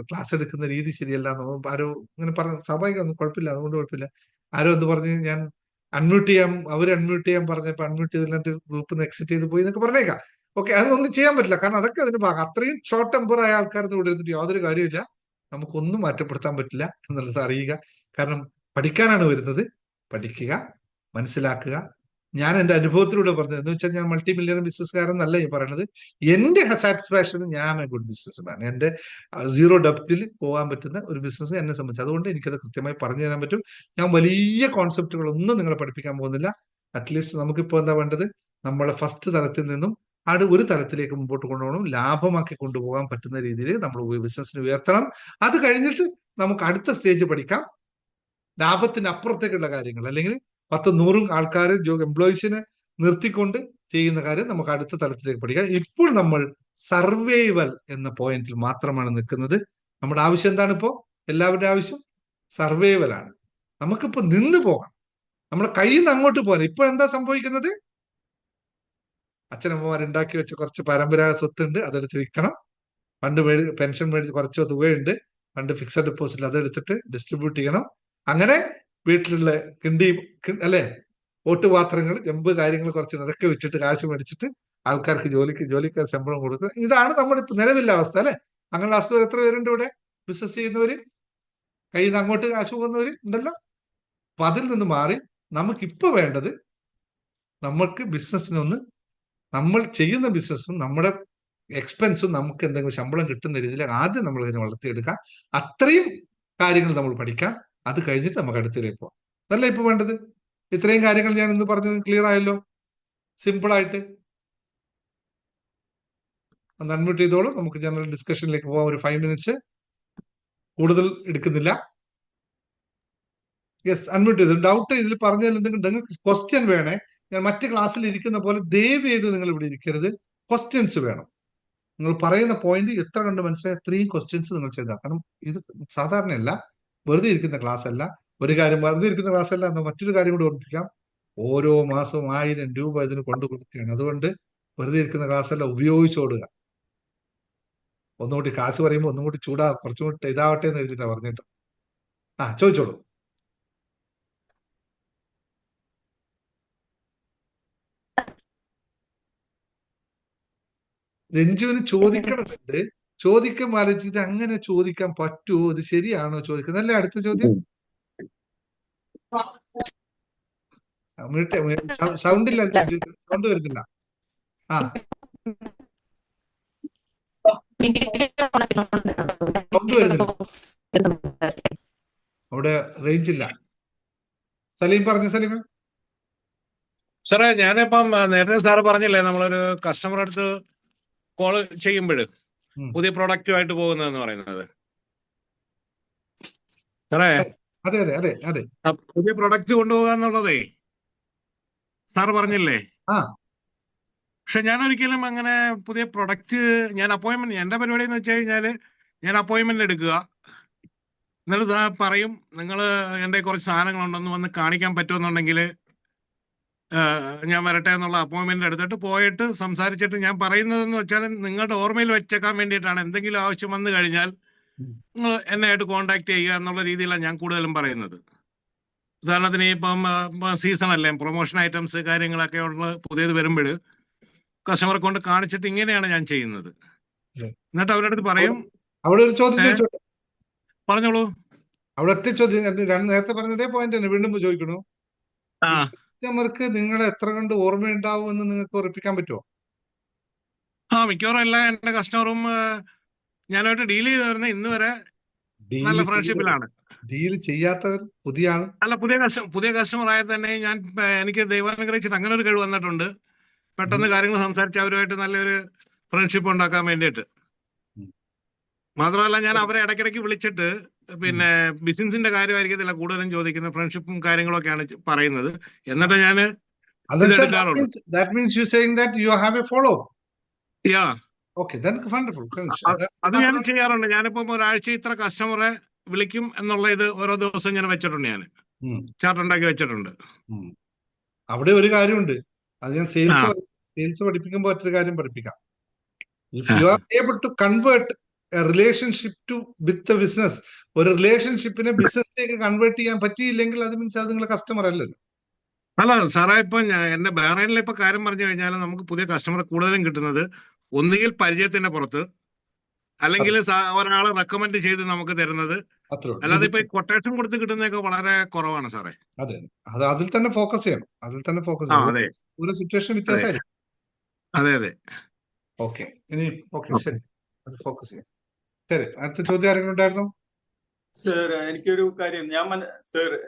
ക്ലാസ് എടുക്കുന്ന രീതി ശരിയല്ല എന്ന് ആരോ ഇങ്ങനെ പറഞ്ഞു. സ്വാഭാവികം, കുഴപ്പമില്ല, അതുകൊണ്ട് കുഴപ്പമില്ല. ആരോ എന്ത് പറഞ്ഞു, ഞാൻ അൺമ്യൂട്ട് ചെയ്യാൻ, അവർ അൺമ്യൂട്ട് ചെയ്യാൻ പറഞ്ഞപ്പോ അൺമ്യൂട്ട് ചെയ്തിട്ട് ഗ്രൂപ്പിൽ നിന്ന് എക്സിറ്റ് ചെയ്ത് പോയി എന്നൊക്കെ പറഞ്ഞേക്കാം. ഓക്കെ, അതൊന്നും ചെയ്യാൻ പറ്റില്ല. കാരണം അതൊക്കെ അതിന് ഭാഗം. അത്രയും ഷോർട്ട് ടെമ്പർ ആയ ആൾക്കാർക്ക് ഇവിടെ ഇരുന്നിട്ട് യാതൊരു കാര്യമില്ല. നമുക്കൊന്നും മാറ്റപ്പെടുത്താൻ പറ്റില്ല എന്നുള്ളത് അറിയുക. കാരണം പഠിക്കാനാണ് വരുന്നത്. പഠിക്കുക, മനസ്സിലാക്കുക. ഞാൻ എന്റെ അനുഭവത്തിലൂടെ പറഞ്ഞത് എന്ന് വെച്ചാൽ, ഞാൻ മൾട്ടി മില്യൺ ബിസിനസ്സുകാരൻ എന്നല്ല ഈ പറയുന്നത്. എന്റെ സാറ്റിസ്ഫാക്ഷൻ, ഞാൻ ഗുഡ് ബിസിനസ് മാൻ. എന്റെ സീറോ ഡെപ്റ്റിൽ പോകാൻ പറ്റുന്ന ഒരു ബിസിനസ് എന്നെ സംബന്ധിച്ച്. അതുകൊണ്ട് എനിക്കത് കൃത്യമായി പറഞ്ഞു തരാൻ പറ്റും. ഞാൻ വലിയ കോൺസെപ്റ്റുകളൊന്നും നിങ്ങളെ പഠിപ്പിക്കാൻ പോകുന്നില്ല. അറ്റ്ലീസ്റ്റ് നമുക്കിപ്പോ എന്താ വേണ്ടത്, നമ്മളെ ഫസ്റ്റ് തലത്തിൽ നിന്നും ഒരു തലത്തിലേക്ക് മുമ്പോട്ട് കൊണ്ടുപോകണം. ലാഭമാക്കി കൊണ്ടുപോകാൻ പറ്റുന്ന രീതിയിൽ നമ്മൾ ബിസിനസ്സിന് ഉയർത്തണം. അത് കഴിഞ്ഞിട്ട് നമുക്ക് അടുത്ത സ്റ്റേജ് പഠിക്കാം. ലാഭത്തിന് അപ്പുറത്തേക്കുള്ള കാര്യങ്ങൾ, അല്ലെങ്കിൽ 10-100 ആൾക്കാർ എംപ്ലോയീസിനെ നിർത്തിക്കൊണ്ട് ചെയ്യുന്ന കാര്യം നമുക്ക് അടുത്ത തലത്തിലേക്ക് പഠിക്കാം. ഇപ്പോൾ നമ്മൾ സർവൈവൽ എന്ന പോയിന്റിൽ മാത്രമാണ് നിൽക്കുന്നത്. നമ്മുടെ ആവശ്യം എന്താണ്? ഇപ്പോ എല്ലാവരുടെ ആവശ്യം സർവൈവൽ ആണ്. നമുക്കിപ്പോ നിന്ന് പോകണം, നമ്മുടെ കയ്യിൽ നിന്ന് അങ്ങോട്ട് പോകാൻ. ഇപ്പോൾ എന്താ സംഭവിക്കുന്നത്? അച്ഛനമ്മമാരുണ്ടാക്കി വെച്ച കുറച്ച് പരമ്പരാഗത സ്വത്തുണ്ട്, അതെടുത്ത് വിൽക്കണം. ഫണ്ട് പെൻഷൻ മേടിച്ച് കുറച്ച് തുകയുണ്ട്, ഫണ്ട് ഫിക്സഡ് ഡെപ്പോസിറ്റ്, അതെടുത്തിട്ട് ഡിസ്ട്രിബ്യൂട്ട് ചെയ്യണം. അങ്ങനെ വീട്ടിലുള്ള അല്ലെ, ഓട്ടുപാത്രങ്ങൾ, ചെമ്പ് കാര്യങ്ങൾ കുറച്ച് അതൊക്കെ വിറ്റിട്ട് കാശ് മേടിച്ചിട്ട് ആൾക്കാർക്ക് ജോലിക്കാർ ശമ്പളം കൊടുക്കുക. ഇതാണ് നമ്മുടെ ഇപ്പൊ നിലവിലെ അവസ്ഥ, അല്ലെ? അങ്ങനെയുള്ള അവസ്ഥ എത്ര പേരുണ്ട് ഇവിടെ? ബിസിനസ് ചെയ്യുന്നവര്, കയ്യിൽ നിന്ന് അങ്ങോട്ട് കാശ് പോകുന്നവര് ഉണ്ടല്ലോ. അപ്പൊ അതിൽ നിന്ന് മാറി നമുക്കിപ്പോ വേണ്ടത്, നമ്മൾക്ക് ബിസിനസ്സിനൊന്ന്, നമ്മൾ ചെയ്യുന്ന ബിസിനസ്സും നമ്മുടെ എക്സ്പെൻസും നമുക്ക് എന്തെങ്കിലും ശമ്പളം കിട്ടുന്ന രീതിയിൽ ആദ്യം നമ്മൾ ഇതിനെ വളർത്തിയെടുക്കാം. അത്രയും കാര്യങ്ങൾ നമ്മൾ പഠിക്കാം. അത് കഴിഞ്ഞിട്ട് നമുക്ക് അടുത്തേക്ക് പോവാം. അതല്ല ഇപ്പൊ വേണ്ടത്. ഇത്രയും കാര്യങ്ങൾ ഞാൻ ഇന്ന് പറഞ്ഞത് ക്ലിയർ ആയല്ലോ? സിമ്പിൾ ആയിട്ട് ഒന്ന് അൺമ്യൂട്ട് ചെയ്തോളൂ. നമുക്ക് ജനറൽ ഡിസ്കഷനിലേക്ക് പോവാം. ഒരു 5 മിനിറ്റ്സ് കൂടുതൽ എടുക്കുന്നില്ല. യെസ്, അൺമ്യൂട്ട് ചെയ്തു. ഡൗട്ട് ഇതിൽ പറഞ്ഞതിൽ എന്തെങ്കിലും നിങ്ങൾക്ക് ക്വസ്റ്റ്യൻ വേണേ, ഞാൻ മറ്റു ക്ലാസ്സിൽ ഇരിക്കുന്ന പോലെ ദയവ് ചെയ്ത് നിങ്ങൾ ഇവിടെ ഇരിക്കരുത്. ക്വസ്റ്റ്യൻസ് വേണം. നിങ്ങൾ പറയുന്ന പോയിന്റ് എത്ര കണ്ട് മനസ്സിലായ അത്രയും ക്വസ്റ്റ്യൻസ് നിങ്ങൾ ചെയ്താൽ. കാരണം ഇത് സാധാരണയല്ല, വെറുതെ ഇരിക്കുന്ന ക്ലാസ് അല്ല. ഒരു കാര്യം, വെറുതെ ഇരിക്കുന്ന ക്ലാസ് അല്ല എന്ന് മറ്റൊരു കാര്യം കൂടി ഓർമ്മിപ്പിക്കാം. ഓരോ മാസവും 1000 രൂപ ഇതിന് കൊണ്ടു കൊടുക്കുകയാണ്. അതുകൊണ്ട് വെറുതെ ഇരിക്കുന്ന ക്ലാസ് അല്ല, ഉപയോഗിച്ചോടുക. ഒന്നുകൂടി കാശ് പറയുമ്പോൾ ഒന്നും കൂടി കുറച്ചും കൂടി ഇതാവട്ടെ എന്ന് എഴുതിട്ടാ പറഞ്ഞിട്ട്. ചോദിച്ചോളൂ. രഞ്ജുവിന് ചോദിക്കണമെന്നുണ്ട്. ചോദിക്കാൻ ആലോചിച്ച്, ഇത് അങ്ങനെ ചോദിക്കാൻ പറ്റുമോ, ഇത് ശരിയാണോ ചോദിക്കുന്നത്? അല്ലേ അടുത്ത ചോദ്യം? സൗണ്ട് ഇല്ല, സൗണ്ട് വരുന്നില്ല. സൗണ്ട് വരുന്നില്ല, അവിടെ റേഞ്ച് ഇല്ല. സലീം പറഞ്ഞു. സലീം സാറേ, ഞാനിപ്പം നേരത്തെ സാറ് പറഞ്ഞില്ലേ, നമ്മളൊരു കസ്റ്റമർ അടുത്ത് കോള് ചെയ്യുമ്പോൾ പുതിയ പ്രൊഡക്റ്റുമായിട്ട് പോകുന്നതെന്ന് പറയുന്നത്. സാറേ, അതെ അതെ അതെ അതെ, പുതിയ പ്രൊഡക്റ്റ് കൊണ്ടുപോകുക എന്നുള്ളതേ സാറ് പറഞ്ഞില്ലേ. പക്ഷെ ഞാൻ ഒരിക്കലും അങ്ങനെ പുതിയ പ്രൊഡക്റ്റ്, ഞാൻ അപ്പോയിന്റ്മെന്റ്, എന്റെ പരിപാടി എന്ന് വെച്ച് കഴിഞ്ഞാല്, ഞാൻ അപ്പോയിന്റ്മെന്റ് എടുക്കുക, എന്നിട്ട് പറയും, നിങ്ങൾ എന്റെ കുറച്ച് സാധനങ്ങളുണ്ടെന്ന് വന്ന് കാണിക്കാൻ പറ്റുമെന്നുണ്ടെങ്കിൽ ഞാൻ വരട്ടെ എന്നുള്ള അപ്പോയിന്റ്മെന്റ് എടുത്തിട്ട് പോയിട്ട് സംസാരിച്ചിട്ട്, ഞാൻ പറയുന്നതെന്ന് വെച്ചാൽ നിങ്ങളുടെ ഓർമ്മയിൽ വെച്ചേക്കാൻ വേണ്ടിയിട്ടാണ്. എന്തെങ്കിലും ആവശ്യം വന്നു കഴിഞ്ഞാൽ നിങ്ങൾ എന്നെ ആയിട്ട് കോണ്ടാക്ട് ചെയ്യുക എന്നുള്ള രീതിയിലാണ് ഞാൻ കൂടുതലും പറയുന്നത്. ഉദാഹരണത്തിന് ഇപ്പം സീസൺ അല്ലേ, പ്രൊമോഷൻ ഐറ്റംസ് കാര്യങ്ങളൊക്കെ ഉള്ള പുതിയത് വരുമ്പോൾ കസ്റ്റമറെ കൊണ്ട് കാണിച്ചിട്ട് ഇങ്ങനെയാണ് ഞാൻ ചെയ്യുന്നത്. എന്നിട്ട് അവരുടെ അടുത്ത് പറയും. അവിടെ ഒരു ചോദ്യം ചോദിച്ചോട്ടെ? പറഞ്ഞോളൂ. അവിടെ ഒറ്റ ചോദ്യം, നേരത്തെ പറഞ്ഞതേ പോയിന്റ് തന്നെ വീണ്ടും ചോദിക്കണു. കസ്റ്റമർക്ക് നിങ്ങളെ എത്ര കണ്ട് ഓർമ്മയുണ്ടാവും എന്ന് നിങ്ങൾക്ക് ഉറപ്പിക്കാൻ പറ്റുമോ? മിക്കവാറും എല്ലാ എന്റെ കസ്റ്റമറും ഞാനായിട്ട് ഡീൽ ചെയ്ത് വരുന്ന ഇന്ന് വരെ നല്ല ഫ്രണ്ട്ഷിപ്പിലാണ്. ഡീൽ ചെയ്യാത്തവർ പുതിയ ആൾ അല്ല, പുതിയ കസ്റ്റമർ ആയാൽ തന്നെ എനിക്ക് ദൈവാനുഗ്രഹിച്ചിട്ട് അങ്ങനെ ഒരു കഴിവ് വന്നിട്ടുണ്ട്. പെട്ടെന്ന് കാര്യങ്ങൾ സംസാരിച്ച് അവരുമായിട്ട് നല്ലൊരു ഫ്രണ്ട്ഷിപ്പ് ഉണ്ടാക്കാൻ വേണ്ടിയിട്ട്. മാത്രമല്ല ഞാൻ അവരെ ഇടയ്ക്കിടയ്ക്ക് വിളിച്ചിട്ട് പിന്നെ ബിസിനസിന്റെ കാര്യമായിരിക്കത്തില്ല കൂടുതലും ചോദിക്കുന്നത്, ഫ്രണ്ട്ഷിപ്പും കാര്യങ്ങളൊക്കെയാണ് പറയുന്നത്. എന്നിട്ട് ഞാൻ ഇതെടുക്കാറുള്ളൂ. That means you saying that you have a follow. Yeah. Okay, then wonderful. അത് ഞാൻ ചെയ്യാറുണ്ട്. ഞാനിപ്പം ഒരാഴ്ച ഇത്ര കസ്റ്റമറെ വിളിക്കും എന്നുള്ള ഇത് ഓരോ ദിവസം ഞാൻ വെച്ചിട്ടുണ്ട്. ഞാൻ ചാർട്ട് ഉണ്ടാക്കി വെച്ചിട്ടുണ്ട്. അവിടെ ഒരു കാര്യമുണ്ട്, അത് ഞാൻ സെയിൽസ് പഠിപ്പിക്കുമ്പോൾ മറ്റൊരു കാര്യം പഠിപ്പിക്കാം. If you are able to convert a relationship to with business, ഒരു റിലേഷൻഷിപ്പിനെ ബിസിനസ്സിലേക്ക് കൺവേർട്ട് ചെയ്യാൻ പറ്റിയില്ലെങ്കിൽ അത് മീൻസ് അത് നിങ്ങളെ കസ്റ്റമർ അല്ലല്ലോ. അല്ല സാറേ, ഇപ്പൊ എന്റെ ബഹ്റൈനിലെ ഇപ്പൊ കാര്യം പറഞ്ഞു കഴിഞ്ഞാൽ നമുക്ക് പുതിയ കസ്റ്റമർ കൂടുതലും കിട്ടുന്നത് ഒന്നുകിൽ പരിചയത്തിന്റെ പുറത്ത്, അല്ലെങ്കിൽ ഒരാളെ റെക്കമെൻഡ് ചെയ്ത് നമുക്ക് തരുന്നത്. അല്ലാതെ ഇപ്പൊ കൊട്ടേഷൻ കൊടുത്ത് കിട്ടുന്നതൊക്കെ വളരെ കുറവാണ് സാറേ. അതെ, അത് അതിൽ തന്നെ ഫോക്കസ് ചെയ്യണം, അതിൽ തന്നെ ഫോക്കസ് ചെയ്യണം. ഒരു സിറ്റുവേഷൻ വ്യത്യാസമായിരിക്കും. അതെ അതെ. ഓക്കെ, ഇനി ഓക്കെ, ശരി, അത് ഫോക്കസ് ചെയ്യാം. ശരി, അടുത്ത ചോദ്യം ആരെങ്കിലും ഉണ്ടായിരുന്നു? സർ, എനിക്കൊരു കാര്യം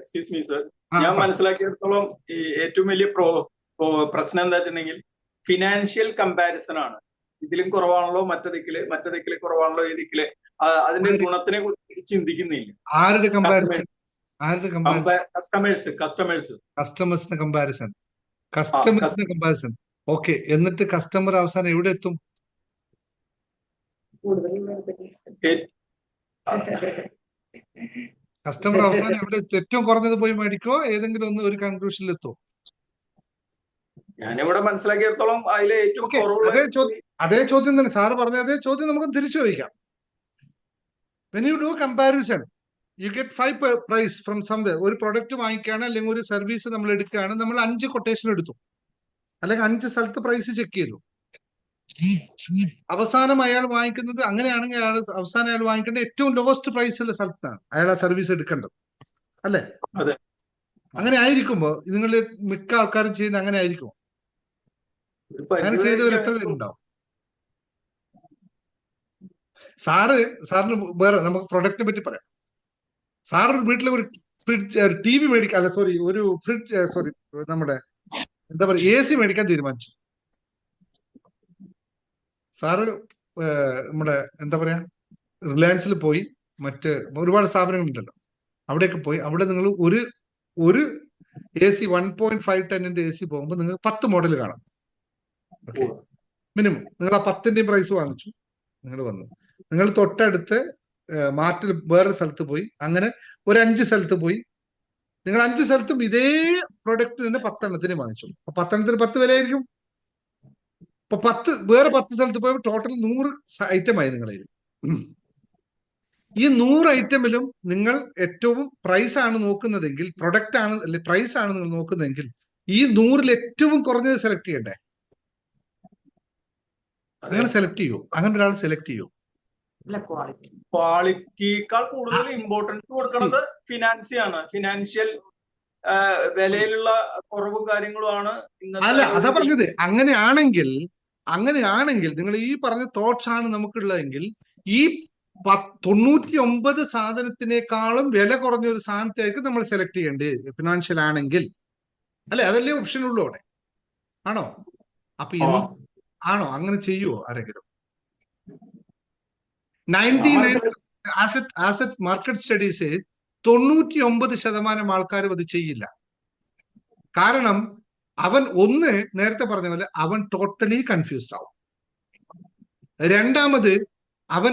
എക്സ്ക്യൂസ് മീ സർ, ഞാൻ മനസ്സിലാക്കിയിടത്തോളം ഈ ഏറ്റവും വലിയ പ്രശ്നം എന്താ വെച്ചിട്ടുണ്ടെങ്കിൽ ഫിനാൻഷ്യൽ കമ്പാരിസൺ ആണ്. ഇതിലും കുറവാണല്ലോ മറ്റേ ദിക്കില് കുറവാണല്ലോ ഈ ദിക്കില്, അതിന്റെ ഗുണത്തിനെ കുറിച്ച് ചിന്തിക്കുന്നില്ല. ആരുടെ കമ്പാരിസൺ? കസ്റ്റമേഴ്സിന്റെ കമ്പാരിസൺ. ഓക്കെ, എന്നിട്ട് കസ്റ്റമർ അവസാനം എവിടെ എത്തും? കസ്റ്റമർ അവസാനം എവിടെ ഏറ്റവും കുറഞ്ഞത് പോയി മേടിക്കോ, ഏതെങ്കിലും ഒരു കൺക്ലൂഷനിൽ എത്തുമോ? ഞാനിവിടെ മനസ്സിലാക്കിയിടത്തോളം അതിലെ ഏറ്റവും അതേ ചോദ്യം തന്നെ സാറ് പറഞ്ഞ അതേ ചോദ്യം നമുക്ക് തിരിച്ചു ചോദിക്കാം. When you do comparison you get 5 price from somewhere. ഒരു പ്രൊഡക്റ്റ് വാങ്ങിക്കുകയാണ് അല്ലെങ്കിൽ ഒരു സർവീസ് നമ്മൾ എടുക്കുകയാണ്, നമ്മൾ 5 കൊട്ടേഷൻ എടുത്തു, അല്ലെങ്കിൽ 5 സ്ഥലത്ത് പ്രൈസ് ചെക്ക് ചെയ്തു. അവസാനം അയാൾ വാങ്ങിക്കുന്നത്, അങ്ങനെയാണെങ്കിൽ അവസാനം അയാൾ വാങ്ങിക്കേണ്ട ഏറ്റവും ലോവസ്റ്റ് പ്രൈസുള്ള സ്ഥലത്താണ് അയാൾ ആ സർവീസ് എടുക്കേണ്ടത്, അല്ലേ? അങ്ങനെ ആയിരിക്കുമ്പോ നിങ്ങൾ മിക്ക ആൾക്കാരും ചെയ്യുന്ന അങ്ങനെ ആയിരിക്കുമോ? അങ്ങനെ ചെയ്തവർ എത്ര പേരുണ്ടാവും? സാറിന് വേറെ നമുക്ക് പ്രൊഡക്റ്റിനെ പറ്റി പറയാം. സാറിന് വീട്ടിലെ ഒരു ടി വി മേടിക്കാൻ, അല്ല സോറി, ഒരു ഫ്രിഡ്ജ്, സോറി, നമ്മുടെ എന്താ പറയുക, AC മേടിക്കാൻ തീരുമാനിച്ചു. സാറ് നമ്മുടെ എന്താ പറയാ റിലയൻസിൽ പോയി, മറ്റ് ഒരുപാട് സ്ഥാപനങ്ങളുണ്ടല്ലോ, അവിടെയൊക്കെ പോയി, അവിടെ നിങ്ങൾ ഒരു AC 1.5 ടണ്ണിന്റെ AC പോകുമ്പോൾ നിങ്ങൾക്ക് 10 മോഡൽ കാണാം. Okay, minimum. നിങ്ങൾ ആ 10ന്റെയും പ്രൈസ് വാങ്ങിച്ചു, നിങ്ങൾ വന്നു, നിങ്ങൾ തൊട്ടടുത്ത് മാർട്ടിൽ വേറൊരു സ്ഥലത്ത് പോയി, അങ്ങനെ ഒരു 5 സ്ഥലത്ത് പോയി, നിങ്ങൾ 5 സ്ഥലത്തും ഇതേ പ്രൊഡക്റ്റ് തന്നെ 10 എണ്ണത്തിന് വാങ്ങിച്ചു. അപ്പൊ 10 എണ്ണത്തിന് 10 വിലയായിരിക്കും. അപ്പൊ 10 സ്ഥലത്ത് പോയപ്പോൾ ടോട്ടൽ 100 ഐറ്റമായി നിങ്ങളെ. ഈ 100 ഐറ്റമിലും നിങ്ങൾ ഏറ്റവും പ്രൈസ് ആണ് നോക്കുന്നതെങ്കിൽ, പ്രൊഡക്റ്റ് ആണ് അല്ലെ പ്രൈസ് ആണ് നിങ്ങൾ നോക്കുന്നതെങ്കിൽ, ഈ 100ൽ ഏറ്റവും കുറഞ്ഞത് സെലക്ട് ചെയ്യണ്ടേ? നിങ്ങൾ സെലക്ട് ചെയ്യൂ, അങ്ങനെ ഒരാൾ സെലക്ട് ചെയ്യൂ. ക്വാളിറ്റിയേക്കാൾ കൂടുതൽ ഇമ്പോർട്ടൻസ് കൊടുക്കുന്നത് ഫിനാൻഷ്യൽ വിലയിലുള്ള കുറവും കാര്യങ്ങളുമാണ്. അല്ല, അതാ പറഞ്ഞത്. അങ്ങനെയാണെങ്കിൽ നിങ്ങൾ ഈ പറഞ്ഞ തോട്ട്സ് ആണ് നമുക്കുള്ളതെങ്കിൽ, ഈ 99 സാധനത്തിനേക്കാളും വില കുറഞ്ഞ ഒരു സാധനത്തേക്ക് നമ്മൾ സെലക്ട് ചെയ്യേണ്ടത് ഫിനാൻഷ്യൽ ആണെങ്കിൽ, അല്ലെ? അതല്ലേ ഓപ്ഷൻ ഉള്ളൂ അവിടെ, ആണോ? അപ്പൊ ആണോ? അങ്ങനെ ചെയ്യുവോ ആരെങ്കിലും? 99 ആസറ്റ് മാർക്കറ്റ് സ്റ്റഡീസ് 99% ആൾക്കാരും അത് ചെയ്യില്ല. കാരണം അവൻ നേരത്തെ പറഞ്ഞ പോലെ അവൻ ടോട്ടലി കൺഫ്യൂസ്ഡ് ആവും. രണ്ടാമത് അവൻ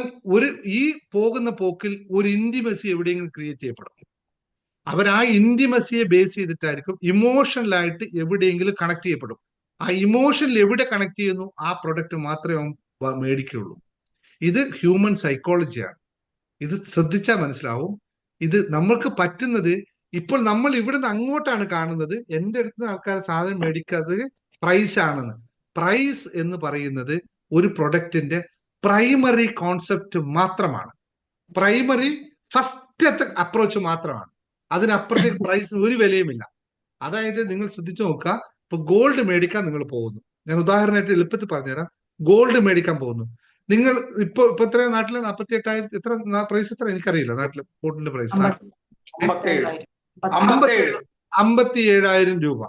ഈ പോകുന്ന പോക്കിൽ ഒരു ഇന്റിമസി എവിടെയെങ്കിലും ക്രിയേറ്റ് ചെയ്യപ്പെടും. അവൻ ആ ഇന്റിമസിയെ ബേസ് ചെയ്തിട്ടായിരിക്കും ഇമോഷണലായിട്ട് എവിടെയെങ്കിലും കണക്ട് ചെയ്യപ്പെടും. ആ ഇമോഷനിൽ എവിടെ കണക്ട് ചെയ്യുന്നു ആ പ്രൊഡക്റ്റ് മാത്രമേ അവൻ മേടിക്കുകയുള്ളൂ. ഇത് ഹ്യൂമൻ സൈക്കോളജിയാണ്. ഇത് ശ്രദ്ധിച്ചാൽ മനസ്സിലാവും. ഇത് നമ്മൾക്ക് പറ്റുന്നത്, ഇപ്പോൾ നമ്മൾ ഇവിടുന്ന് അങ്ങോട്ടാണ് കാണുന്നത്, എൻ്റെ അടുത്ത് ആൾക്കാർ സാധനം മേടിക്കാത്തത് പ്രൈസ് ആണെന്ന്. പ്രൈസ് എന്ന് പറയുന്നത് ഒരു പ്രൊഡക്റ്റിന്റെ പ്രൈമറി കോൺസെപ്റ്റ് മാത്രമാണ്. പ്രൈമറി ഫസ്റ്റത്തെ അപ്രോച്ച് മാത്രമാണ്. അതിനപ്പുറത്തേക്ക് പ്രൈസിന് ഒരു വിലയുമില്ല. അതായത് നിങ്ങൾ ശ്രദ്ധിച്ചു നോക്കുക, ഇപ്പൊ ഗോൾഡ് മേടിക്കാൻ നിങ്ങൾ പോകുന്നു. ഞാൻ ഉദാഹരണമായിട്ട് എളുപ്പത്തിൽ പറഞ്ഞുതരാം. ഗോൾഡ് മേടിക്കാൻ പോകുന്നു നിങ്ങൾ. ഇപ്പൊ എത്ര നാട്ടില് 48,000 എത്ര പ്രൈസ് എത്ര എനിക്കറിയില്ല. നാട്ടില് ഗോൾഡിന്റെ പ്രൈസ് 57,000 രൂപ.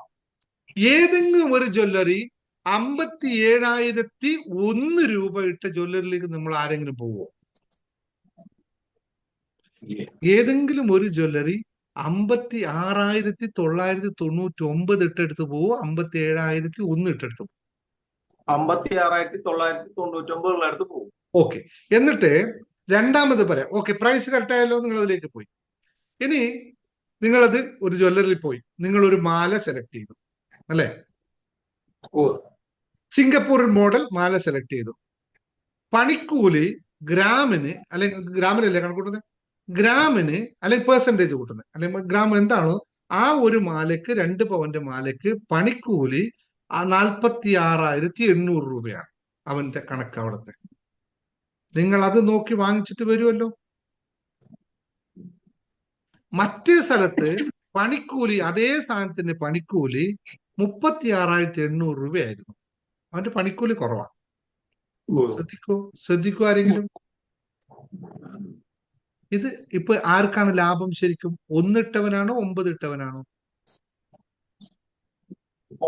ഏതെങ്കിലും ഒരു ജ്വല്ലറി 57,001 രൂപ ഇട്ട ജ്വല്ലറിയിലേക്ക് നമ്മൾ ആരെങ്കിലും പോവോ? ഏതെങ്കിലും ഒരു ജ്വല്ലറി 56,999 ഇട്ടെടുത്ത് പോവോ? 57,001 ഇട്ടെടുത്ത് പോവോ? 56,999 ഉള്ളടത്ത് പോകും. ഓക്കെ. എന്നിട്ട് രണ്ടാമത് പറയാം. ഓക്കെ, പ്രൈസ് കറക്റ്റ് ആയല്ലോ, നിങ്ങൾ അതിലേക്ക് പോയി. ഇനി നിങ്ങളത് ഒരു ജ്വല്ലറിയിൽ പോയി, നിങ്ങൾ ഒരു മാല സെലക്ട് ചെയ്തു അല്ലെ? സിംഗപ്പൂർ മോഡൽ മാല സെലക്ട് ചെയ്തു. പണിക്കൂലി ഗ്രാമിന്, അല്ലെങ്കിൽ ഗ്രാമിലല്ലേ കണക്കൂട്ടുന്നത്, ഗ്രാമിന് അല്ലെങ്കിൽ പെർസെന്റേജ് കൂട്ടുന്നത്, അല്ലെങ്കിൽ ഗ്രാം എന്താണോ ആ ഒരു മാലയ്ക്ക്, 2 പവന്റെ മാലയ്ക്ക് പണിക്കൂലി 46,800 രൂപയാണ് അവന്റെ കണക്ക് അവിടുത്തെ. നിങ്ങൾ അത് നോക്കി വാങ്ങിച്ചിട്ട് വരുമല്ലോ. മറ്റേ സ്ഥലത്ത് പണിക്കൂലി, അതേ സാധനത്തിന്റെ പണിക്കൂലി 36,800 രൂപയായിരുന്നു. അവന്റെ പണിക്കൂലി കുറവാണ്. ശ്രദ്ധിക്കൂ ആരെങ്കിലും. ഇത് ഇപ്പൊ ആർക്കാണ് ലാഭം ശരിക്കും? 1 ഇട്ടവനാണോ 9 ഇട്ടവനാണോ?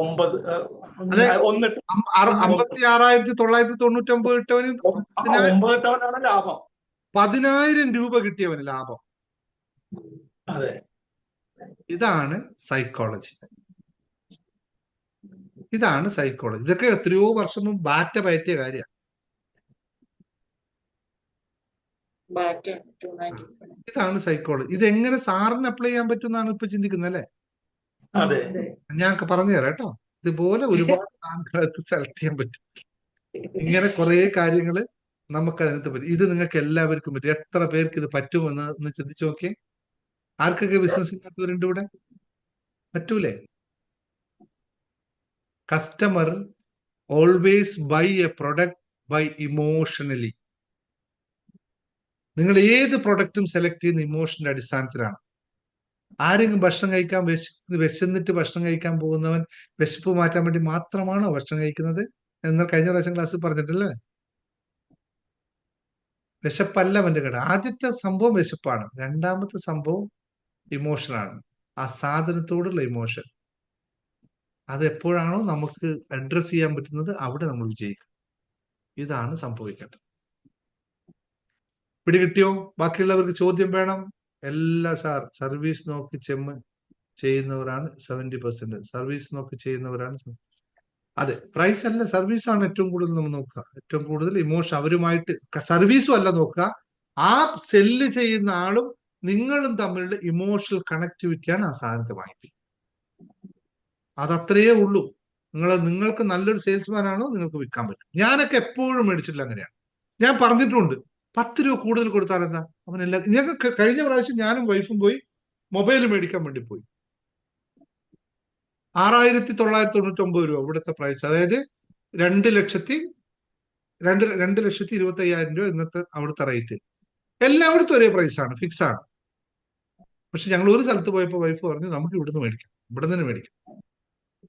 56,999 ഇട്ടവന് 10,000 രൂപ കിട്ടിയവന് ലാഭം. ഇതാണ് സൈക്കോളജി. ഇതാണ് സൈക്കോളജി. ഇതൊക്കെ എത്രയോ വർഷം മുമ്പ് ബാറ്റ പയറ്റിയ കാര്യമാണ്. ഇതാണ് സൈക്കോളജി. ഇതെങ്ങനെ സാറിന് അപ്ലൈ ചെയ്യാൻ പറ്റും എന്നാണ് ഇപ്പൊ ചിന്തിക്കുന്നത് അല്ലെ? ഞാൻ പറഞ്ഞു തരാം കേട്ടോ. ഇതുപോലെ ഒരുപാട് സാധനങ്ങളത്ത് സെലക്ട് ചെയ്യാൻ പറ്റും. ഇങ്ങനെ കുറെ കാര്യങ്ങള് നമുക്ക് അതിനകത്ത് പറ്റും. ഇത് നിങ്ങൾക്ക് എല്ലാവർക്കും പറ്റും. എത്ര പേർക്ക് ഇത് പറ്റുമെന്ന് ചിന്തിച്ചു നോക്കിയേ. ആർക്കൊക്കെ ബിസിനസ് ഇല്ലാത്തവരുണ്ട് ഇവിടെ? പറ്റൂലേ? Customer always buy a product by emotionally. നിങ്ങൾ ഏത് പ്രൊഡക്റ്റും സെലക്ട് ചെയ്യുന്ന ഇമോഷന്റെ അടിസ്ഥാനത്തിലാണ്. ആരെങ്കിലും ഭക്ഷണം കഴിക്കാൻ വിശന്നിട്ട് ഭക്ഷണം കഴിക്കാൻ പോകുന്നവൻ വിശപ്പ് മാറ്റാൻ വേണ്ടി മാത്രമാണോ ഭക്ഷണം കഴിക്കുന്നത്? എന്നാൽ കഴിഞ്ഞ പ്രാവശ്യം ക്ലാസ്സിൽ പറഞ്ഞിട്ടില്ലേ? വിശപ്പല്ല അവന്റെ കട. ആദ്യത്തെ സംഭവം വിശപ്പാണ്, രണ്ടാമത്തെ സംഭവം ഇമോഷനാണ്. ആ സാധനത്തോടുള്ള ഇമോഷൻ. അത് എപ്പോഴാണോ നമുക്ക് അഡ്രസ് ചെയ്യാൻ പറ്റുന്നത് അവിടെ നമ്മൾ വിജയിക്കും. ഇതാണ് സംഭവിക്കേണ്ടത്. പിടികിട്ടിയോ? ബാക്കിയുള്ളവർക്ക് ചോദ്യം വേണം. എല്ലാ സർവീസ് നോക്കി ചെയ്യുന്നവരാണ് 70%. സർവീസ് നോക്കി ചെയ്യുന്നവരാണ്. അതെ, പ്രൈസ് അല്ല, സർവീസ് ആണ് ഏറ്റവും കൂടുതൽ നമ്മൾ നോക്കുക. ഏറ്റവും കൂടുതൽ ഇമോഷൻ അവരുമായിട്ട്, സർവീസും അല്ല നോക്കുക, ആ സെല്ല് ചെയ്യുന്ന ആളും നിങ്ങളും തമ്മിലുള്ള ഇമോഷണൽ കണക്ടിവിറ്റിയാണ് ആ സാധനത്തെ വാങ്ങിപ്പിക്കുക. അതത്രയേ ഉള്ളൂ. നിങ്ങൾക്ക് നല്ലൊരു സെയിൽസ്മാൻ ആണോ നിങ്ങൾക്ക് വിൽക്കാൻ പറ്റും. ഞാനൊക്കെ എപ്പോഴും മേടിച്ചിട്ടില്ല, അങ്ങനെയാണ്. ഞാൻ പറഞ്ഞിട്ടുണ്ട്, 10 രൂപ കൂടുതൽ കൊടുത്താൽ എന്താ അവനെല്ലാം. ഞങ്ങൾക്ക് കഴിഞ്ഞ പ്രാവശ്യം ഞാനും വൈഫും പോയി മൊബൈൽ മേടിക്കാൻ വേണ്ടി പോയി. 6,999 രൂപ ഇവിടുത്തെ പ്രൈസ്. അതായത് 2,25,000 രൂപ ഇന്നത്തെ അവിടുത്തെ റേറ്റ്. എല്ലായിടത്തും ഒരേ പ്രൈസാണ്, ഫിക്സ് ആണ്. പക്ഷെ ഞങ്ങൾ ഒരു സ്ഥലത്ത് പോയപ്പോൾ വൈഫ് പറഞ്ഞു നമുക്ക് ഇവിടുന്ന് മേടിക്കാം, ഇവിടെ നിന്ന് മേടിക്കാം,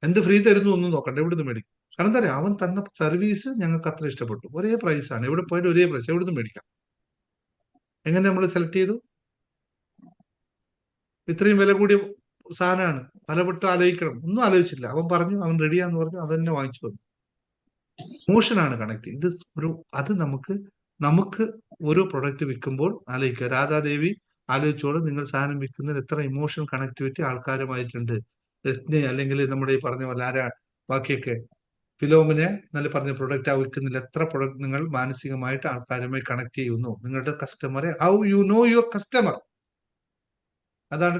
എന്ത് ഫ്രീ തരുന്നു ഒന്നും നോക്കണ്ട, ഇവിടുന്ന് മേടിക്കാം. കാരണം എന്താ പറയുക, അവൻ തന്ന സർവീസ് ഞങ്ങൾക്ക് അത്ര ഇഷ്ടപ്പെട്ടു. ഒരേ പ്രൈസാണ്, എവിടെ പോയാലും ഒരേ പ്രൈസ്, എവിടുന്ന് മേടിക്കാം. എങ്ങനെ നമ്മൾ സെലക്ട് ചെയ്തു? ഇത്രയും വില കൂടിയ സാധനമാണ്, പലവട്ടം ആലോചിക്കണം, ഒന്നും ആലോചിച്ചില്ല. അവൻ പറഞ്ഞു, അവൻ റെഡിയാന്ന് പറഞ്ഞു, അത് തന്നെ വാങ്ങിച്ചു വന്നു. ഇമോഷനാണ് കണക്ട്. ഇത് അത് നമുക്ക് ഓരോ പ്രൊഡക്റ്റ് വിൽക്കുമ്പോൾ ആലോചിക്കുക. രാധാദേവി ആലോചിച്ചോളൂ, നിങ്ങൾ സാധനം വിൽക്കുന്നതിൽ എത്ര ഇമോഷണൽ കണക്ടിവിറ്റി ആൾക്കാരുമായിട്ടുണ്ട്. രത്ന അല്ലെങ്കിൽ നമ്മുടെ ഈ പറഞ്ഞ പോലെ ബാക്കിയൊക്കെ ഫിലോമിനെ നല്ല പറഞ്ഞ പ്രൊഡക്റ്റ് ആ വിൽക്കുന്നില്ല. എത്ര പ്രൊഡക്റ്റ് നിങ്ങൾ മാനസികമായിട്ട് ആൾക്കാരുമായി കണക്ട് ചെയ്യുന്നു. നിങ്ങളുടെ കസ്റ്റമറെ, how you know your customer, അതാണ്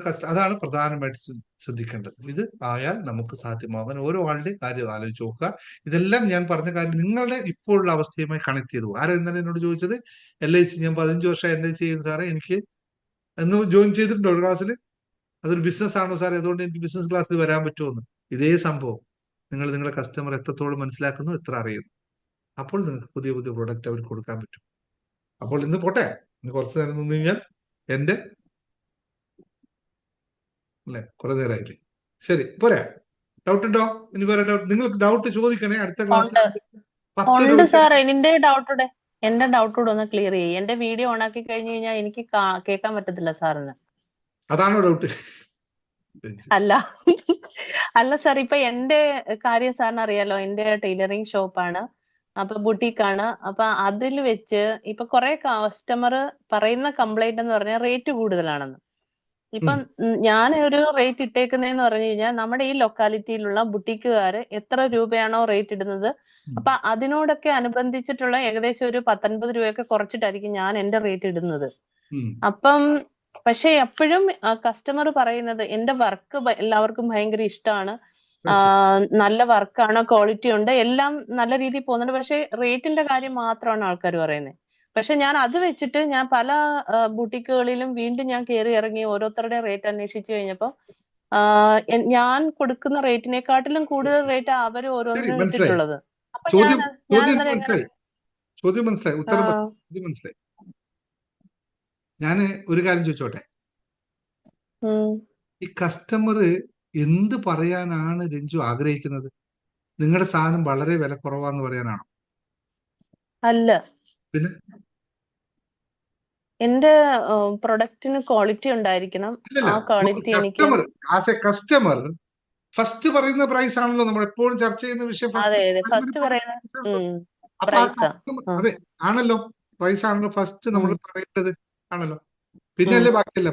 പ്രധാനമായിട്ട് ശ്രദ്ധിക്കേണ്ടത്. ഇത് ആയാൽ നമുക്ക് സാധ്യമാകാൻ ഓരോ ആളുടെയും കാര്യം ആലോചിച്ച് നോക്കുക. ഇതെല്ലാം ഞാൻ പറഞ്ഞ കാര്യം നിങ്ങളുടെ ഇപ്പോഴുള്ള അവസ്ഥയുമായി കണക്ട് ചെയ്തു. ആരും ഇന്നലെ എന്നോട് ചോദിച്ചത്, LIC ഞാൻ 15 വർഷം LIC ചെയ്യുന്ന സാറേ, എനിക്ക് എന്ന് ജോയിൻ ചെയ്തിട്ടുണ്ടോ ഒരു ക്ലാസ്സിൽ? അതൊരു ബിസിനസ് ആണോ സാറേ, അതുകൊണ്ട് എനിക്ക് ബിസിനസ് ക്ലാസ്സിൽ വരാൻ പറ്റുമെന്ന്. ഇതേ സംഭവം. നിങ്ങളുടെ കസ്റ്റമർ എത്രത്തോളം മനസ്സിലാക്കുന്നു, എത്ര അറിയുന്നു, അപ്പോൾ നിങ്ങൾക്ക് പുതിയ പുതിയ പ്രൊഡക്റ്റ് അവർക്ക് കൊടുക്കാൻ പറ്റും. അപ്പോൾ ഇന്ന് പോട്ടെ, ഇന്ന് കുറച്ചു നേരം നിന്ന് കഴിഞ്ഞാൽ എന്റെ അല്ലെ കുറെ നേരമായില്ലേ? ശരി, പോരാ? ഡൗട്ട് ഉണ്ടോ? ഇനി വേറെ ഡൗട്ട്? നിങ്ങൾക്ക് ഡൗട്ട് ചോദിക്കണേ. അടുത്ത ക്ലാസ്സിൽ എന്റെ ഡൗട്ട് ഒന്ന് ക്ലിയർ ചെയ്യും. എന്റെ വീഡിയോ ഓൺ ആക്കി കഴിഞ്ഞു കഴിഞ്ഞാൽ എനിക്ക് കേൾക്കാൻ പറ്റത്തില്ല സാറിന്. അതാണോ ഡൗട്ട്? രഞ്ജു. അല്ല അല്ല സാർ, ഇപ്പൊ എന്റെ കാര്യം സാറിന് അറിയാലോ, എന്റെ ടൈലറിങ് ഷോപ്പാണ്, അപ്പൊ ബുട്ടീക്കാണ്. അപ്പൊ അതിൽ വെച്ച് ഇപ്പൊ കുറെ കസ്റ്റമർ പറയുന്ന കംപ്ലൈന്റ് എന്ന് പറഞ്ഞാൽ റേറ്റ് കൂടുതലാണെന്ന്. ഇപ്പം ഞാൻ ഒരു റേറ്റ് ഇട്ടേക്കുന്നതെന്ന് പറഞ്ഞു കഴിഞ്ഞാൽ നമ്മുടെ ഈ ലൊക്കാലിറ്റിയിലുള്ള ബുട്ടീക്കുകാർ എത്ര രൂപയാണോ റേറ്റ് ഇടുന്നത്, അപ്പൊ അതിനോടൊക്കെ അനുബന്ധിച്ചിട്ടുള്ള ഏകദേശം ഒരു 19 രൂപയൊക്കെ കുറച്ചിട്ടായിരിക്കും ഞാൻ എന്റെ റേറ്റ് ഇടുന്നത്. അപ്പം പക്ഷെ എപ്പോഴും കസ്റ്റമർ പറയുന്നത് എന്റെ വർക്ക് എല്ലാവർക്കും ഭയങ്കര ഇഷ്ടമാണ്, നല്ല വർക്കാണ്, ക്വാളിറ്റി ഉണ്ട്, എല്ലാം നല്ല രീതിയിൽ പോകുന്നുണ്ട്, പക്ഷെ റേറ്റിന്റെ കാര്യം മാത്രമാണ് ആൾക്കാർ പറയുന്നത്. പക്ഷെ ഞാൻ അത് വെച്ചിട്ട് ഞാൻ പല ബുട്ടീക്കുകളിലും വീണ്ടും ഞാൻ കയറി ഇറങ്ങി ഓരോരുത്തരുടെ റേറ്റ് അന്വേഷിച്ചു കഴിഞ്ഞപ്പോ ഞാൻ കൊടുക്കുന്ന റേറ്റിനെക്കാട്ടിലും കൂടുതൽ റേറ്റ് അവർ ഓരോന്നിനും മനസ്സിലായി. ഇട്ടിട്ടുള്ളത്. അപ്പൊ ചോദ്യം ഞാൻ ചോദ്യം അന്നേരം എങ്ങനെ മനസ്സിലായി. ചോദ്യം മനസ്സിലായി. ഉത്തരം ചോദ്യം മനസ്സിലായി. ഞാൻ ഒരു കാര്യം ചോദിച്ചോട്ടെ, ഈ കസ്റ്റമർ എന്ത് പറയാനാണ് രഞ്ജു ആഗ്രഹിക്കുന്നത്? നിങ്ങളുടെ സാധനം വളരെ വില കുറവാന്ന് പറയാനാണോ? അല്ല, പിന്നെ എന്റെ പ്രൊഡക്റ്റിന് ക്വാളിറ്റി ഉണ്ടായിരിക്കണം. ആ ക്വാളിറ്റി എനിക്ക് customer as A customer first പറയുന്ന പ്രൈസ് ആണല്ലോ നമ്മൾ എപ്പോഴും ചർച്ച ചെയ്യുന്ന വിഷയം. അതെ അതെ ഫസ്റ്റ് പറയുന്ന അപ്പൊ ആ കസ്റ്റമർ അതെ ആണല്ലോ, പ്രൈസ് ആണല്ലോ ഫസ്റ്റ് നമ്മൾ പറയേണ്ടത് ആണല്ലോ, പിന്നെ അല്ലേ ബാക്കിയല്ല.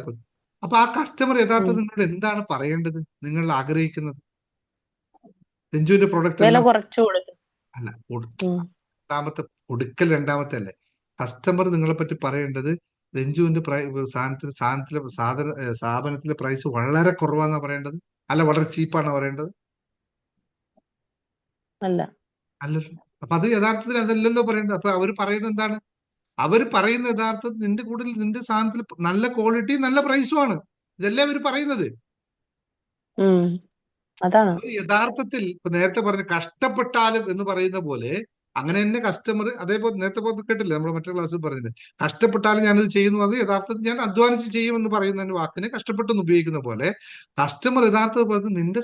അപ്പൊ ആ കസ്റ്റമർ യഥാർത്ഥത്തിൽ നിങ്ങളോട് എന്താണ് പറയേണ്ടത്, നിങ്ങൾ ആഗ്രഹിക്കുന്നത്? രഞ്ജുവിന്റെ പ്രൊഡക്റ്റ് വില കുറച്ചു കൊടുക്കും. അല്ല, രണ്ടാമത്തെ കൊടുക്കൽ രണ്ടാമത്തെ അല്ലേ. കസ്റ്റമർ നിങ്ങളെ പറ്റി പറയേണ്ടത് രഞ്ജുവിന്റെ സ്ഥാപനത്തിലെ പ്രൈസ് വളരെ കുറവാന്നാ പറയേണ്ടത്, അല്ല വളരെ ചീപ്പാണോ പറയേണ്ടത്? അല്ല, അല്ലല്ലോ. അപ്പൊ അത് യഥാർത്ഥത്തിൽ അതല്ലല്ലോ പറയേണ്ടത്. അപ്പൊ അവർ പറയുന്നത് എന്താണ്? അവർ പറയുന്ന യഥാർത്ഥത്തിൽ നിന്റെ കൂടുതൽ നിന്റെ സാധനത്തിൽ നല്ല ക്വാളിറ്റി നല്ല പ്രൈസുമാണ്, ഇതല്ലേ അവർ പറയുന്നത്. അതാണ് യഥാർത്ഥത്തിൽ ഇപ്പൊ നേരത്തെ പറഞ്ഞ കഷ്ടപ്പെട്ടാലും എന്ന് പറയുന്ന പോലെ അങ്ങനെ തന്നെ കസ്റ്റമർ, അതേപോലെ നേരത്തെ പോലെ കേട്ടില്ലേ നമ്മൾ മറ്റേ ക്ലാസ്സിൽ പറഞ്ഞില്ലേ, കഷ്ടപ്പെട്ടാലും ഞാനത് ചെയ്യുന്നു, അത് യഥാർത്ഥത്തിൽ ഞാൻ അധ്വാനിച്ച് ചെയ്യുമെന്ന് പറയുന്ന വാക്കിനെ കഷ്ടപ്പെട്ടെന്ന് ഉപയോഗിക്കുന്ന പോലെ കസ്റ്റമർ യഥാർത്ഥത്തിൽ പറയുന്നത് നിന്റെ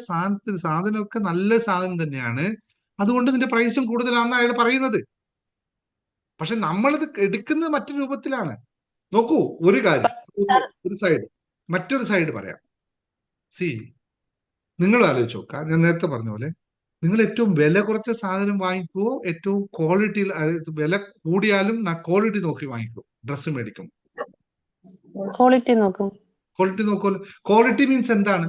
സാധനമൊക്കെ നല്ല സാധനം തന്നെയാണ്, അതുകൊണ്ട് നിന്റെ പ്രൈസും കൂടുതലാണെന്ന് അയാൾ പറയുന്നത്. പക്ഷെ നമ്മളിത് എടുക്കുന്നത് മറ്റു രൂപത്തിലാണ്. നോക്കൂ, ഒരു കാര്യം, മറ്റൊരു സൈഡ് പറയാം. സി, നിങ്ങൾ ആലോചിച്ച് നോക്കുക, ഞാൻ നേരത്തെ പറഞ്ഞ പോലെ നിങ്ങൾ ഏറ്റവും വില കുറച്ച സാധനം വാങ്ങിക്കുവോ, ഏറ്റവും ക്വാളിറ്റി വില കൂടിയാലും ക്വാളിറ്റി നോക്കി വാങ്ങിക്കുവോ? ഡ്രസ്സ് മേടിക്കും ക്വാളിറ്റി നോക്കും. ക്വാളിറ്റി നോക്കുമല്ലോ. ക്വാളിറ്റി മീൻസ് എന്താണ്?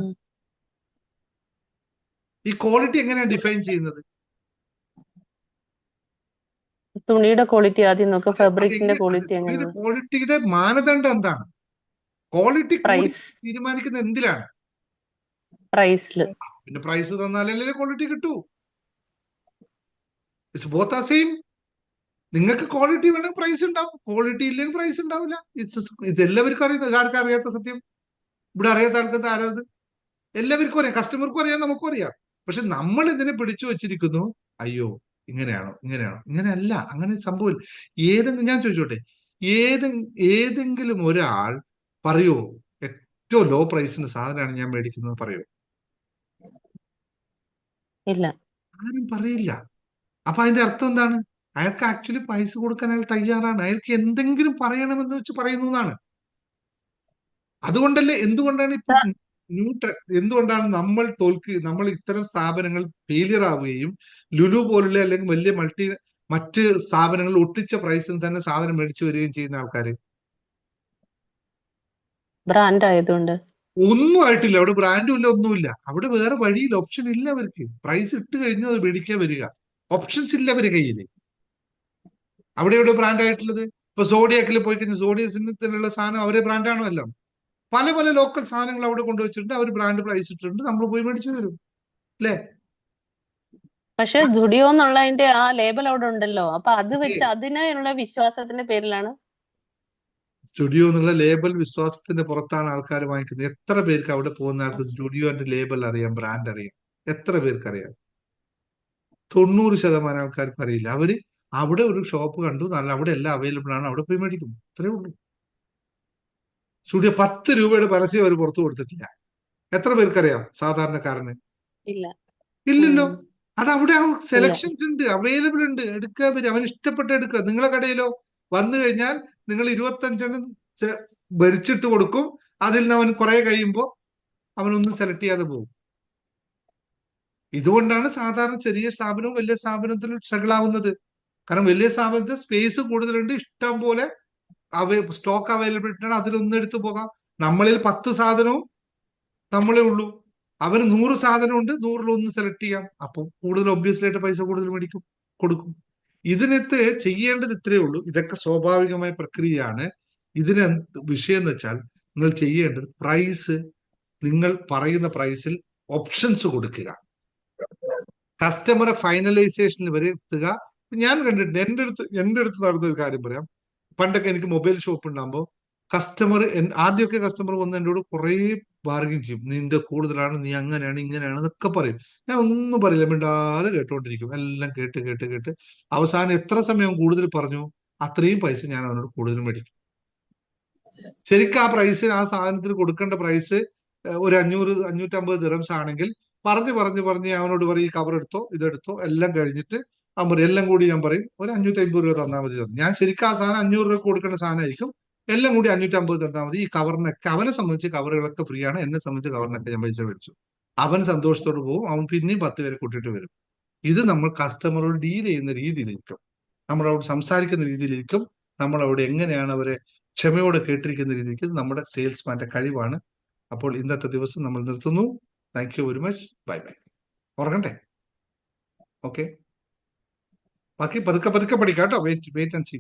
ഈ ക്വാളിറ്റി എങ്ങനെയാണ് ഡിഫൈൻ ചെയ്യുന്നത്? തുണിയുടെ ക്വാളിറ്റി ആദ്യം നോക്കും, ഫാബ്രിക്കിന്റെ ക്വാളിറ്റി. ക്വാളിറ്റിയുടെ മാനദണ്ഡം എന്താണ്? ക്വാളിറ്റി തീരുമാനിക്കുന്നത് എന്തിലാണ്? പ്രൈസിൽ. പിന്നെ പ്രൈസ് തന്നാലല്ലേ ക്വാളിറ്റി കിട്ടൂ. It's both are same. നിങ്ങൾക്ക് ക്വാളിറ്റി വേണമെങ്കിൽ പ്രൈസ് ഉണ്ടാവും, ക്വാളിറ്റി ഇല്ലെങ്കിൽ പ്രൈസ് ഉണ്ടാവില്ല. ഇത് എല്ലാവർക്കും അറിയാം. ഇതാർക്കും അറിയാത്ത സത്യം? ഇവിടെ അറിയാത്ത ആൾക്കാർ ആരാത്? എല്ലാവർക്കും അറിയാം, കസ്റ്റമർക്കും അറിയാം, നമുക്കും അറിയാം. പക്ഷെ നമ്മൾ ഇതിനെ പിടിച്ചു വെച്ചിരിക്കുന്നു. അയ്യോ ഇങ്ങനെയാണോ ഇങ്ങനെയാണോ? ഇങ്ങനെയല്ല, അങ്ങനെ സംഭവമില്ല. ഞാൻ ചോദിച്ചോട്ടെ, ഏതെങ്കിലും ഒരാൾ പറയോ ഏറ്റവും ലോ പ്രൈസിന്റെ സാധനമാണ് ഞാൻ മേടിക്കുന്നത് പറയോ? ഇല്ല, ആരും പറയില്ല. അപ്പൊ അതിന്റെ അർത്ഥം എന്താണ്? അയാൾക്ക് ആക്ച്വലി പൈസ കൊടുക്കാൻ അയാൾ തയ്യാറാണ്, അയാൾക്ക് എന്തെങ്കിലും പറയണമെന്ന് വെച്ച് പറയുന്നു എന്നാണ്. അതുകൊണ്ടല്ലേ, എന്തുകൊണ്ടാണ് ഇപ്പൊ എന്തുകൊണ്ടാണ് നമ്മൾ ഇത്തരം സ്ഥാപനങ്ങൾ ഫെയിലിയർ ആവുകയും ലുലു പോലുള്ള അല്ലെങ്കിൽ വലിയ മറ്റ് സ്ഥാപനങ്ങൾ ഒട്ടിച്ച പ്രൈസിന് തന്നെ സാധനം മേടിച്ചു വരികയും ചെയ്യുന്ന ആൾക്കാര്? ബ്രാൻഡ് ആയതുകൊണ്ട്. ഒന്നും ആയിട്ടില്ല, അവിടെ ബ്രാൻഡും ഇല്ല, ഒന്നുമില്ല. അവിടെ വേറെ വഴിയില്ല, ഓപ്ഷൻ ഇല്ല അവർക്ക്. പ്രൈസ് ഇട്ട് കഴിഞ്ഞാൽ അത് മേടിക്കാൻ വരിക, ഓപ്ഷൻസ് ഇല്ല അവരുടെ കയ്യിൽ. അവിടെ എവിടെ ബ്രാൻഡ് ആയിട്ടുള്ളത്? ഇപ്പൊ സോഡിയാക്കിൽ പോയി കഴിഞ്ഞാൽ സോഡിയസിനുള്ള സാധനം അവരെ ബ്രാൻഡാണോ? എല്ലാം പല പല ലോക്കൽ സാധനങ്ങൾ അവിടെ കൊണ്ടുവച്ചിട്ടുണ്ട്, അവർ ബ്രാൻഡ് പ്രൈസ് ഇട്ടിട്ടുണ്ട്, നമ്മൾ പോയി മേടിച്ചു വരും അല്ലേ? പക്ഷെ ജുഡിയോ എന്നുള്ളതിന്റെ ആ ലേബൽ അവിടെ ഉണ്ടല്ലോ, അപ്പൊ അത് വെച്ച് അതിനുള്ള വിശ്വാസത്തിന്റെ പേരിലാണ്. സ്റ്റുഡിയോ എന്നുള്ള ലേബൽ വിശ്വാസത്തിന്റെ പുറത്താണ് ആൾക്കാർ വാങ്ങിക്കുന്നത്. എത്ര പേർക്ക് അവിടെ പോകുന്ന ആൾക്ക് സ്റ്റുഡിയോന്റെ ലേബൽ അറിയാം, ബ്രാൻഡ് അറിയാം? എത്ര പേർക്ക് അറിയാം? 90% ആൾക്കാർക്ക് അറിയില്ല. അവര് അവിടെ ഒരു ഷോപ്പ് കണ്ടു, നല്ല അവിടെ എല്ലാം അവൈലബിൾ ആണ്, അവിടെ പോയി മേടിക്കും, അത്രേ ഉള്ളൂ. സ്റ്റുഡിയോ 10 രൂപയുടെ പരസ്യം അവർ പുറത്തു കൊടുത്തിട്ടില്ല. എത്ര പേർക്കറിയാം സാധാരണക്കാരന്? ഇല്ലല്ലോ. അത് അവിടെ സെലക്ഷൻസ് ഉണ്ട്, അവൈലബിൾ ഉണ്ട്, എടുക്കാൻ പറ്റും, അവന് ഇഷ്ടപ്പെട്ട എടുക്കുക. നിങ്ങളെ കടയിലോ വന്നു കഴിഞ്ഞാൽ നിങ്ങൾ 25 ഭരിച്ചിട്ട് കൊടുക്കും, അതിൽ നിന്ന് അവൻ കുറെ കഴിയുമ്പോ അവനൊന്നും സെലക്ട് ചെയ്യാതെ പോകും. ഇതുകൊണ്ടാണ് സാധാരണ ചെറിയ സ്ഥാപനവും വലിയ സ്ഥാപനത്തിലും സ്ട്രഗിൾ ആവുന്നത്. കാരണം വലിയ സ്ഥാപനത്തിൽ സ്പേസ് കൂടുതലുണ്ട്, ഇഷ്ടം പോലെ സ്റ്റോക്ക് അവൈലബിലിറ്റി ആണ്, അതിലൊന്നും എടുത്തു പോകാം. നമ്മളിൽ 10 സാധനവും നമ്മളേ ഉള്ളൂ, അവന് 100 സാധനമുണ്ട്, 100-ൽ 1 സെലക്ട് ചെയ്യാം. അപ്പം കൂടുതൽ ഒബ്വിയസ്ലി ആയിട്ട് പൈസ കൂടുതൽ മേടിക്കും, കൊടുക്കും. ഇതിനകത്ത് ചെയ്യേണ്ടത് ഇത്രയേ ഉള്ളൂ. ഇതൊക്കെ സ്വാഭാവികമായ പ്രക്രിയയാണ്. ഇതിന് വിഷയം എന്ന് വെച്ചാൽ നിങ്ങൾ ചെയ്യേണ്ടത് പ്രൈസ്, നിങ്ങൾ പറയുന്ന പ്രൈസിൽ ഓപ്ഷൻസ് കൊടുക്കുക, കസ്റ്റമറെ ഫൈനലൈസേഷനിൽ വരെ എത്തുക. ഞാൻ കണ്ടിട്ടുണ്ട്, എന്റെ അടുത്ത് നടന്ന ഒരു കാര്യം പറയാം. പണ്ടൊക്കെ എനിക്ക് മൊബൈൽ ഷോപ്പ് ഉണ്ടാകുമ്പോൾ ആദ്യമൊക്കെ കസ്റ്റമർ വന്ന് എന്നോട് കുറെ ബാർഗിൻ ചെയ്യും. നിന്റെ കൂടുതലാണ്, നീ അങ്ങനെയാണ് ഇങ്ങനെയാണ് എന്നൊക്കെ പറയും. ഞാൻ ഒന്നും പറയില്ല, മിണ്ടാതെ കേട്ടോണ്ടിരിക്കും. എല്ലാം കേട്ട് കേട്ട് കേട്ട് അവസാനം എത്ര സമയം കൂടുതൽ പറഞ്ഞു അത്രയും പൈസ ഞാൻ അവനോട് കൂടുതൽ മേടിക്കും. ശരിക്കും ആ പ്രൈസിന്, ആ സാധനത്തിന് കൊടുക്കേണ്ട പ്രൈസ് ഒരു 500-550 ദിറംസ് ആണെങ്കിൽ പറഞ്ഞ് അവനോട് പറയും, ഈ കവർ എടുത്തോ, ഇതെടുത്തോ. എല്ലാം കഴിഞ്ഞിട്ട് അവൻ പറയും, എല്ലാം കൂടി ഞാൻ പറയും ഒരു 550 രൂപ തന്നാൽ മതി. ഞാൻ ശരിക്കും ആ സാധനം 500 രൂപ കൊടുക്കേണ്ട സാധനമായിരിക്കും, എല്ലാം കൂടി 550 തന്നാൽ മതി. ഈ കവറിനൊക്കെ, അവനെ സംബന്ധിച്ച് കവറുകളൊക്കെ ഫ്രീ ആണ്, എന്നെ സംബന്ധിച്ച് കവറിനൊക്കെ ഞാൻ പൈസ മേടിച്ചു. അവൻ സന്തോഷത്തോട് പോകും, അവൻ പിന്നെയും 10 പേരെ കൂട്ടിയിട്ട് വരും. ഇത് നമ്മൾ കസ്റ്റമറോട് ഡീൽ ചെയ്യുന്ന രീതിയിലിരിക്കും, നമ്മളവിടെ സംസാരിക്കുന്ന രീതിയിലിരിക്കും, നമ്മളവിടെ എങ്ങനെയാണ് അവരെ ക്ഷമയോടെ കേട്ടിരിക്കുന്ന രീതിക്ക് നമ്മുടെ സെയിൽസ്മാന്റെ കഴിവാണ്. അപ്പോൾ ഇന്നത്തെ ദിവസം നമ്മൾ നിർത്തുന്നു. Thank you very much. Bye bye. ഉറങ്ങട്ടെ? ഓക്കെ, ബാക്കി പതുക്കെ പഠിക്കാം കേട്ടോ. Wait and see.